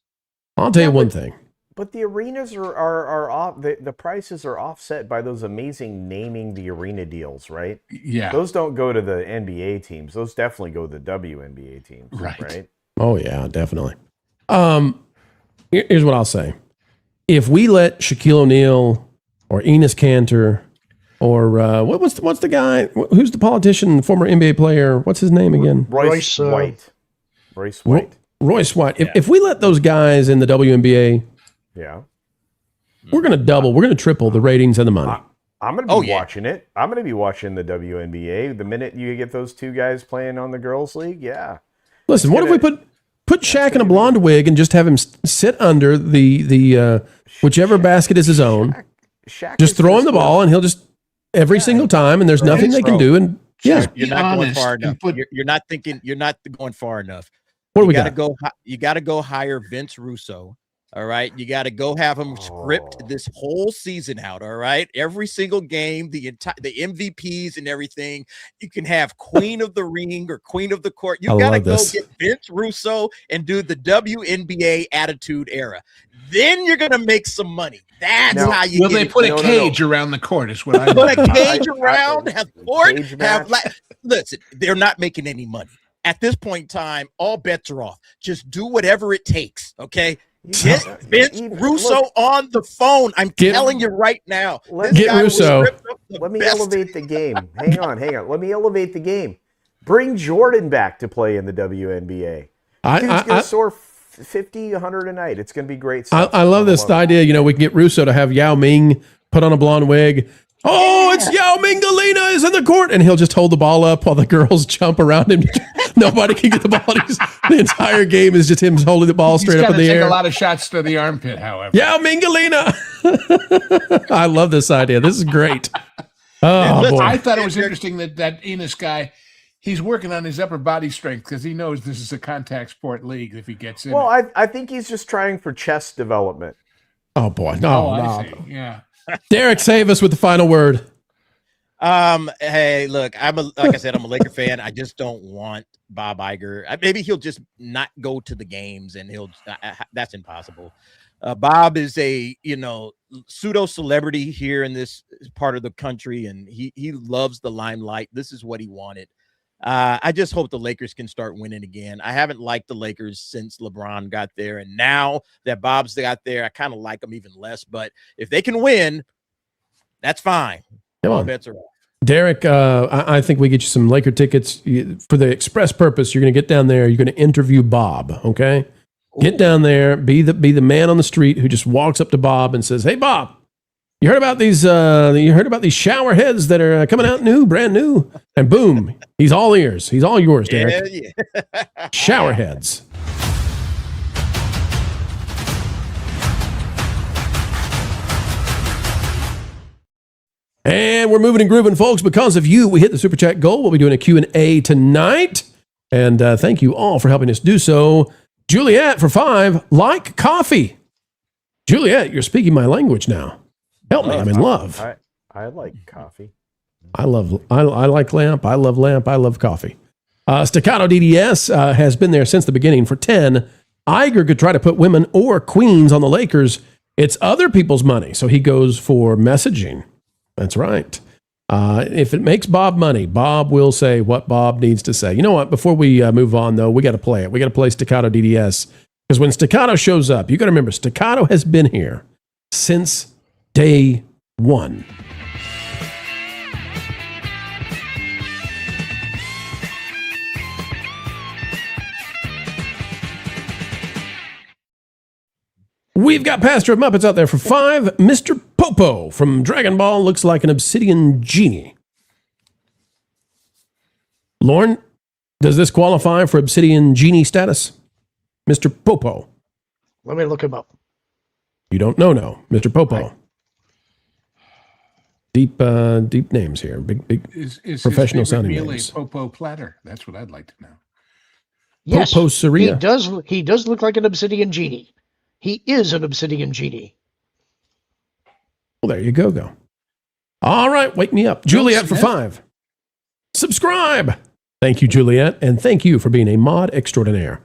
I'll tell you one thing. But the arenas are off. The prices are offset by those amazing naming the arena deals, right? Yeah. Those don't go to the NBA teams. Those definitely go to the WNBA teams, right? Oh, yeah, definitely. Here's what I'll say. If we let Shaquille O'Neal or Enes Kanter or what's the guy? Who's the politician, former NBA player? What's his name again? Royce White. Royce White. Royce White. If we let those guys in the WNBA, we're going to double, we're going to triple the ratings and the money. I'm going to be watching it. I'm going to be watching the WNBA the minute you get those two guys playing on the girls' league. Yeah. Listen, what if we put Shaq in a blonde wig and just have him sit under the whichever basket is his own? Shaq just throw him the ball and he'll just every single time, and there's nothing they can do. And you're not going far enough. You're not thinking. You're not going far enough. What do we gotta got? You got to go hire Vince Russo. All right, you got to go have him script this whole season out. All right, every single game, the MVPs and everything. You can have Queen of the Ring or Queen of the Court. You got to go get Vince Russo and do the WNBA Attitude Era. Then you're gonna make some money. That's how you. Will they put a cage around the court? Is what I put a cage around. Have court. Listen, they're not making any money at this point in time. All bets are off. Just do whatever it takes. Okay. Get Vince Russo on the phone. I'm telling you right now. Get Russo. Let me elevate the game. Hang on. Let me elevate the game. Bring Jordan back to play in the WNBA. Dude's going to soar 50, 100 a night. It's going to be great stuff. I love this idea. We can get Russo to have Yao Ming put on a blonde wig. Oh, it's Yao Ming Galena is in the court. And he'll just hold the ball up while the girls jump around him. Nobody can get the ball. The entire game is just him holding the ball straight up in the air. Take a lot of shots to the armpit, however. Yao Ming Galena. I love this idea. This is great. Oh, boy. I thought it was interesting that Enes guy, he's working on his upper body strength because he knows this is a contact sport league if he gets in. Well, I think he's just trying for chest development. Oh, boy. I see. Yeah. Derek, save us with the final word. Hey, look, like I said, I'm a Laker fan. I just don't want Bob Iger. Maybe he'll just not go to the games, and that's impossible. Bob is a pseudo celebrity here in this part of the country, and he loves the limelight. This is what he wanted. I just hope the Lakers can start winning again. I haven't liked the Lakers since LeBron got there, and now that Bob's got there, I kind of like them even less. But if they can win, that's fine. All bets are off. Derek, I think we get you some Laker tickets for the express purpose. You're going to get down there. You're going to interview Bob. Okay, get down there. Be the man on the street who just walks up to Bob and says, "Hey, Bob, You heard about these? You heard about these shower heads that are coming out brand new, and boom, he's all ears. He's all yours, Derek. Yeah. Shower heads. And we're moving and grooving, folks. Because of you, we hit the Super Chat goal. We'll be doing a Q&A tonight. And thank you all for helping us do so. Juliet for 5, like coffee. Juliet, you're speaking my language now. Help me, I'm in love. I like coffee. I like lamp. I love lamp. I love coffee. Staccato DDS has been there since the beginning for 10. Iger could try to put women or queens on the Lakers. It's other people's money, so he goes for messaging. That's right. If it makes Bob money, Bob will say what Bob needs to say. You know what? Before we move on, though, we got to play it. We got to play Staccato DDS. Because when Staccato shows up, you got to remember, Staccato has been here since day one. We've got Pastor of Muppets out there for 5. Mr. Popo from Dragon Ball looks like an obsidian genie. Lauren, does this qualify for obsidian genie status? Mr. Popo. Let me look him up. You don't know, no. Mr. Popo. Deep names here. Big Is professional his sounding meal names. a Popo platter? That's what I'd like to know. Yes, Popo Saria. he does look like an obsidian genie. He is an obsidian genie. Well, there you go. All right, wake me up. Juliet for 5. Subscribe. Thank you, Juliet, and thank you for being a mod extraordinaire.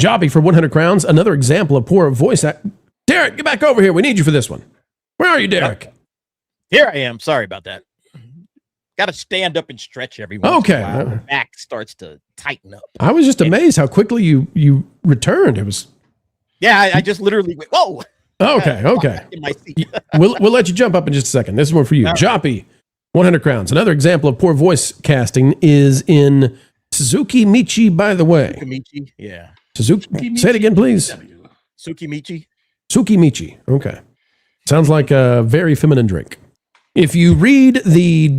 Jobby for 100 crowns, another example of poor voice act. Derek, get back over here. We need you for this one. Where are you, Derek? Here I am. Sorry about that. Got to stand up and stretch every once in a while. My back starts to tighten up. I was just amazed how quickly you returned. It was... Yeah, I just literally went, whoa. Okay. In my seat. we'll let you jump up in just a second. This is one for you. Joppy, 100 crowns. Another example of poor voice casting is in Suzuki Michi, by the way. Michi, yeah. Suzuki, say it again, please. Tsukimichi. Tsukimichi. Okay. Sounds like a very feminine drink. If you read the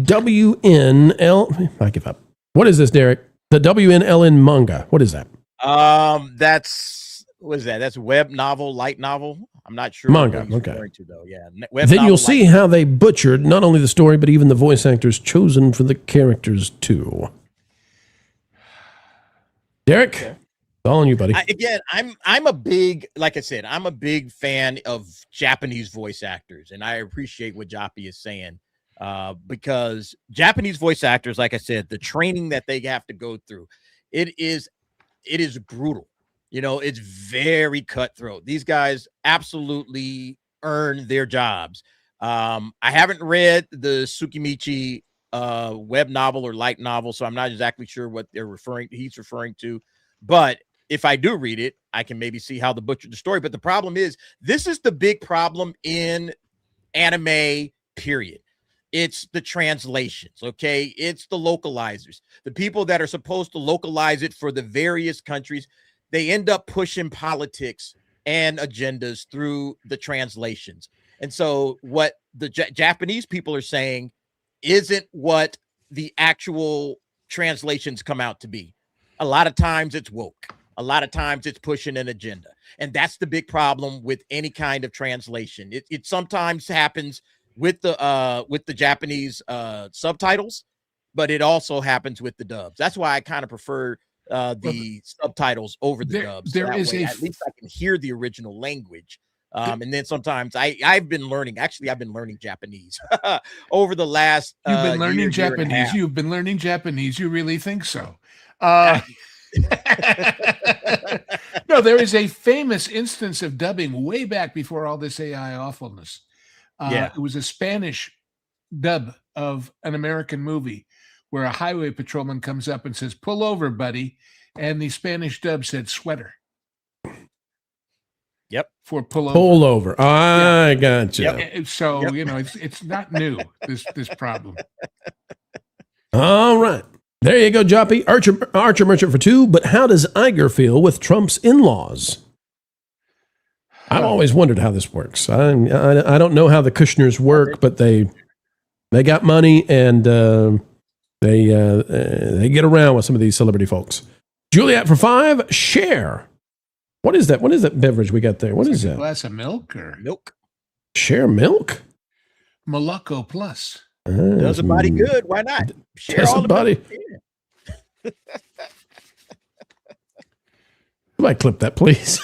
I give up. What is this, Derek? The WNLN manga. What is that? What is that? That's web novel, light novel. I'm not sure. Manga. What Okay. to, though. Yeah. Then you'll see how they butchered not only the story, but even the voice actors chosen for the characters, too. Derek, it's all on you, buddy. I'm a big, like I said, I'm a big fan of Japanese voice actors, and I appreciate what Joppy is saying because Japanese voice actors, like I said, the training that they have to go through, it is brutal. You know, it's very cutthroat. These guys absolutely earn their jobs. I haven't read the Tsukimichi web novel or light novel, so I'm not exactly sure what he's referring to. But if I do read it, I can maybe see how they butchered the story. But the problem is, this is the big problem in anime, period. It's the translations, okay? It's the localizers. The people that are supposed to localize it for the various countries, they end up pushing politics and agendas through the translations. And so what the Japanese people are saying isn't what the actual translations come out to be. A lot of times it's woke. A lot of times it's pushing an agenda. And that's the big problem with any kind of translation. It sometimes happens with the Japanese subtitles, but it also happens with the dubs. That's why I kind of prefer the subtitles over the dubs. At least I can hear the original language. And then sometimes I've been learning Japanese over the last You've been learning year Japanese. You've been learning Japanese. You really think so? No, there is a famous instance of dubbing way back before all this AI awfulness. It was a Spanish dub of an American movie where a highway patrolman comes up and says, "Pull over, buddy." And the Spanish dub said sweater. Yep. For pull over. Pull over. I got you. Yep. So, you know, it's not new, this problem. All right. There you go, Joppy. Archer Merchant for 2. But how does Iger feel with Trump's in-laws? I've always wondered how this works. I don't know how the Kushners work, but they got money and they get around with some of these celebrity folks. Juliet for 5. Share. What is that? What is that beverage we got there? What is that? A glass of milk or milk? Share milk. Moloko Plus. Does a body good? Why not? Share Does all a the body. milk. You might clip that, please.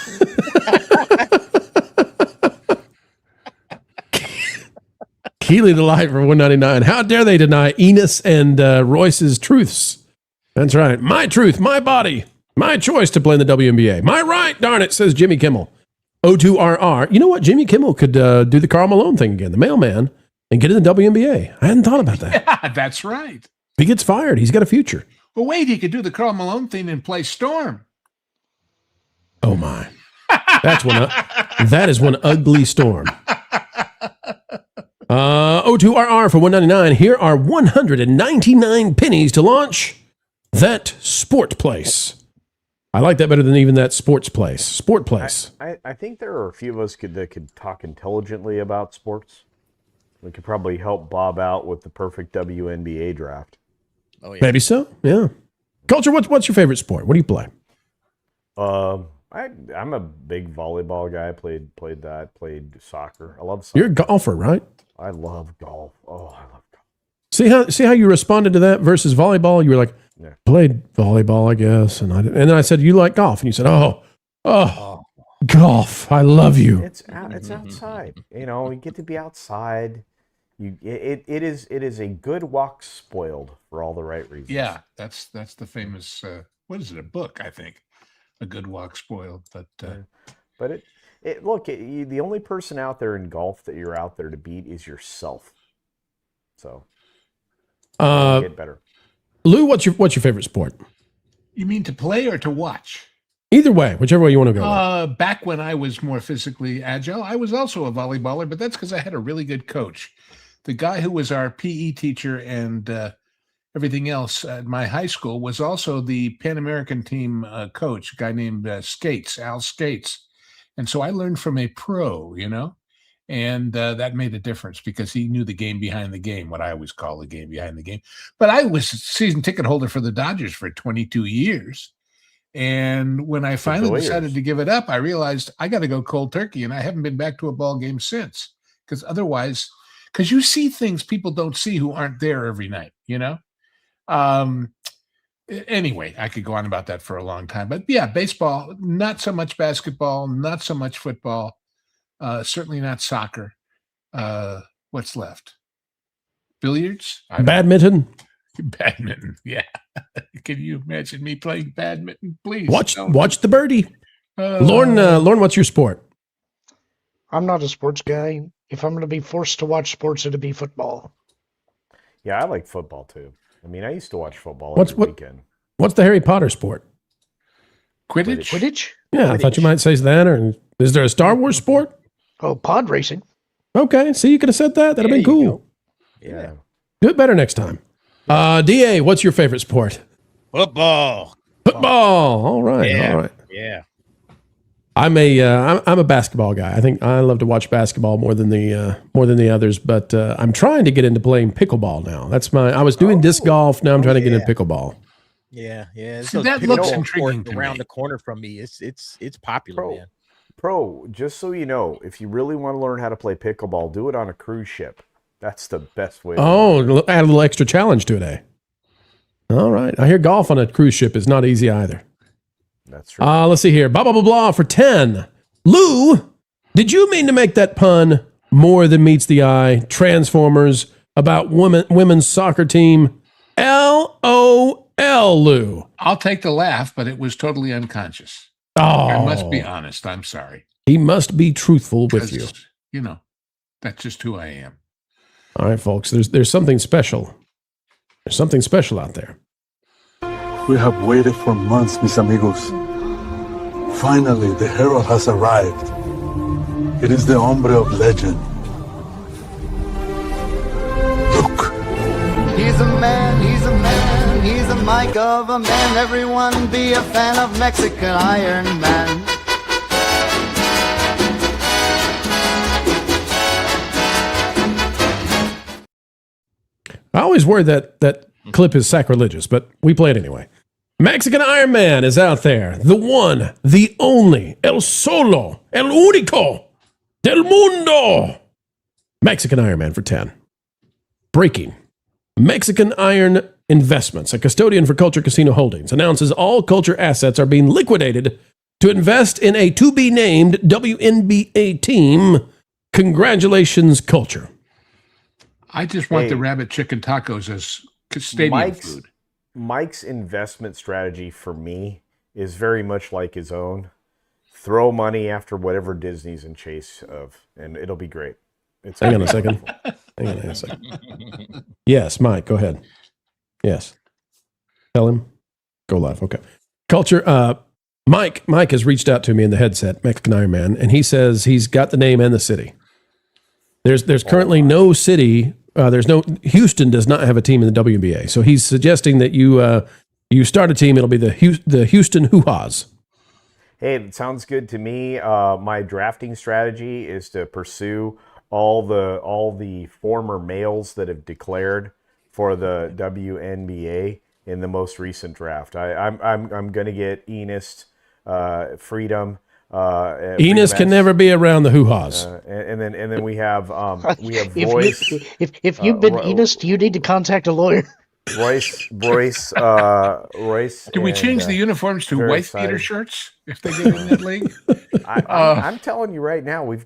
Keely Delight for $1.99. How dare they deny Enos and Royce's truths? That's right. My truth, my body, my choice to play in the WNBA. My right, darn it, says Jimmy Kimmel. O2RR. You know what? Jimmy Kimmel could do the Karl Malone thing again, the mailman, and get in the WNBA. I hadn't thought about that. Yeah, that's right. If he gets fired, he's got a future. Well, wait, he could do the Karl Malone thing and play Storm. Oh, my. That is one ugly storm. O2RR for $1.99. Here are 199 pennies to launch that sport place. I like that better than even that sports place. Sport place. I think there are a few of us that could talk intelligently about sports. We could probably help Bob out with the perfect WNBA draft. Oh, yeah. Maybe so, yeah. Culture, what's your favorite sport? What do you play? I'm a big volleyball guy. Played soccer. I love soccer. You're a golfer, right? I love golf. Oh, I love golf. See how you responded to that versus volleyball? You were like, played volleyball, I guess, and then I said, you like golf, and you said, oh, golf. I love you. It's outside. You know, you get to be outside. It is a good walk spoiled for all the right reasons. Yeah, that's the famous. What is it? A book, I think. A good walk spoiled, but the only person out there in golf that you're out there to beat is yourself. So, get better. Lou, what's your favorite sport? You mean to play or to watch? Either way, whichever way you want to go. Back when I was more physically agile, I was also a volleyballer, but that's because I had a really good coach. The guy who was our PE teacher and everything else at my high school was also the Pan American team coach, a guy named Al Skates. And so I learned from a pro, and that made a difference because he knew the game behind the game, what I always call the game behind the game. But I was a season ticket holder for the Dodgers for 22 years. And when I finally decided to give it up, I realized I got to go cold turkey, and I haven't been back to a ball game since. Because you see things people don't see who aren't there every night, Anyway, I could go on about that for a long time. But yeah, baseball, not so much basketball, not so much football, certainly not soccer. What's left? Billiards? Badminton? Badminton, yeah. Can you imagine me playing badminton, please? Watch the birdie. Lauren, what's your sport? I'm not a sports guy. If I'm going to be forced to watch sports, it'd be football. Yeah, I like football too. I mean, I used to watch football every weekend. What's the Harry Potter sport? Quidditch? Yeah, I thought you might say that. Or is there a Star Wars sport? Oh, pod racing. Okay, see, you could have said that. That'd have been cool. Yeah. Do it better next time. DA, what's your favorite sport? Football. All right. Yeah. All right. Yeah. I'm a basketball guy. I think I love to watch basketball more than the others, but I'm trying to get into playing pickleball now. I was doing disc golf. Now I'm trying to get into pickleball. Yeah. See, that looks intriguing to around me. the corner from me. It's popular, man. Pro, just so you know, if you really want to learn how to play pickleball, do it on a cruise ship. That's the best way. Add a little extra challenge to it, eh? All right. I hear golf on a cruise ship is not easy either. That's true. Let's see here. Blah, blah, blah, blah for 10. Lou, did you mean to make that pun more than meets the eye? Transformers about women's soccer team. LOL, Lou. I'll take the laugh, but it was totally unconscious. Oh. I must be honest. I'm sorry. He must be truthful with you. That's just who I am. All right, folks. There's something special. There's something special out there. We have waited for months, mis amigos. Finally, the hero has arrived. It is the hombre of legend. Look. He's a man, he's a mic of a man. Everyone be a fan of Mexican Iron Man. I always worry that clip is sacrilegious, but we play it anyway. Mexican Iron Man is out there. The one, the only, el solo, el único del mundo. Mexican Iron Man for 10. Breaking. Mexican Iron Investments, a custodian for Culture Casino Holdings, announces all Culture assets are being liquidated to invest in a to-be-named WNBA team. Congratulations, Culture. I just want the rabbit chicken tacos as stadium food. Mike's investment strategy for me is very much like his own. Throw money after whatever Disney's in chase of, and it'll be great. Hang on a second. Hang on a second. Yes, Mike, go ahead. Yes. Tell him. Go live. Okay. Culture. Mike has reached out to me in the headset, Mexican Iron Man, and he says he's got the name and the city. There's currently no city. Houston does not have a team in the WNBA, so he's suggesting that you start a team. It'll be the Houston Hoo-Haws. Hey, it sounds good to me. My drafting strategy is to pursue all the former males that have declared for the WNBA in the most recent draft. I'm going to get Enos, Freedom. Enos can never be around the hoo-haws. And then we have Voice. If you've been Enos, you need to contact a lawyer. Royce. Do we change the uniforms to wife beater shirts if they get in that league? I'm telling you right now, we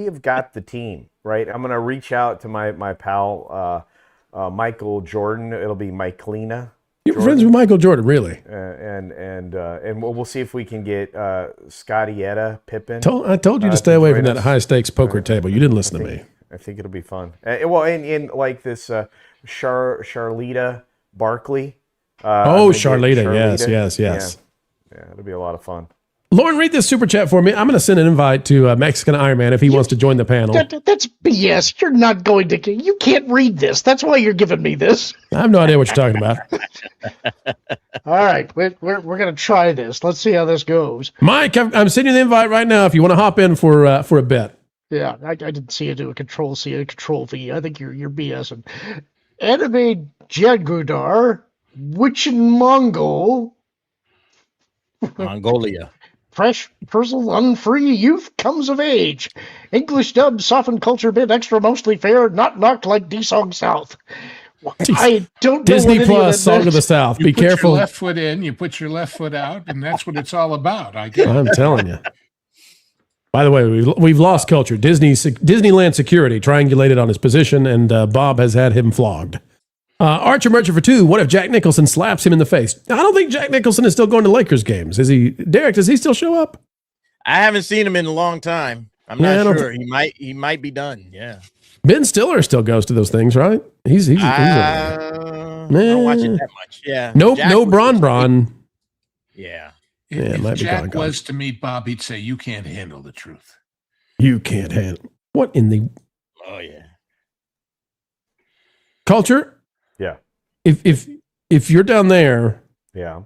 have got the team, right? I'm gonna reach out to my pal Michael Jordan. It'll be Michaelina. You're friends with Michael Jordan, really? And we'll see if we can get Scotty Etta Pippen. I told you to stay away from that high stakes poker table. You didn't listen to me. I think it'll be fun. And like this Charlita Barkley. Charlita. Yes. Yeah, it'll be a lot of fun. Lauren, read this super chat for me. I'm going to send an invite to Mexican Iron Man if he wants to join the panel. That's BS. You're not going to. You can't read this. That's why you're giving me this. I have no idea what you're talking about. All right, we're going to try this. Let's see how this goes. Mike, I'm sending you the invite right now if you want to hop in for a bet. Yeah, I didn't see you do a Control-C and a Control-V. I think you're BSing. Anime Jagudar, Witchin Mongol. Mongolia. Fresh, personal, unfree youth comes of age. English dub, softened culture bit, extra, mostly fair, not knocked like D-Song South. I don't know Disney Plus, Song of the South. Be careful. You put your left foot in, you put your left foot out, and that's what it's all about. I guess. I'm telling you. By the way, we've lost culture. Disneyland security triangulated on his position, and Bob has had him flogged. Archer Merchant for 2. What if Jack Nicholson slaps him in the face? I don't think Jack Nicholson is still going to Lakers games. Is he? Derek, does he still show up? I haven't seen him in a long time. I'm not sure. He might be done. Yeah. Ben Stiller still goes to those things, right? He's I don't watch it that much. Yeah. No Bron. Yeah. If Jack was to meet Bob, he'd say, "You can't handle the truth. You can't handle what in the? Oh yeah. Culture. Yeah. If you're down there. Yeah.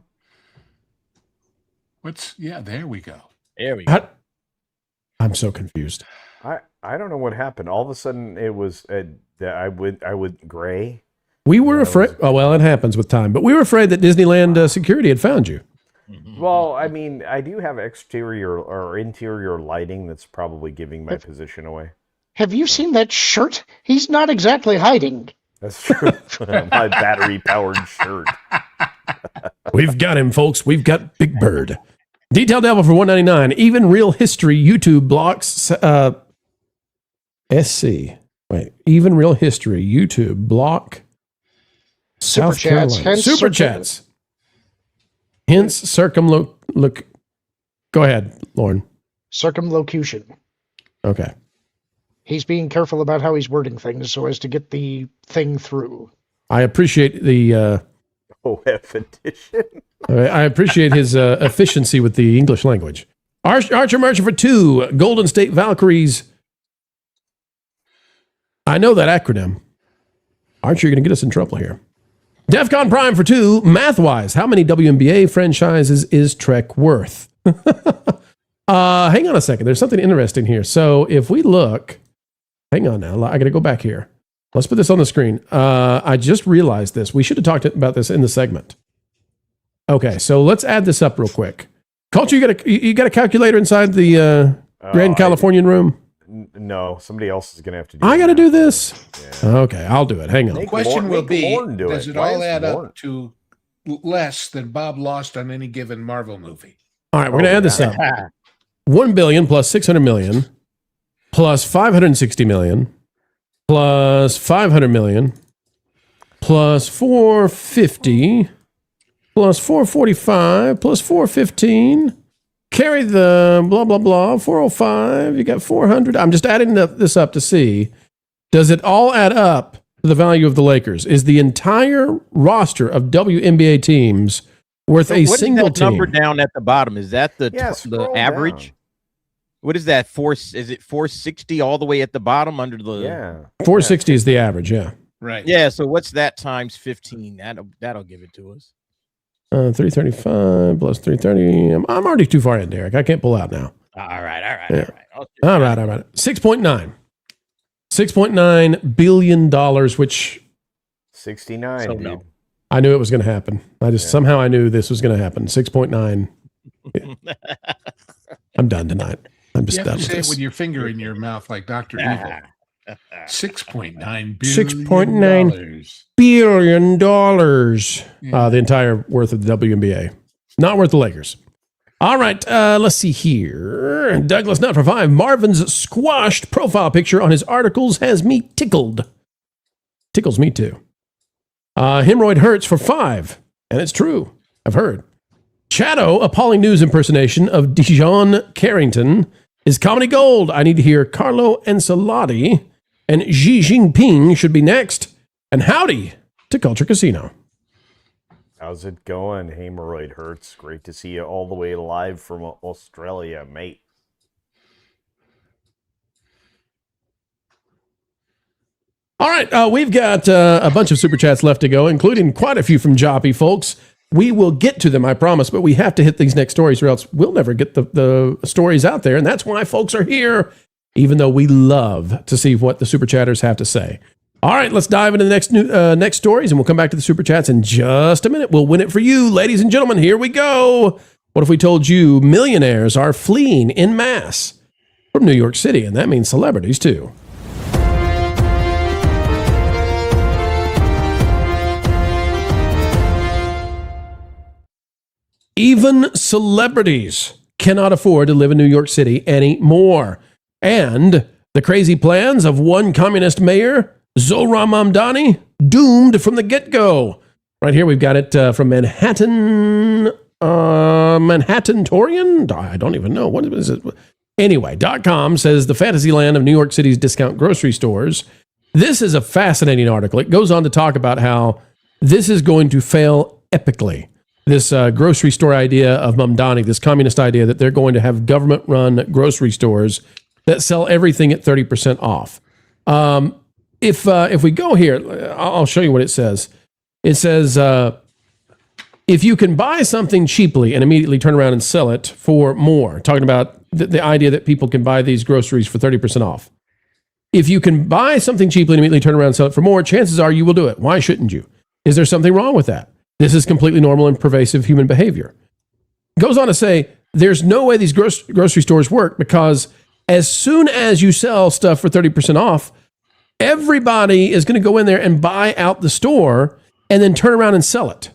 There we go. There we go. I'm so confused. I don't know what happened. All of a sudden, it was I would gray. We were afraid. It happens with time. But we were afraid that Disneyland security had found you. Well, I mean, I do have exterior or interior lighting that's probably giving my position away. Have you seen that shirt? He's not exactly hiding. That's true. My battery-powered shirt. We've got him, folks. We've got Big Bird. Detailed Devil for $1.99. Even Real History YouTube blocks SC. Wait. Even Real History YouTube block South Carolina. Super chats. Hence look. Go ahead, Lauren. Circumlocution. Okay. He's being careful about how he's wording things so as to get the thing through. I appreciate the OF edition. I appreciate his efficiency with the English language. Archer Merchant for 2. Golden State Valkyries. I know that acronym. Archer, you're going to get us in trouble here. DEFCON Prime for 2. Math-wise, how many WNBA franchises is Trek worth? Hang on a second. There's something interesting here. So if we look, hang on now. I got to go back here. Let's put this on the screen. I just realized this. We should have talked about this in the segment. Okay, so let's add this up real quick. Culture, you got a calculator inside the Grand Californian room? No, somebody else is going to have to do it. I got to do this? Yeah. Okay, I'll do it. Hang on. The question will be, does it all add up to less than Bob lost on any given Marvel movie? All right, we're going to add this up. 1 billion plus 600 million plus 560 million plus 500 million plus 450 plus 445 plus 415. Carry the blah, blah, blah, 405. You got 400. I'm just adding this up to see. Does it all add up to the value of the Lakers? Is the entire roster of WNBA teams worth a single team? Number down at the bottom, is that the average? Down. What is that? Is it 460 all the way at the bottom under the? Yeah, 460 is the average. Yeah, right. Yeah. So what's that times 15? That'll give it to us. 335 plus 330. I'm already too far in, Derek. I can't pull out now. All right. All right. 6.9. $6.9 billion, which 69. So dude. no. I knew it was going to happen. Somehow I knew this was going to happen. 6.9. I'm done tonight. I'm just done with say this. it with your finger in your mouth like Dr. Evil. $6.9 billion. The entire worth of the WNBA. Not worth the Lakers. All right, let's see here. Douglas Nutt for 5. Marvin's squashed profile picture on his articles has me tickled. Tickles me too. Hemorrhoid hurts for 5. And it's true. I've heard. Chatto, appalling news impersonation of Dijon Carrington is comedy gold. I need to hear Carlo Ancelotti and Xi Jinping should be next. And howdy to Culture Casino. How's it going? Hemorrhoid hurts. Great to see you all the way live from Australia, mate. All right, we've got a bunch of super chats left to go, including quite a few from Joppy folks. We will get to them, I promise, but we have to hit these next stories or else we'll never get the stories out there. And that's why folks are here, even though we love to see what the super chatters have to say. All right, let's dive into the next stories, and we'll come back to the super chats in just a minute. We'll win it for you, ladies and gentlemen. Here we go. What if we told you millionaires are fleeing en masse from New York City? And that means celebrities, too. Even celebrities cannot afford to live in New York City anymore. And the crazy plans of one communist mayor, Zohran Mamdani, doomed from the get-go. Right here, we've got it from Manhattan Torian? I don't even know. What is it? Anyway, .com says the fantasy land of New York City's discount grocery stores. This is a fascinating article. It goes on to talk about how this is going to fail epically. This grocery store idea of Mamdani, this communist idea that they're going to have government-run grocery stores that sell everything at 30% off. If we go here, I'll show you what it says. It says, if you can buy something cheaply and immediately turn around and sell it for more, talking about the idea that people can buy these groceries for 30% off. If you can buy something cheaply and immediately turn around and sell it for more, chances are you will do it. Why shouldn't you? Is there something wrong with that? This is completely normal and pervasive human behavior. Goes on to say, there's no way these grocery stores work because as soon as you sell stuff for 30% off, everybody is going to go in there and buy out the store and then turn around and sell it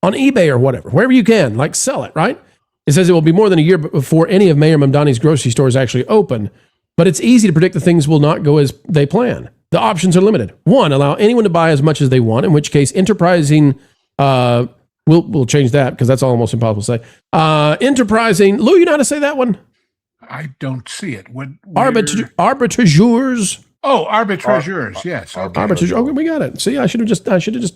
on eBay or whatever, wherever you can, like sell it, right? It says it will be more than a year before any of Mayor Mamdani's grocery stores actually open, but it's easy to predict that things will not go as they plan. The options are limited. 1, allow anyone to buy as much as they want, in which case enterprising, we'll change that because that's almost impossible to say. Enterprising, Lou, you know how to say that one? I don't see it. Arbitrageurs. Oh, arbitrageurs, yes. Okay. Arbitrage. Oh, we got it. See, I should have just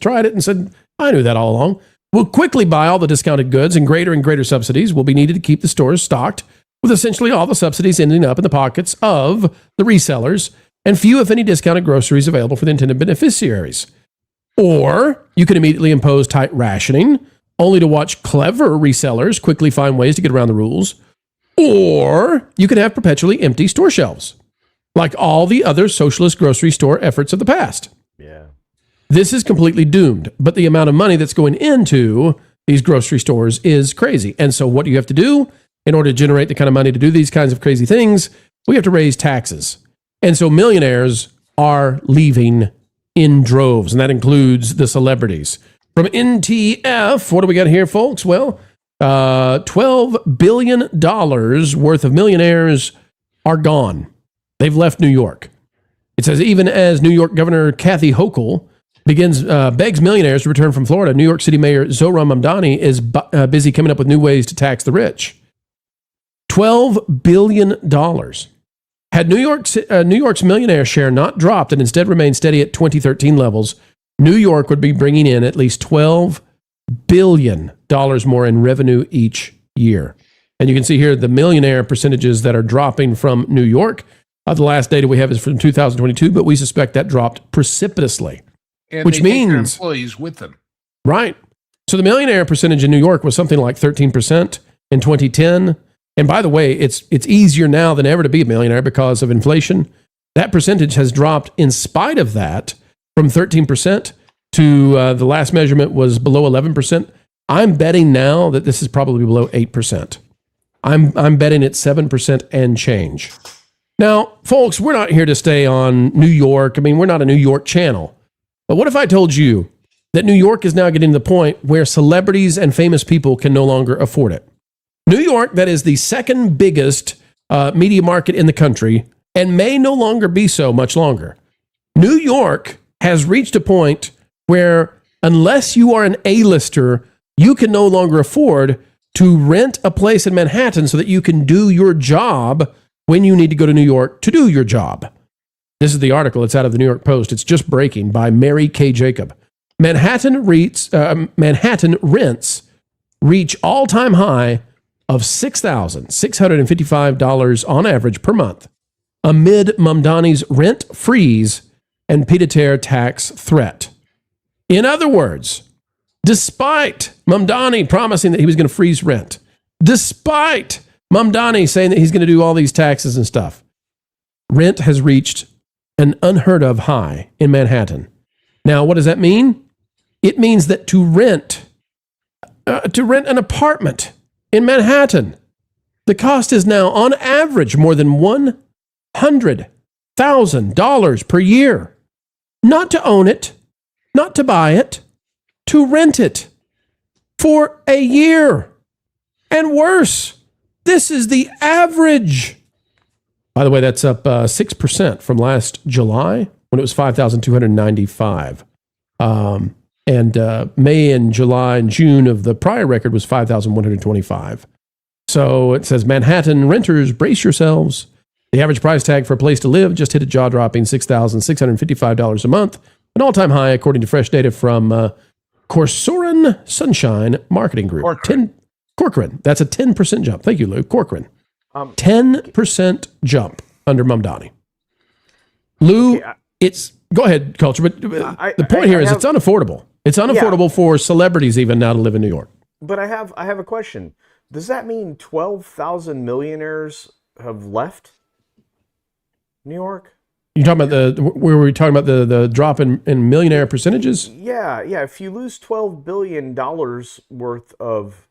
tried it and said, I knew that all along. We'll quickly buy all the discounted goods, and greater subsidies will be needed to keep the stores stocked, with essentially all the subsidies ending up in the pockets of the resellers, and few, if any, discounted groceries available for the intended beneficiaries. Or you can immediately impose tight rationing, only to watch clever resellers quickly find ways to get around the rules. Or you can have perpetually empty store shelves. like all the other socialist grocery store efforts of the past. Yeah. This is completely doomed, but the amount of money that's going into these grocery stores is crazy. And so what do you have to do in order to generate the kind of money to do these kinds of crazy things? We have to raise taxes. And so millionaires are leaving in droves, and that includes the celebrities. From NTF, what do we got here, folks? Well, $12 billion worth of millionaires are gone. They've left New York. It says, even as New York Governor Kathy Hochul begs millionaires to return from Florida, New York City Mayor Zohran Mamdani is busy coming up with new ways to tax the rich. $12 billion. Had New York's millionaire share not dropped and instead remained steady at 2013 levels, New York would be bringing in at least $12 billion more in revenue each year. And you can see here the millionaire percentages that are dropping from New York. The last data we have is from 2022, but we suspect that dropped precipitously. And which they take their means employees with them. Right. So the millionaire percentage in New York was something like 13% in 2010. And by the way, it's easier now than ever to be a millionaire because of inflation. That percentage has dropped in spite of that from 13% to the last measurement was below 11%. I'm betting now that this is probably below 8%. I'm betting it's 7% and change. Now, folks, we're not here to stay on New York. I mean, we're not a New York channel. But what if I told you that New York is now getting to the point where celebrities and famous people can no longer afford it? New York, that is the second biggest media market in the country and may no longer be so much longer. New York has reached a point where unless you are an A-lister, you can no longer afford to rent a place in Manhattan so that you can do your job when you need to go to New York to do your job. This is the article. It's out of the New York Post. It's just breaking by Mary K. Jacob. Manhattan rents reach all-time high of $6,655 on average per month amid Mamdani's rent freeze and pied-à-terre tax threat. In other words, despite Mamdani promising that he was going to freeze rent, despite Mamdani saying that he's going to do all these taxes and stuff, rent has reached an unheard of high in Manhattan. Now, what does that mean? It means that to rent an apartment in Manhattan, the cost is now on average more than $100,000 per year. Not to own it, not to buy it, to rent it for a year. And worse, this is the average. By the way, that's up 6% from last July when it was $5,295. And May and July and June of the prior record was $5,125. So it says, Manhattan renters, brace yourselves. The average price tag for a place to live just hit a jaw-dropping $6,655 a month, an all-time high according to fresh data from Corcoran Sunshine Marketing Group. Corcoran. That's a 10% jump. Thank you, Lou. Corcoran. 10% jump under Mamdani. Lou, go ahead, Culture, but the point here is it's unaffordable. It's unaffordable for celebrities even now to live in New York. But I have a question. Does that mean 12,000 millionaires have left New York? You talking about where were we talking about the drop in millionaire percentages? Yeah. If you lose $12 billion worth of...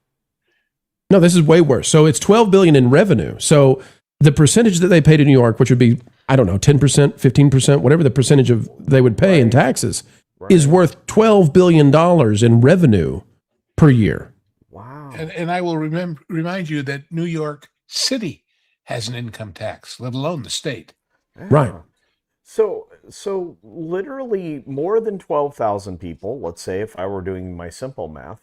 No, this is way worse. So it's $12 billion in revenue. So the percentage that they pay to New York, which would be, I don't know, 10%, 15%, whatever the percentage of they would pay in taxes, is worth $12 billion in revenue per year. Wow. And I will remind you that New York City has an income tax, let alone the state. Yeah. Right. So literally more than 12,000 people, let's say if I were doing my simple math,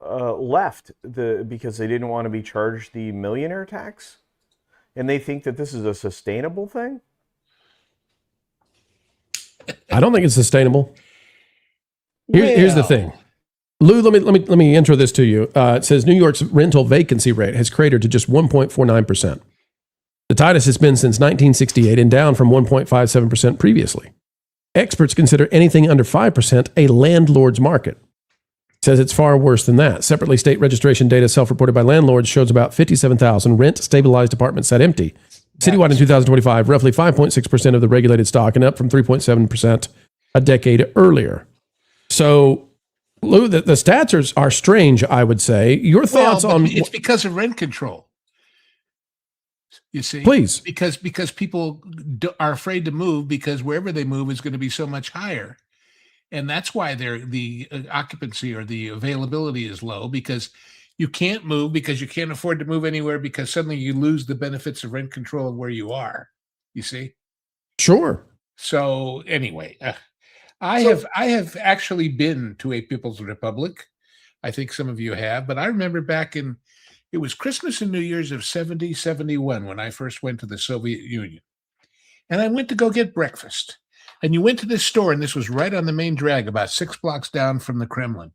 left because they didn't want to be charged the millionaire tax? And they think that this is a sustainable thing? I don't think it's sustainable. Here's the thing. Lou, let me intro this to you. It says New York's rental vacancy rate has cratered to just 1.49%. The tightest it's been since 1968 and down from 1.57% previously. Experts consider anything under 5% a landlord's market. It says it's far worse than that. Separately, state registration data self-reported by landlords shows about 57,000 rent-stabilized apartments sat empty Citywide in 2025, roughly 5.6% of the regulated stock, and up from 3.7% a decade earlier. So, Lou, the stats are strange, I would say. Your thoughts on... It's because of rent control. You see? Please. Because people are afraid to move because wherever they move is going to be so much higher. And that's why the occupancy or the availability is low, because you can't move because you can't afford to move anywhere because suddenly you lose the benefits of rent control of where you are. You see? Sure. So anyway, I have actually been to a People's Republic. I think some of you have, but I remember back in, it was Christmas and New Year's of 71 when I first went to the Soviet Union. And I went to go get breakfast. And you went to this store, and this was right on the main drag, about 6 blocks down from the Kremlin.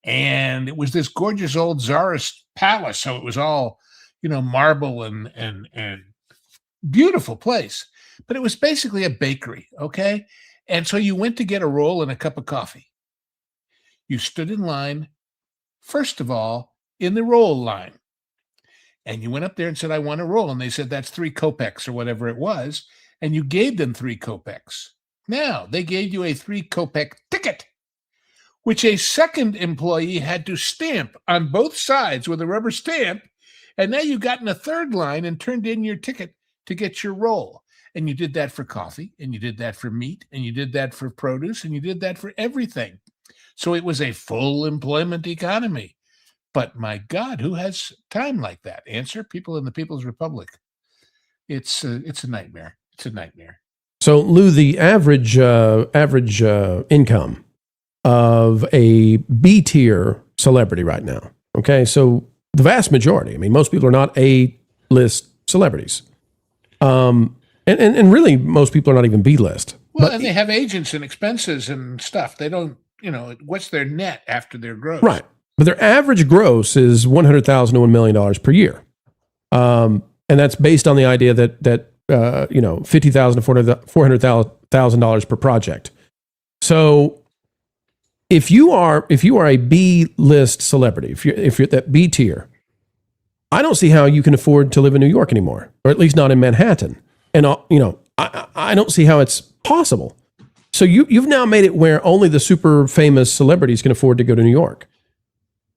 And it was this gorgeous old Tsarist palace. So it was all, marble and beautiful place. But it was basically a bakery, okay? And so you went to get a roll and a cup of coffee. You stood in line, first of all, in the roll line. And you went up there and said, I want a roll. And they said, that's 3 kopecks or whatever it was. And you gave them 3 kopecks. Now, they gave you a 3 kopeck ticket, which a second employee had to stamp on both sides with a rubber stamp. And now you got in a third line and turned in your ticket to get your roll. And you did that for coffee, and you did that for meat, and you did that for produce, and you did that for everything. So it was a full employment economy. But my God, who has time like that? Answer: people in the People's Republic. It's a nightmare. It's a nightmare. So, Lou, the average income of a B-tier celebrity right now. Okay, so the vast majority. I mean, most people are not A-list celebrities, and really, most people are not even B-list. Well, and they have agents and expenses and stuff. They don't, what's their net after their gross? Right. But their average gross is $100,000 to $1 million per year. And that's based on the idea that $50,000 to $400,000 per project. So if you are a B-list celebrity, if you're that B tier, I don't see how you can afford to live in New York anymore, or at least not in Manhattan. And I don't see how it's possible. So you've now made it where only the super famous celebrities can afford to go to New York.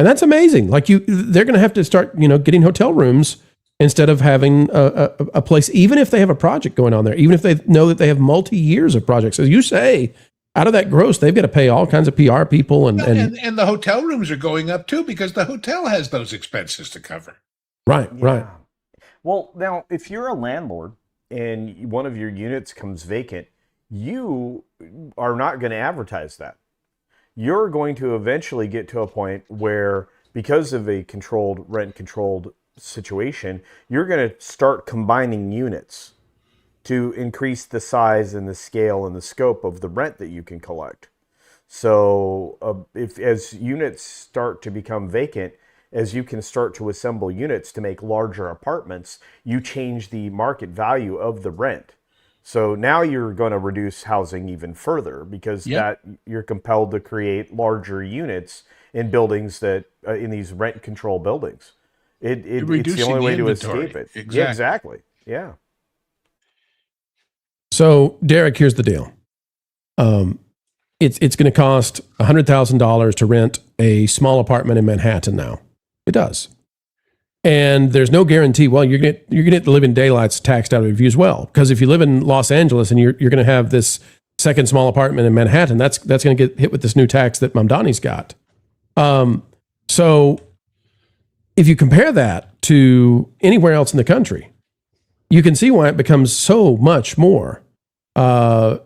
And that's amazing. Like they're going to have to start, getting hotel rooms instead of having a place, even if they have a project going on there, even if they know that they have multi-years of projects. As you say, out of that gross, they've got to pay all kinds of PR people. And the hotel rooms are going up too, because the hotel has those expenses to cover. Right, right. Well, now, if you're a landlord and one of your units comes vacant, you are not going to advertise that. You're going to eventually get to a point where, because of a rent-controlled situation, you're going to start combining units to increase the size and the scale and the scope of the rent that you can collect. So as units start to become vacant, as you can start to assemble units to make larger apartments, you change the market value of the rent. So now you're going to reduce housing even further, because that you're compelled to create larger units in buildings that in these rent control buildings. It's the only way to escape it. Exactly. Yeah, exactly. Yeah. So, Derek, here's the deal. It's going to cost $100,000 to rent a small apartment in Manhattan now. It does. And there's no guarantee. Well, you're going to get the living daylights taxed out of you as well. Because if you live in Los Angeles and you're going to have this second small apartment in Manhattan, that's going to get hit with this new tax that Mamdani's got. So if you compare that to anywhere else in the country, you can see why it becomes so much more, so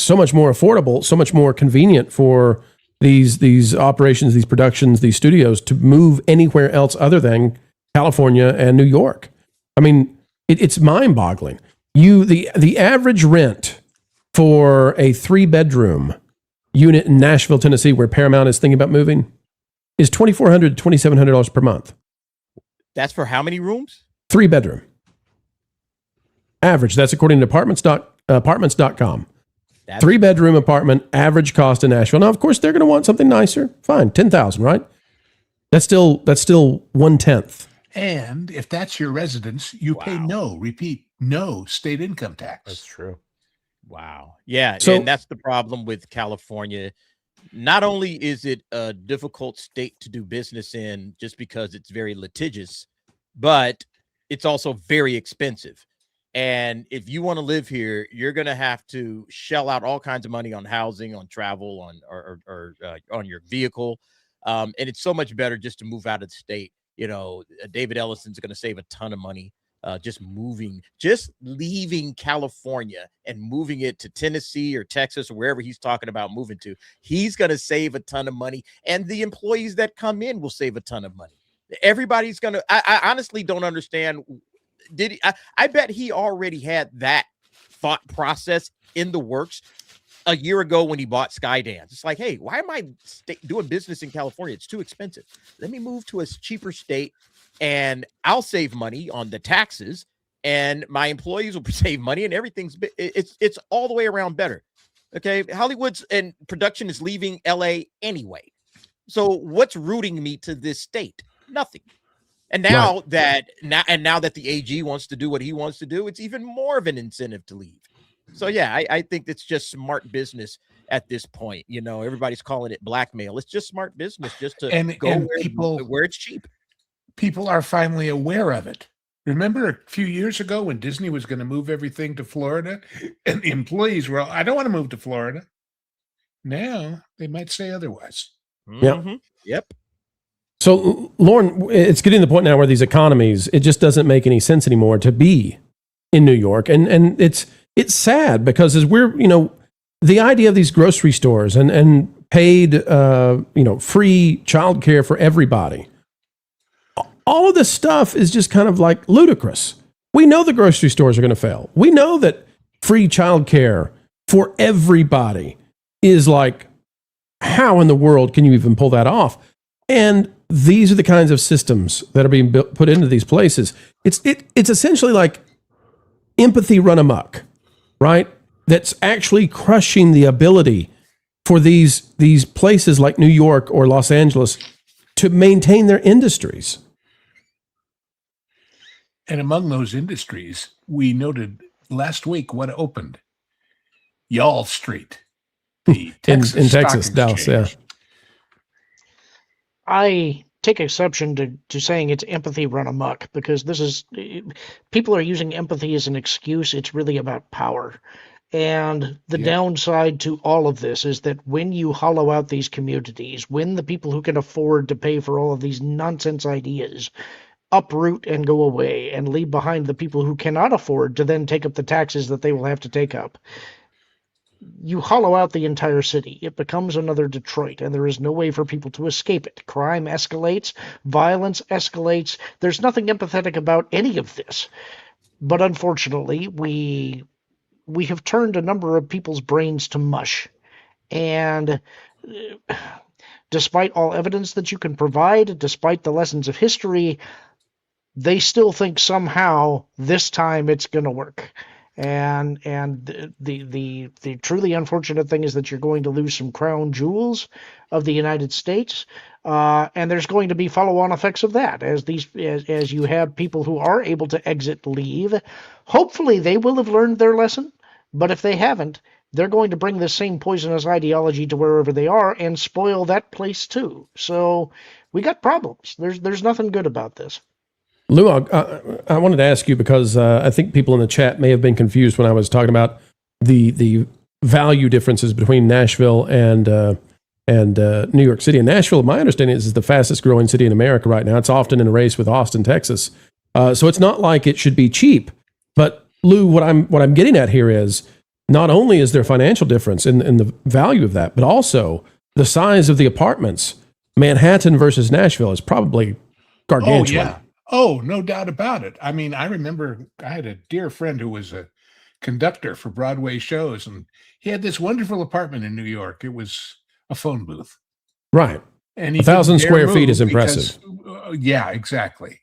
much more affordable, so much more convenient for these operations, these productions, these studios to move anywhere else other than California and New York. I mean, it's mind-boggling. The average rent for a 3-bedroom unit in Nashville, Tennessee, where Paramount is thinking about moving, is $2,400 to $2,700 per month. That's for how many rooms? 3-bedroom. Average. That's according to apartments.com. 3-bedroom apartment, average cost in Nashville. Now, of course, they're going to want something nicer. Fine, $10,000, right? That's still 1/10. And if that's your residence, you pay no state income tax. That's true. Wow. Yeah. So- and that's the problem with California. Not only is it a difficult state to do business in just because it's very litigious, but it's also very expensive. And if you want to live here, you're going to have to shell out all kinds of money on housing, on travel, on your vehicle. And it's so much better just to move out of the state. You know, David Ellison's going to save a ton of money just leaving California and moving it to Tennessee or Texas or wherever he's talking about moving to. He's going to save a ton of money, and the employees that come in will save a ton of money. Everybody's going to, I honestly don't understand. I bet he already had that thought process in the works a year ago when he bought Skydance. It's like, hey, why am I doing business in California? It's too expensive. Let me move to a cheaper state, and I'll save money on the taxes, and my employees will save money, and it's all the way around better. Okay, Hollywood's and production is leaving LA anyway. So what's rooting me to this state? Nothing. And now that the AG wants to do what he wants to do, it's even more of an incentive to leave. So yeah, I think it's just smart business at this point. You know, everybody's calling it blackmail. It's just smart business, just to go where it's cheap. People are finally aware of it. Remember a few years ago when Disney was going to move everything to Florida, and the employees were, I don't want to move to Florida. Now they might say otherwise. Yep. So, Lauren, it's getting to the point now where these economies, it just doesn't make any sense anymore to be in New York. And it's sad because as we're, the idea of these grocery stores and paid, free childcare for everybody, all of this stuff is just kind of like ludicrous. We know the grocery stores are going to fail. We know that free childcare for everybody is like, how in the world can you even pull that off? And these are the kinds of systems that are being put into these places. It's essentially like empathy run amok, right? That's actually crushing the ability for these places like New York or Los Angeles to maintain their industries. And among those industries, we noted last week what opened. Y'all Street, the Texas in Stock Texas, Dallas, yeah. I take exception to saying it's empathy run amok, because people are using empathy as an excuse. It's really about power. And the downside to all of this is that when you hollow out these communities, when the people who can afford to pay for all of these nonsense ideas uproot and go away and leave behind the people who cannot afford to then take up the taxes that they will have to take up, you hollow out the entire city. It becomes another Detroit, and there is no way for people to escape it. Crime escalates, violence escalates. There's nothing empathetic about any of this. But unfortunately, we have turned a number of people's brains to mush. And despite all evidence that you can provide, despite the lessons of history, they still think somehow this time it's going to work. And the truly unfortunate thing is that you're going to lose some crown jewels of the United States, and there's going to be follow-on effects of that as you have people who are able to exit leave. Hopefully, they will have learned their lesson, but if they haven't, they're going to bring the same poisonous ideology to wherever they are and spoil that place too. So we got problems. There's nothing good about this. Lou, I wanted to ask you because I think people in the chat may have been confused when I was talking about the value differences between Nashville and New York City. And Nashville, my understanding is the fastest growing city in America right now. It's often in a race with Austin, Texas. So it's not like it should be cheap. But Lou, what I'm getting at here is not only is there financial difference in the value of that, but also the size of the apartments. Manhattan versus Nashville is probably gargantuan. Oh, yeah. Oh, no doubt about it. I mean, I remember I had a dear friend who was a conductor for Broadway shows, and he had this wonderful apartment in New York. It was a phone booth. Right. And 1,000 square feet is impressive. Yeah, exactly.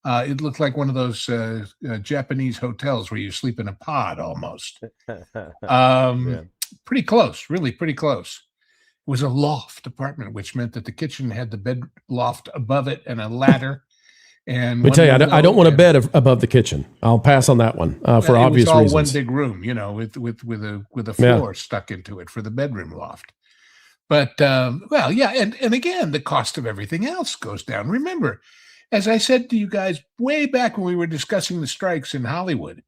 It looked like one of those Japanese hotels where you sleep in a pod almost. Pretty close, really pretty close. It was a loft apartment, which meant that the kitchen had the bed loft above it and a ladder. And Let me tell you, I don't want a bed above the kitchen. I'll pass on that one for obvious it was all reasons. one big room, with a floor stuck into it for the bedroom loft. But and again, the cost of everything else goes down. Remember, as I said to you guys way back when we were discussing the strikes in Hollywood,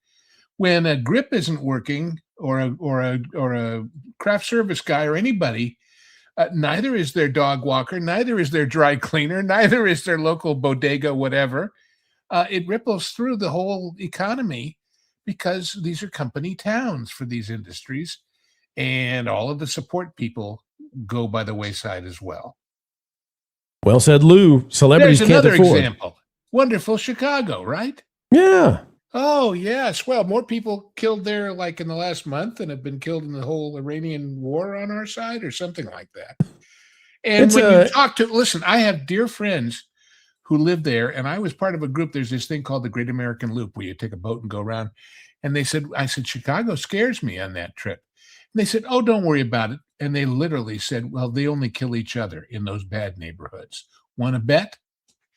when a grip isn't working, or a craft service guy or anybody, neither is their dog walker, neither is their dry cleaner, neither is their local bodega, whatever. It ripples through the whole economy because these are company towns for these industries, and all of the support people go by the wayside as well. Well said, Lou. Celebrities There's can't another afford. example. Wonderful Chicago, right? Yeah. Oh, yes. Well, more people killed there like in the last month than have been killed in the whole Iranian war on our side or something like that. And It's when you talk to, listen, I have dear friends who live there, and I was part of a group. There's this thing called the Great American Loop where you take a boat and go around. And I said, Chicago scares me on that trip. And they said, oh, don't worry about it. And they literally said, well, they only kill each other in those bad neighborhoods. Want to bet?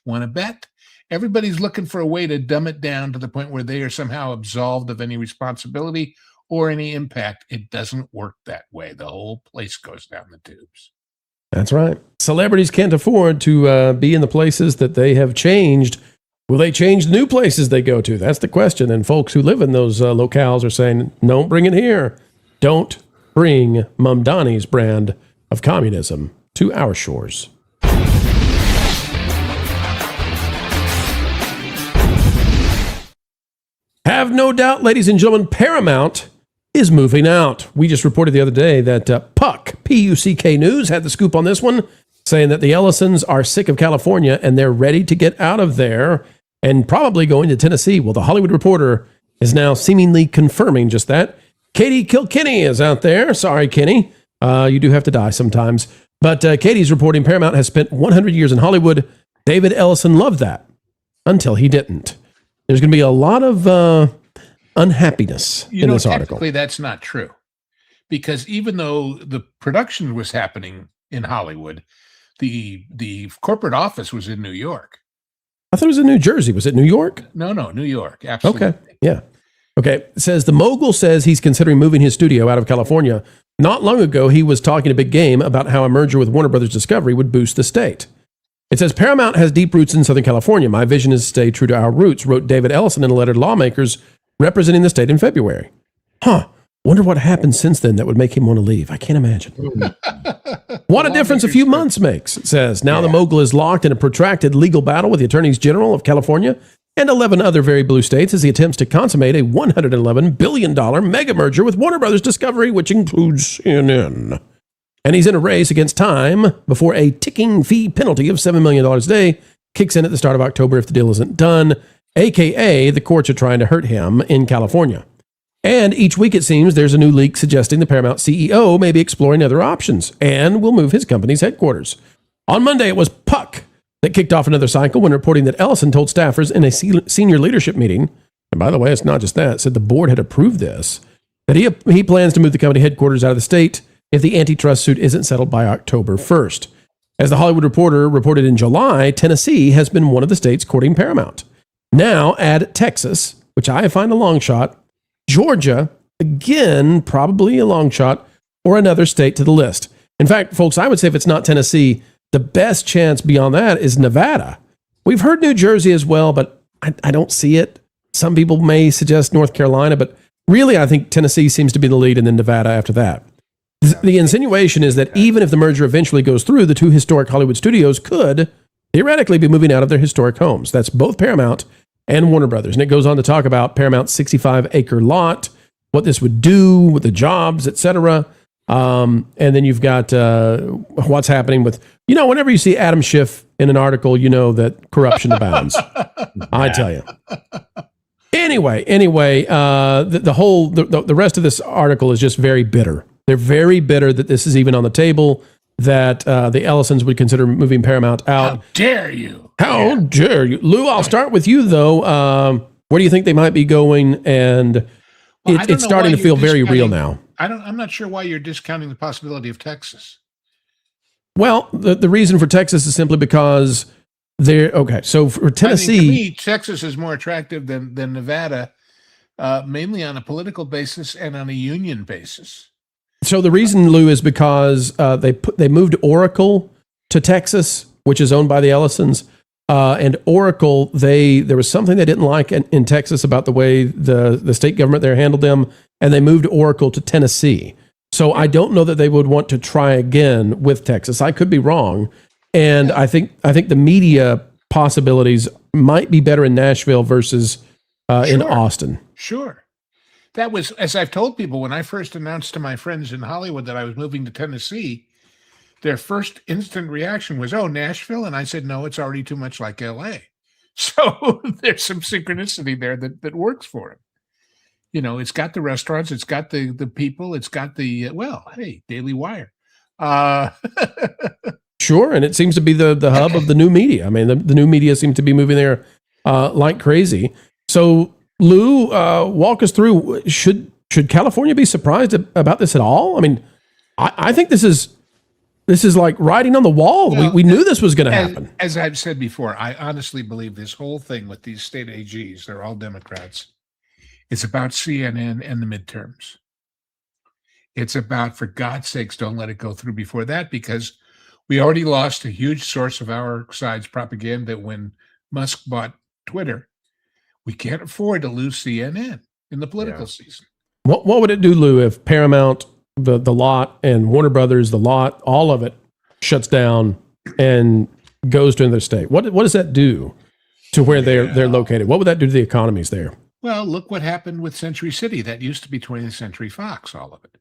Want to bet? Everybody's looking for a way to dumb it down to the point where they are somehow absolved of any responsibility or any impact. It doesn't work that way. The whole place goes down the tubes. That's right. Celebrities can't afford to be in the places that they have changed. Will they change the new places they go to? That's the question. And folks who live in those locales are saying, don't bring it here. Don't bring Mamdani's brand of communism to our shores. Have no doubt, ladies and gentlemen, Paramount is moving out. We just reported the other day that Puck, P-U-C-K News, had the scoop on this one, saying that the Ellisons are sick of California and they're ready to get out of there and probably going to Tennessee. Well, the Hollywood Reporter is now seemingly confirming just that. Katie Kilkenny is out there. Sorry, Kenny. You do have to die sometimes. But Katie's reporting Paramount has spent 100 years in Hollywood. David Ellison loved that until he didn't. There's going to be a lot of unhappiness in this article. Technically, that's not true. Because even though the production was happening in Hollywood, the corporate office was in New York. I thought it was in New Jersey. Was it New York? No, New York. Absolutely. Okay. Yeah. Okay. It says the mogul says he's considering moving his studio out of California. Not long ago, he was talking a big game about how a merger with Warner Brothers Discovery would boost the state. It says Paramount has deep roots in Southern California. My vision is to stay true to our roots, wrote David Ellison in a letter to lawmakers representing the state in February. Wonder what happened since then that would make him want to leave. I can't imagine. What a difference a few months makes, it says. Now the mogul is locked in a protracted legal battle with the attorneys general of California and 11 other very blue states as he attempts to consummate a $111 billion mega merger with Warner Brothers Discovery, which includes CNN. And he's in a race against time before a ticking fee penalty of $7 million a day kicks in at the start of October if the deal isn't done, a.k.a. the courts are trying to hurt him in California. And each week, it seems, there's a new leak suggesting the Paramount CEO may be exploring other options and will move his company's headquarters. On Monday, it was Puck that kicked off another cycle when reporting that Ellison told staffers in a senior leadership meeting, and by the way, it's not just that, said the board had approved this, that he plans to move the company headquarters out of the state if the antitrust suit isn't settled by October 1st. As the Hollywood Reporter reported in July, Tennessee has been one of the states courting Paramount. Now add Texas, which I find a long shot, Georgia, again, probably a long shot, or another state to the list. In fact, folks, I would say if it's not Tennessee, the best chance beyond that is Nevada. We've heard New Jersey as well, but I don't see it. Some people may suggest North Carolina, but really I think Tennessee seems to be the lead and then Nevada after that. The insinuation is that even if the merger eventually goes through, the two historic Hollywood studios could theoretically be moving out of their historic homes. That's both Paramount and Warner Brothers. And it goes on to talk about Paramount's 65-acre lot, what this would do with the jobs, etc. And then you've got what's happening with, whenever you see Adam Schiff in an article, you know that corruption abounds. I tell you. Anyway, the rest of this article is just very bitter. They're very bitter that this is even on the table, that the Ellisons would consider moving Paramount out. How dare you? How dare you? Lou, I'll start with you, though. Where do you think they might be going? And it's starting to feel very real now. I'm not sure why you're discounting the possibility of Texas. Well, the reason for Texas is simply because There. Okay. So for Tennessee, I mean, to me, Texas is more attractive than Nevada, mainly on a political basis and on a union basis. so the reason, Lou, is because they moved Oracle to Texas, which is owned by the Ellisons. And Oracle, there was something they didn't like in Texas about the way the state government there handled them, and they moved Oracle to Tennessee. So I don't know that they would want to try again with Texas. I could be wrong, and I think the media possibilities might be better in Nashville versus in Austin. Sure. That was, as I've told people, when I first announced to my friends in Hollywood that I was moving to Tennessee, their first instant reaction was, "Oh, Nashville?" And I said, "No, it's already too much like LA." So there's some synchronicity there that works for it. You know, it's got the restaurants, it's got the people, it's got the, Daily Wire. Sure, and it seems to be the hub of the new media. I mean, the new media seems to be moving there like crazy. So, Lou, walk us through. Should California be surprised about this at all? I mean, I think this is like writing on the wall. Well, we knew this was going to happen. As I've said before, I honestly believe this whole thing with these state AGs, they're all Democrats. It's about CNN and the midterms. It's about, for God's sakes, don't let it go through before that, because we already lost a huge source of our side's propaganda when Musk bought Twitter. We can't afford to lose CNN in the political season. What would it do, Lou, if Paramount, the lot, and Warner Brothers, the lot, all of it shuts down and goes to another state? What does that do to where they're located? What would that do to the economies there? Well, look what happened with Century City. That used to be 20th Century Fox, all of it.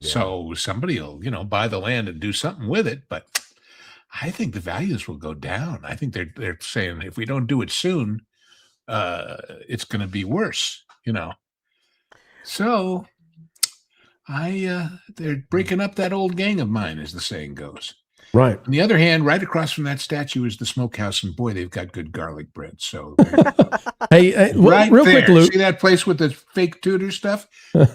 Yeah. So somebody will, buy the land and do something with it, but I think the values will go down. I think they're saying if we don't do it soon, it's going to be worse, So they're breaking up that old gang of mine, as the saying goes. Right. On the other hand, right across from that statue is the smokehouse, and boy, they've got good garlic bread. So, hey, right real there. quick, Lou. See that place with the fake Tudor stuff?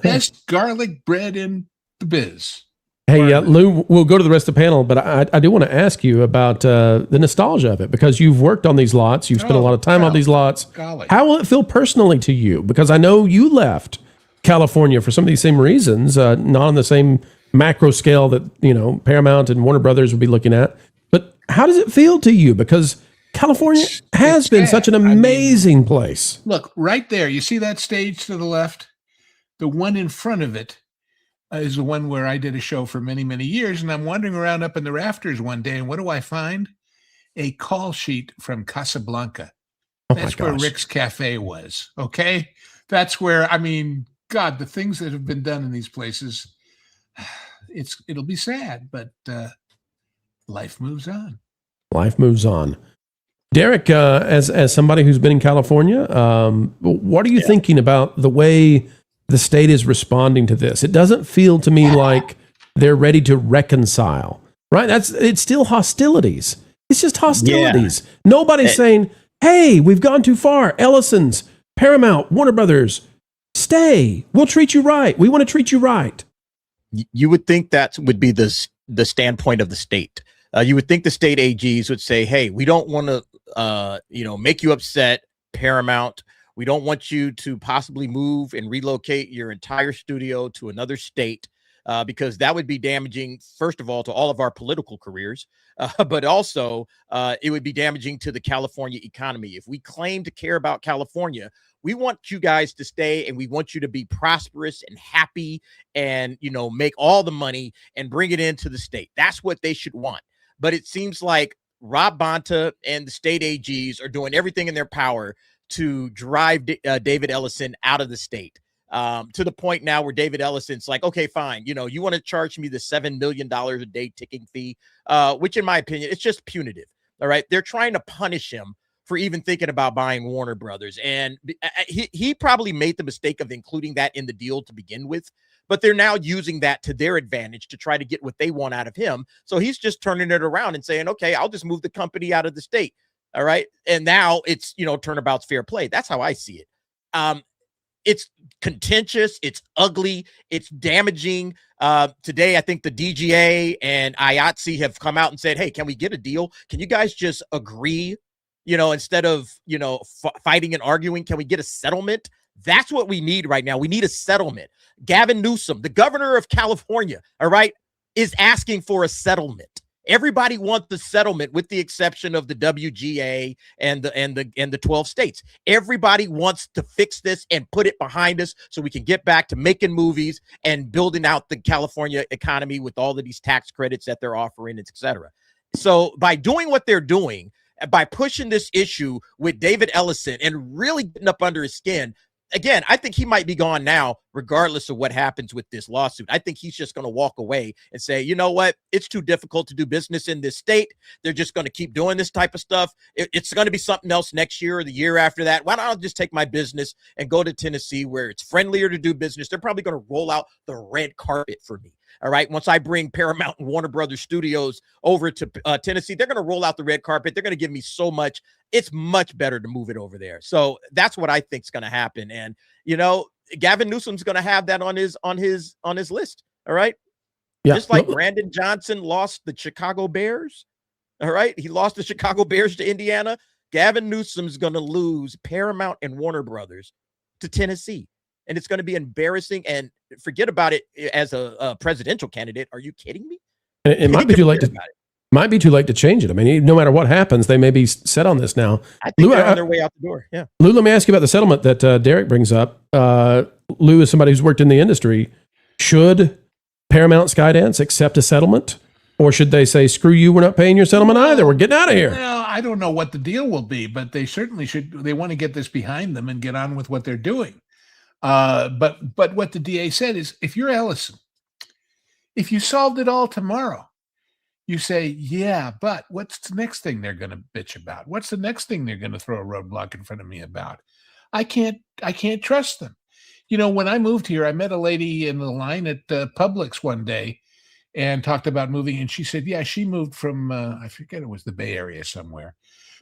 Best garlic bread in the biz. Hey, Lou, we'll go to the rest of the panel, but I do want to ask you about the nostalgia of it, because you've worked on these lots. You've spent a lot of time on these lots. Golly. How will it feel personally to you? Because I know you left California for some of these same reasons, not on the same macro scale that, Paramount and Warner Brothers would be looking at. But how does it feel to you? Because California has been such an amazing place. Look, right there. You see that stage to the left? The one in front of it is the one where I did a show for many, many years. And I'm wandering around up in the rafters one day, and what do I find? A call sheet from Casablanca. That's where Rick's Cafe was. Okay. That's where, God, the things that have been done in these places, it'll be sad, but life moves on. Life moves on. Derek, as somebody who's been in California, what are you thinking about the way the state is responding to this? It doesn't feel to me like they're ready to reconcile, right? It's still hostilities. It's just hostilities. Yeah. Nobody's saying, hey, we've gone too far. Ellison's, Paramount, Warner Brothers, stay. We'll treat you right. We want to treat you right. You would think that would be the standpoint of the state. You would think the state AGs would say, hey, we don't want to, make you upset, Paramount. We don't want you to possibly move and relocate your entire studio to another state, because that would be damaging, first of all, to all of our political careers, but also it would be damaging to the California economy. If we claim to care about California, we want you guys to stay, and we want you to be prosperous and happy and, make all the money and bring it into the state. That's what they should want. But it seems like Rob Bonta and the state AGs are doing everything in their power to drive David Ellison out of the state, to the point now where David Ellison's like, okay, fine. You want to charge me the $7 million a day ticking fee, which in my opinion, it's just punitive. All right. They're trying to punish him for even thinking about buying Warner Brothers. And he probably made the mistake of including that in the deal to begin with, but they're now using that to their advantage to try to get what they want out of him. So he's just turning it around and saying, okay, I'll just move the company out of the state. All right. And now it's, turnabout's fair play. That's how I see it. it's contentious, it's ugly, it's damaging. Today, I think the DGA and IATSE have come out and said, hey, can we get a deal? Can you guys just agree, instead of, fighting and arguing? Can we get a settlement? That's what we need right now. We need a settlement. Gavin Newsom, the governor of California, all right, is asking for a settlement. Everybody wants the settlement with the exception of the WGA and the 12 states. Everybody wants to fix this and put it behind us so we can get back to making movies and building out the California economy with all of these tax credits that they're offering, et cetera. So by doing what they're doing, by pushing this issue with David Ellison and really getting up under his skin, again, I think he might be gone now, regardless of what happens with this lawsuit. I think he's just going to walk away and say, you know what? It's too difficult to do business in this state. They're just going to keep doing this type of stuff. It's going to be something else next year or the year after that. Why don't I just take my business and go to Tennessee where it's friendlier to do business? They're probably going to roll out the red carpet for me. All right. Once I bring Paramount and Warner Brothers Studios over to Tennessee, they're going to roll out the red carpet. They're going to give me so much. It's much better to move it over there. So that's what I think is going to happen. And, Gavin Newsom's going to have that on his list. All right. Yeah. Just like Brandon Johnson lost the Chicago Bears. All right. He lost the Chicago Bears to Indiana. Gavin Newsom's going to lose Paramount and Warner Brothers to Tennessee. And it's going to be embarrassing, and forget about it as a presidential candidate. Are you kidding me? It might be too late to change it. I mean, no matter what happens, they may be set on this now. I think they're on their way out the door. Yeah. Lou, let me ask you about the settlement that Derek brings up. Lou is somebody who's worked in the industry. Should Paramount Skydance accept a settlement? Or should they say, screw you, we're not paying your settlement either. We're getting out of here. Well, I don't know what the deal will be, but they certainly should. They want to get this behind them and get on with what they're doing. But what the DA said is, if you're Ellison, if you solved it all tomorrow, you say, yeah, but what's the next thing they're going to bitch about? What's the next thing they're going to throw a roadblock in front of me about? I can't trust them. When I moved here, I met a lady in the line at Publix one day and talked about moving. And she said, yeah, she moved from, I forget, it was the Bay Area somewhere,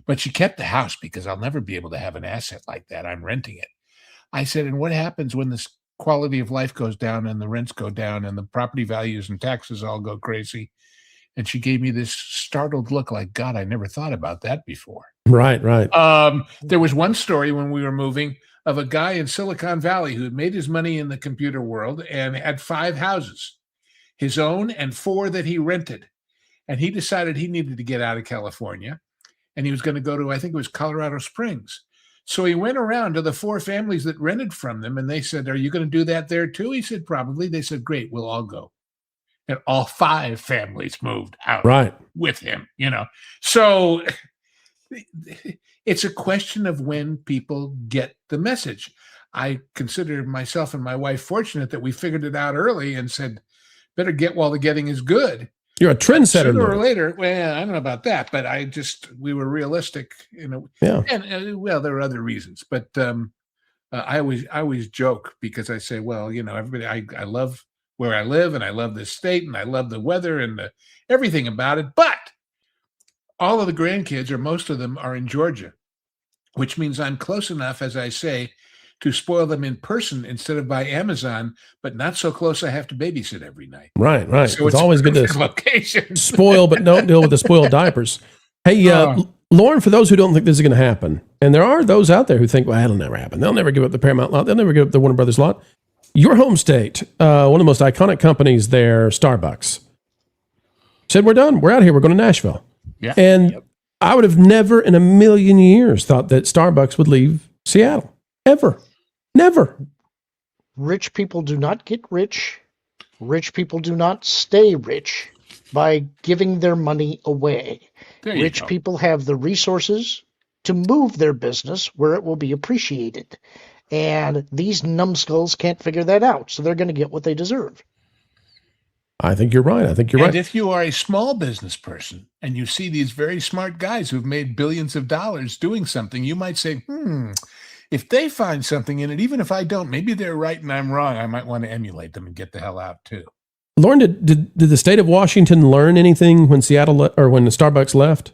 but she kept the house because I'll never be able to have an asset like that. I'm renting it. I said, and what happens when this quality of life goes down and the rents go down and the property values and taxes all go crazy? And she gave me this startled look like, God, I never thought about that before. Right. There was one story when we were moving of a guy in Silicon Valley who had made his money in the computer world and had 5 houses, his own and 4 that he rented. And he decided he needed to get out of California and he was going to go to, I think it was Colorado Springs. So he went around to the 4 families that rented from them, and they said, are you going to do that there too? He said, probably. They said, great, we'll all go. And all 5 families moved out with him, So it's a question of when people get the message. I consider myself and my wife fortunate that we figured it out early and said, better get while the getting is good. You're a trendsetter. Sooner or later, well, I don't know about that, but we were realistic, Yeah. And well, there are other reasons, but I always joke because I say, well, everybody, I love where I live and I love this state and I love the weather and everything about it, but all of the grandkids, or most of them, are in Georgia, which means I'm close enough, as I say, to spoil them in person instead of by Amazon, but not so close I have to babysit every night. Right. So it's always good to location. spoil, but don't deal with the spoiled diapers. Hey, Lauren, for those who don't think this is going to happen, and there are those out there who think, well, that'll never happen. They'll never give up the Paramount lot. They'll never give up the Warner Brothers lot. Your home state, one of the most iconic companies there, Starbucks, said, we're done. We're out of here. We're going to Nashville. Yeah. And I would have never in a million years thought that Starbucks would leave Seattle. Ever. Never. Rich people do not get rich. Rich people do not stay rich by giving their money away. Rich people have the resources to move their business where it will be appreciated. And these numbskulls can't figure that out. So they're going to get what they deserve. I think you're right. And if you are a small business person and you see these very smart guys who've made billions of dollars doing something, you might say, if they find something in it, even if I don't, maybe they're right and I'm wrong. I might want to emulate them and get the hell out too. Lauren, did the state of Washington learn anything when when Starbucks left?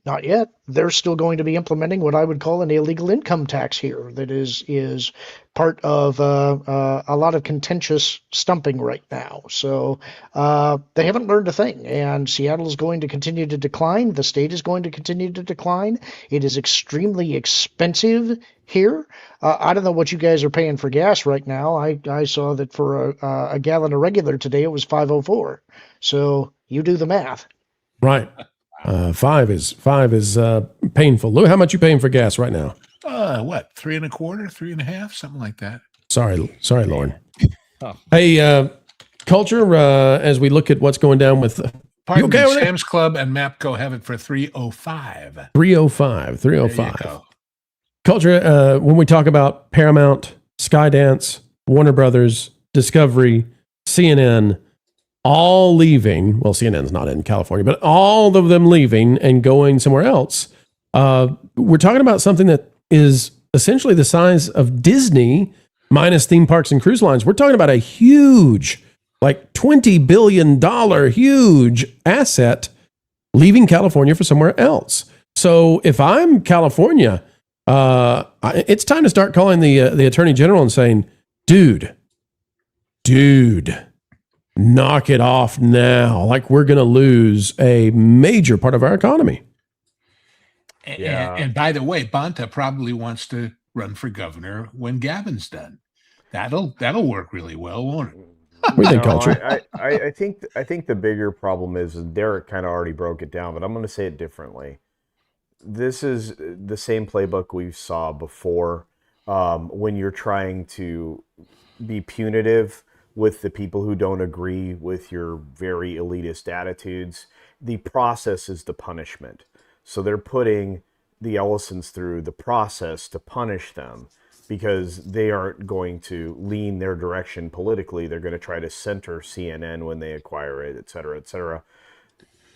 Not yet. They're still going to be implementing what I would call an illegal income tax here. That is part of a lot of contentious stumping right now. So they haven't learned a thing, and Seattle is going to continue to decline. The state is going to continue to decline. It is extremely expensive here. I don't know what you guys are paying for gas right now. I saw that for a gallon of regular today it was $5.04. So you do the math. Right. Five is painful. Lou, how much you paying for gas right now? What, 3.25, 3.5, something like that. Sorry, Lauren. Hey, culture. As we look at what's going down with, Pardon me, Sam's Club and MAPCO have it for 305. 305. Culture. When we talk about Paramount, Skydance, Warner Brothers, Discovery, CNN, all leaving. Well, CNN's not in California, but all of them leaving and going somewhere else. We're talking about something that is essentially the size of Disney minus theme parks and cruise lines. We're talking about a huge, like $20 billion huge asset leaving California for somewhere else. So if I'm California, it's time to start calling the Attorney General and saying, dude, knock it off now. Like, we're going to lose a major part of our economy. And by the way, Bonta probably wants to run for governor when Gavin's done. That'll work really well, won't it? What do you think, Culture? I think the bigger problem is, and Derek kind of already broke it down, but I'm going to say it differently. This is the same playbook we saw before when you're trying to be punitive with the people who don't agree with your very elitist attitudes. The process is the punishment. So they're putting the Ellisons through the process to punish them because they aren't going to lean their direction politically. They're going to try to center CNN when they acquire it, et cetera, et cetera.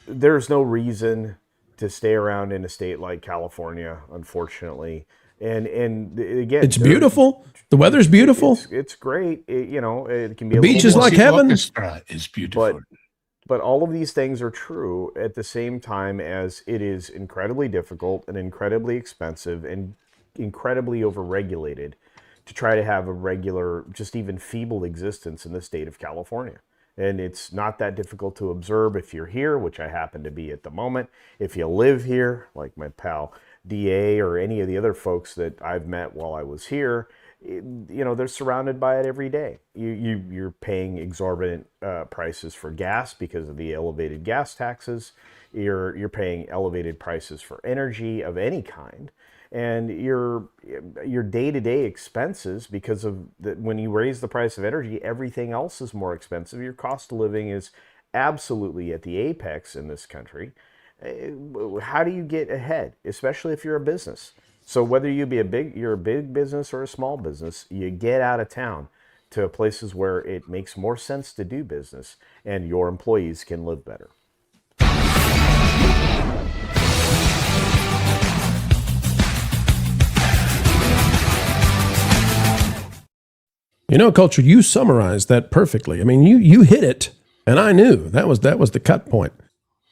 There's no reason to stay around in a state like California, unfortunately. And again, it's beautiful. The weather's beautiful. It's great. It can be the beach is like heaven. Is beautiful. But all of these things are true at the same time as it is incredibly difficult and incredibly expensive and incredibly overregulated to try to have a regular, just even feeble existence in the state of California. And it's not that difficult to observe if you're here, which I happen to be at the moment. If you live here, like my pal DA or any of the other folks that I've met while I was here, they're surrounded by it every day. You're paying exorbitant prices for gas because of the elevated gas taxes. You're paying elevated prices for energy of any kind, and your day-to-day expenses, because of when you raise the price of energy, everything else is more expensive. Your cost of living is absolutely at the apex in this country. How do you get ahead, especially if you're a business? So whether you're a big business or a small business, you get out of town to places where it makes more sense to do business and your employees can live better. Culture, you summarized that perfectly. I mean, you hit it, and I knew that was the cut point.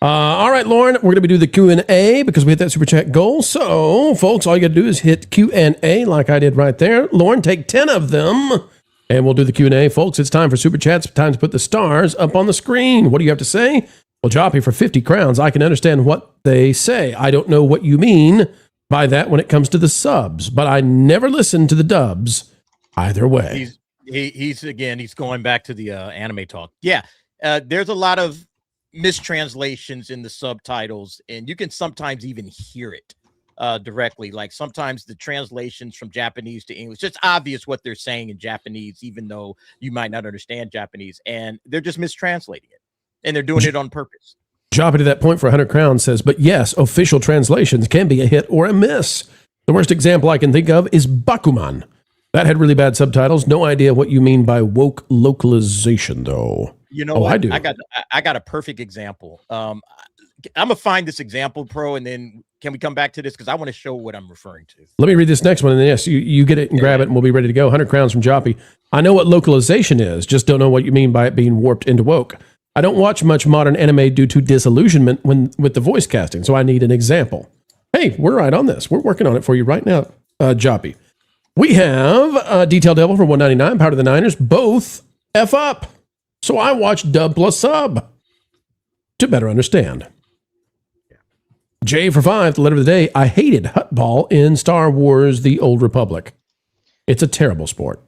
All right, Lauren, we're going to do the Q&A because we hit that Super Chat goal. So, folks, all you got to do is hit Q&A like I did right there. Lauren, take 10 of them, and we'll do the Q&A. Folks, it's time for Super Chats. Time to put the stars up on the screen. What do you have to say? Well, Joppy, for 50 crowns, I can understand what they say. I don't know what you mean by that when it comes to the subs, but I never listen to the dubs either way. He's going back to the anime talk. Yeah, there's a lot of mistranslations in the subtitles, and you can sometimes even hear it directly. Like sometimes the translations from Japanese to English, it's obvious what they're saying in Japanese, even though you might not understand Japanese, and they're just mistranslating it, and they're doing it on purpose. Joppy to that point for 100 crowns says, but yes, official translations can be a hit or a miss. The worst example I can think of is Bakuman. That had really bad subtitles. No idea what you mean by woke localization, though. I do. I got a perfect example. I'm gonna find this example, Pro, and then can we come back to this because I want to show what I'm referring to. Let me read this next one, and then yes, you get it and grab it, and we'll be ready to go. 100 crowns from Joppy. I know what localization is, just don't know what you mean by it being warped into woke. I don't watch much modern anime due to disillusionment with the voice casting, so I need an example. Hey, we're right on this. We're working on it for you right now, Joppy. We have Detail Devil for $1.99, Power to the Niners, both F up. So I watch dub plus sub to better understand. J for 5, the letter of the day. I hated Huttball in Star Wars The Old Republic. It's a terrible sport.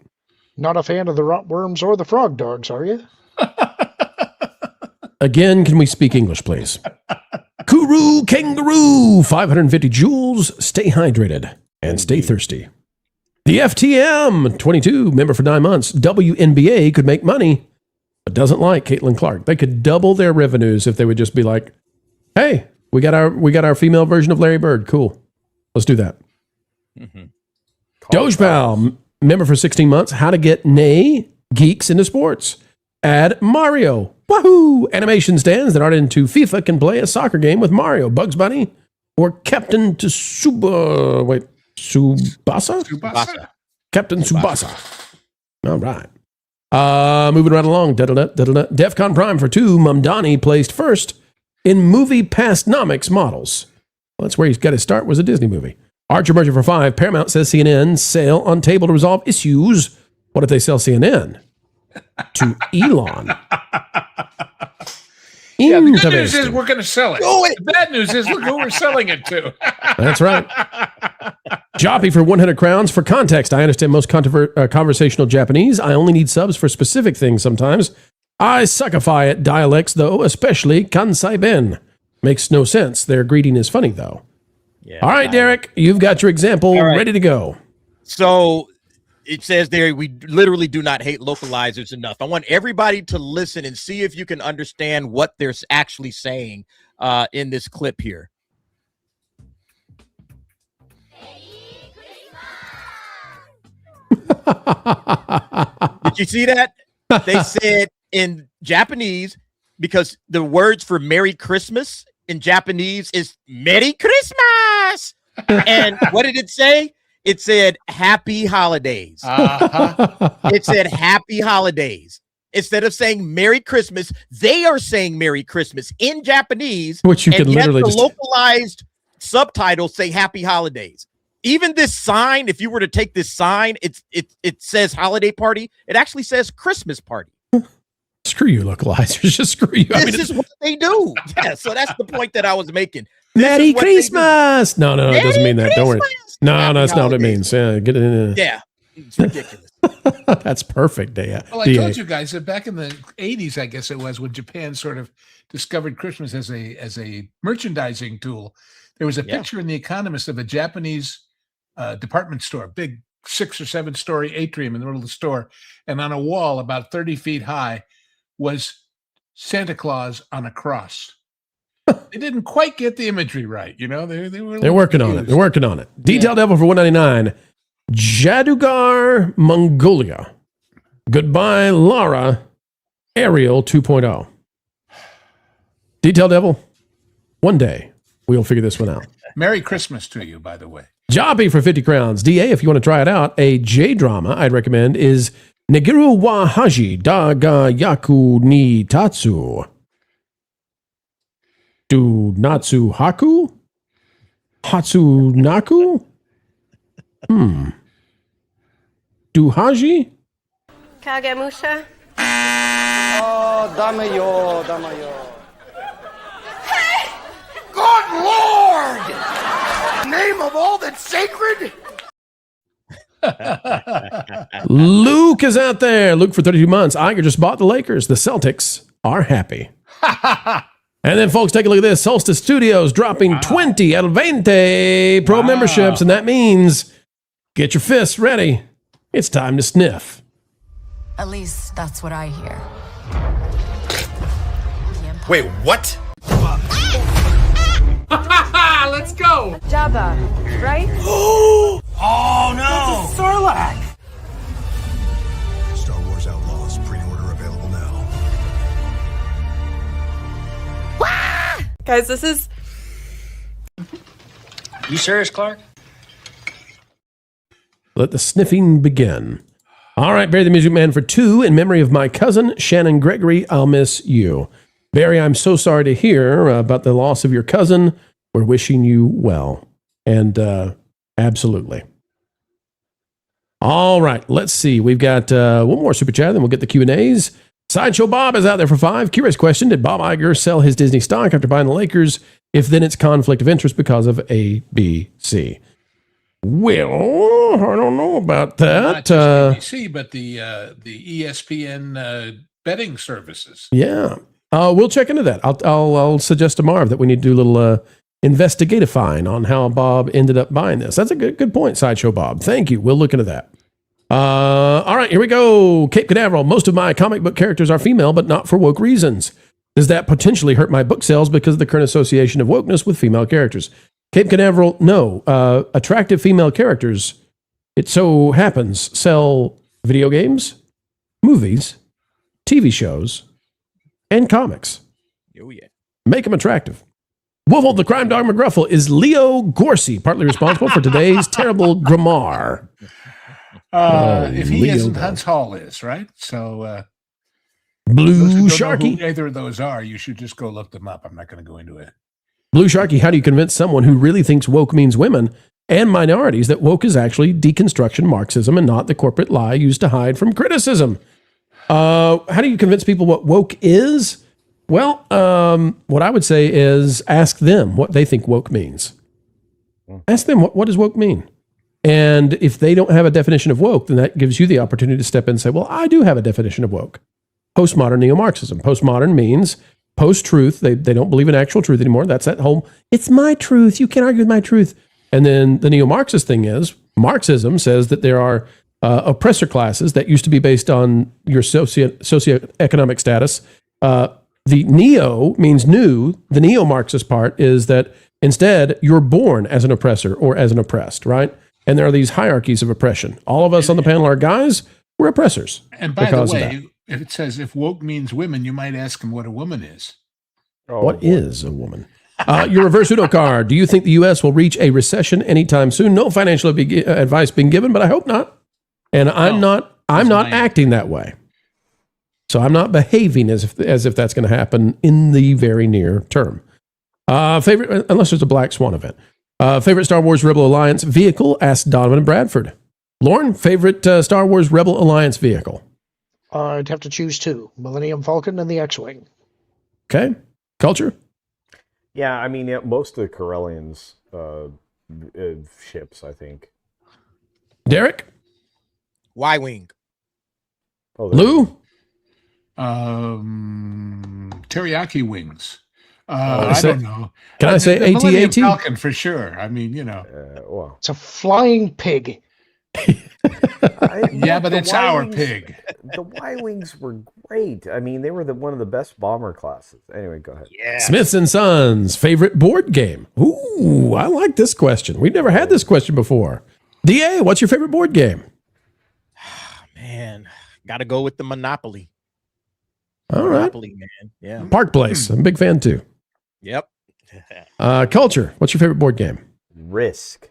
Not a fan of the rotworms or the frog dogs, are you? Again, can we speak English, please? Kuru Kangaroo, 550 joules. Stay hydrated and stay thirsty. The FTM, 22, member for 9 months. WNBA could make money, but doesn't like Caitlin Clark. They could double their revenues if they would just be like, hey, we got our female version of Larry Bird. Cool. Let's do that. Mm-hmm. Dojepal, member for 16 months. How to get geeks into sports. Add Mario. Wahoo! Animation stands that aren't into FIFA can play a soccer game with Mario, Bugs Bunny, or Captain Tsubasa. Captain Tsubasa. All right. Moving right along. DEFCON Prime for 2. Mumdani placed first in movie pastnomics models. Well, that's where he's got his start, was a Disney movie. Archer Merchant for 5. Paramount says CNN sale on table to resolve issues. What if they sell CNN to Elon? Yeah, the good news is we're going to sell it. The bad news is look who we're selling it to. That's right. Joppy for 100 crowns. For context, I understand most conversational Japanese. I only need subs for specific things sometimes. I suckify at dialects, though, especially Kansai Ben. Makes no sense. Their greeting is funny, though. Yeah, all right, Derek, you've got your example ready to go. So it says there, we literally do not hate localizers enough. I want everybody to listen and see if you can understand what they're actually saying in this clip here. Did you see that? They said in Japanese, because the words for Merry Christmas in Japanese is Merry Christmas. And what did it say? It said Happy Holidays. It said Happy Holidays. Instead of saying Merry Christmas, they are saying Merry Christmas in Japanese. Which you can literally the localized subtitles say Happy Holidays. Even this sign, if you were to take this sign, it says holiday party. It actually says Christmas party. Screw you, localizers. Just screw you. This is what they do. Yeah, so that's the point that I was making. Merry Christmas. No, it doesn't mean that. Don't worry. No, that's not what it means. Yeah, get it in. Yeah, it's ridiculous. That's perfect. Yeah. Well, I told you guys that back in the 80s, I guess it was, when Japan sort of discovered Christmas as a merchandising tool. There was a picture in The Economist of a Japanese department store, big 6 or 7 story atrium in the middle of the store, and on a wall about 30 feet high was Santa Claus on a cross. They didn't quite get the imagery right, you know. They're working on it. They're working on it. Detail Devil for $1.99. Jadugar, Mongolia. Goodbye, Lara. Ariel 2.0. Detail Devil. One day we'll figure this one out. Merry Christmas to you, by the way. Joppy for 50 crowns. DA, if you want to try it out, a J drama I'd recommend is Negiru wa Haji Daga Yaku ni Tatsu. Do Natsu Haku? Hatsu Naku? Do Haji? Kagemusha? Oh, dame yo. Hey! Good Lord! Name of all that's sacred? Luke is out there. Luke for 32 months. Iger just bought the Lakers. The Celtics are happy. And then, folks, take a look at this. Solstice Studios dropping 20 out of 20 pro memberships. And that means get your fists ready. It's time to sniff. At least that's what I hear. Wait, what? Let's go. Jabba, right? Oh no! It's a Sarlacc. Star Wars Outlaws pre-order available now. Guys, this is... You serious, Clark? Let the sniffing begin. All right, Barry the Music Man for 2 in memory of my cousin, Shannon Gregory. I'll miss you. Barry, I'm so sorry to hear about the loss of your cousin. We're wishing you well. And absolutely. All right, let's see. We've got one more super chat, then we'll get the Q&As. Sideshow Bob is out there for 5. Curious question, did Bob Iger sell his Disney stock after buying the Lakers? If then it's conflict of interest because of A, B, C. Well, I don't know about Not that. just ABC, but the ESPN betting services. Yeah, we'll check into that. I'll suggest to Marv that we need to do a little investigatifying on how Bob ended up buying this. That's a good point, Sideshow Bob. Thank you. We'll look into that. All right, here we go. Cape Canaveral. Most of my comic book characters are female, but not for woke reasons. Does that potentially hurt my book sales because of the current association of wokeness with female characters? Cape Canaveral, no. Attractive female characters, it so happens, sell video games, movies, TV shows, and comics. Oh, yeah. Make them attractive. Wolf the Crime Dog McGruffle is Leo Gorsey, partly responsible for today's terrible grammar. If he Leo isn't, Dog. Hunts Hall is, right? So Blue those who don't know Sharky. who either of those are, you should just go look them up. I'm not going to go into it. Blue Sharky, how do you convince someone who really thinks woke means women and minorities that woke is actually deconstruction Marxism and not the corporate lie used to hide from criticism? How do you convince people what woke is? Well, what I would say is ask them what they think woke means. Ask them, what does woke mean? And if they don't have a definition of woke, then that gives you the opportunity to step in and say, well, I do have a definition of woke. Postmodern neo-Marxism. Postmodern means post-truth. They don't believe in actual truth anymore. That's that whole, it's my truth. You can't argue with my truth. And then the neo-Marxist thing is, Marxism says that there are oppressor classes that used to be based on your socioeconomic status. The neo means new. The neo-Marxist part is that instead you're born as an oppressor or as an oppressed, right? And there are these hierarchies of oppression. All of us on the panel are guys. We're oppressors. And by the because of way, if it says if woke means women, you might ask them what a woman is. what is a woman? Your reverse Uno card. Do you think the U.S. will reach a recession anytime soon? No financial advice being given, but I hope not. And I'm not acting that way. So I'm not behaving as if that's going to happen in the very near term. Favorite, unless there's a Black Swan event. Favorite Star Wars Rebel Alliance vehicle? Asked Donovan and Bradford. Lauren, favorite Star Wars Rebel Alliance vehicle? I'd have to choose 2, Millennium Falcon and the X-Wing. Okay. Culture? Yeah, I mean, most of the Corellians ships, I think. Derek? Y-Wing. Oh, Lou? Teriyaki wings. I I don't know. Can I say The Millennium AT-AT? Falcon for sure. I mean, well, it's a flying pig. Yeah, but it's our Y-Wings- pig. The Y-Wings were great. I mean, they were one of the best bomber classes. Anyway, go ahead. Yeah. Smiths and Sons, favorite board game? Ooh, I like this question. We've never had this question before. DA, what's your favorite board game? Man, got to go with the Monopoly. All right. Monopoly, man. Yeah. Park Place. I'm a big fan too. Yep. Culture, what's your favorite board game? Risk.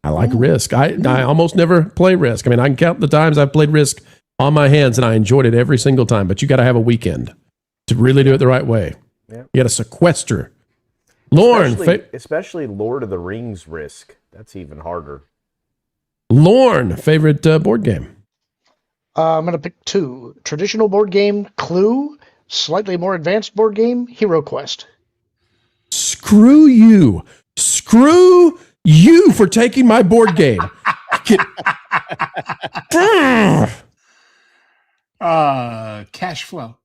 I like Risk. I almost never play Risk. I mean, I can count the times I've played Risk on my hands, and I enjoyed it every single time. But you got to have a weekend to really do it the right way. Yep. You got to sequester. Lauren, especially Lord of the Rings Risk. That's even harder. Lorne, favorite board game? I'm going to pick 2. Traditional board game, Clue. Slightly more advanced board game, Hero Quest. Screw you. Screw you for taking my board game. Cash Flow.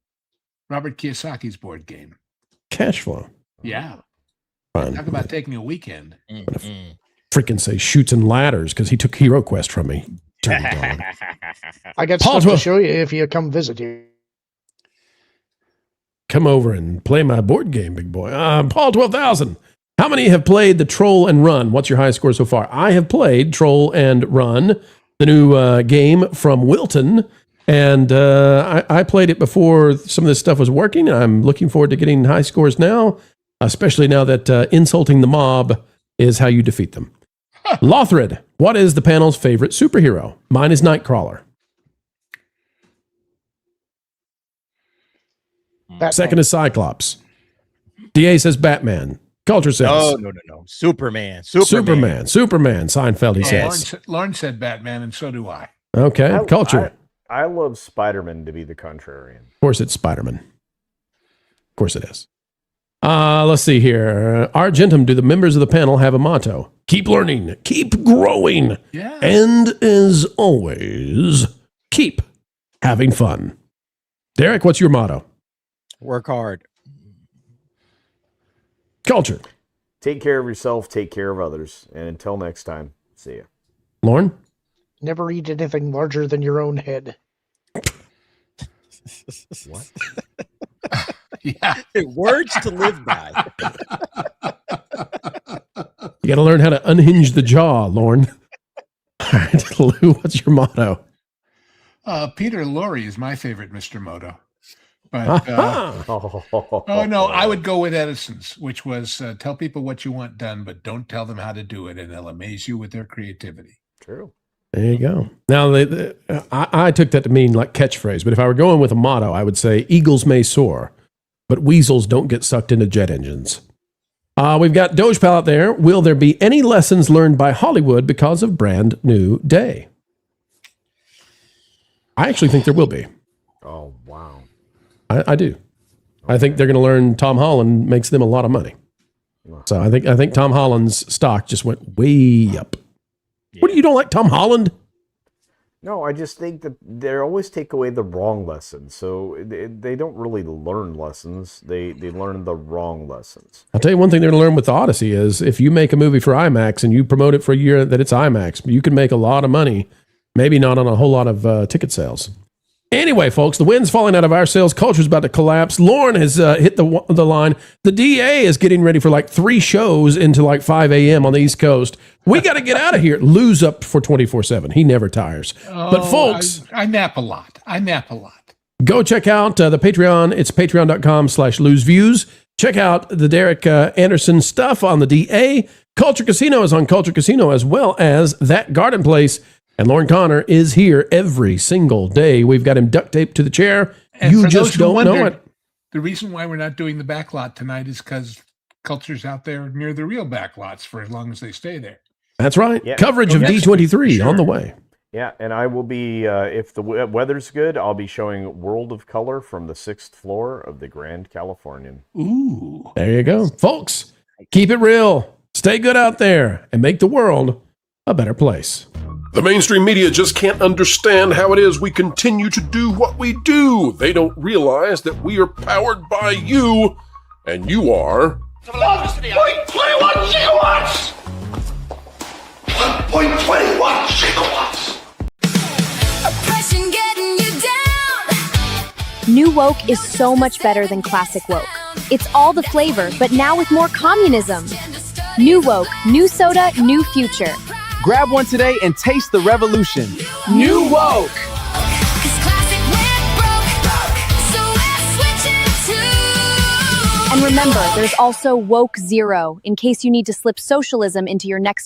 Robert Kiyosaki's board game. Cash Flow. Yeah. Fine. Talk about taking a weekend. Freaking say Shoots and Ladders because he took Hero Quest from me. Turn it on. I got Paul stuff to 12 show you if you come visit here. Come over and play my board game, big boy. Paul 12,000. How many have played the Troll and Run? What's your high score so far? I have played Troll and Run, the new game from Wilton. And I played it before some of this stuff was working. I'm looking forward to getting high scores now, especially now that insulting the mob is how you defeat them. Lothred, what is the panel's favorite superhero? Mine is Nightcrawler. Batman. Second is Cyclops. DA says Batman. Culture says. No. Superman. Seinfeld, he says. Lauren said Batman, and so do I. Okay. Culture. I love Spider-Man to be the contrarian. Of course, it's Spider-Man. Of course it is. Let's see here. Argentum, do the members of the panel have a motto? Keep learning. Keep growing. Yeah. And as always, keep having fun. Derek, what's your motto? Work hard. Culture. Take care of yourself, take care of others. And until next time, see ya. Lauren? Never eat anything larger than your own head. What? Yeah. Words to live by. You got to learn how to unhinge the jaw, Lauren. All right, Lou, what's your motto? Peter Lorre is my favorite Mr. Moto. But oh no, I would go with Edison's, which was tell people what you want done, but don't tell them how to do it, and they'll amaze you with their creativity. True. There you go. Now, I took that to mean like catchphrase, but if I were going with a motto, I would say eagles may soar, but weasels don't get sucked into jet engines. We've got Dojpal out there. Will there be any lessons learned by Hollywood because of Brand New Day? I actually think there will be. Oh, wow. I do. Okay. I think they're going to learn Tom Holland makes them a lot of money. So I think Tom Holland's stock just went way up. Yeah. What, you don't like Tom Holland? No, I just think that they always take away the wrong lessons. So they don't really learn lessons. They learn the wrong lessons. I'll tell you one thing they're going to learn with the Odyssey is if you make a movie for IMAX and you promote it for a year that it's IMAX, you can make a lot of money, maybe not on a whole lot of ticket sales. Anyway, folks, the wind's falling out of our sails. Culture's about to collapse. Lauren has hit the line. The DA is getting ready for like 3 shows into like 5 a.m. on the East Coast. We got to get out of here. Lou's up for 24/7. He never tires. But folks, I nap a lot. Go check out the Patreon. It's patreon.com/Lou'sViews. Check out the Derek Anderson stuff on the DA. Culture Casino is on Culture Casino, as well as That Garden Place. And Lauren Connor is here every single day. We've got him duct taped to the chair. And you for just those who don't wondered, know it. The reason why we're not doing the backlot tonight is because Culture's out there near the real backlots for as long as they stay there. That's right. Yeah. Coverage of D23 on the way. Yeah, and I will be, if the weather's good, I'll be showing World of Color from the 6th floor of the Grand Californian. Ooh. There you go. Folks, keep it real. Stay good out there and make the world a better place. The mainstream media just can't understand how it is we continue to do what we do. They don't realize that we are powered by you, and you are... 1.21 gigawatts! 1.21 gigawatts! Oppression getting you down. New woke is so much better than classic woke. It's all the flavor, but now with more communism. New woke, new soda, new future. Grab one today and taste the revolution. New woke. And remember, there's also woke zero in case you need to slip socialism into your next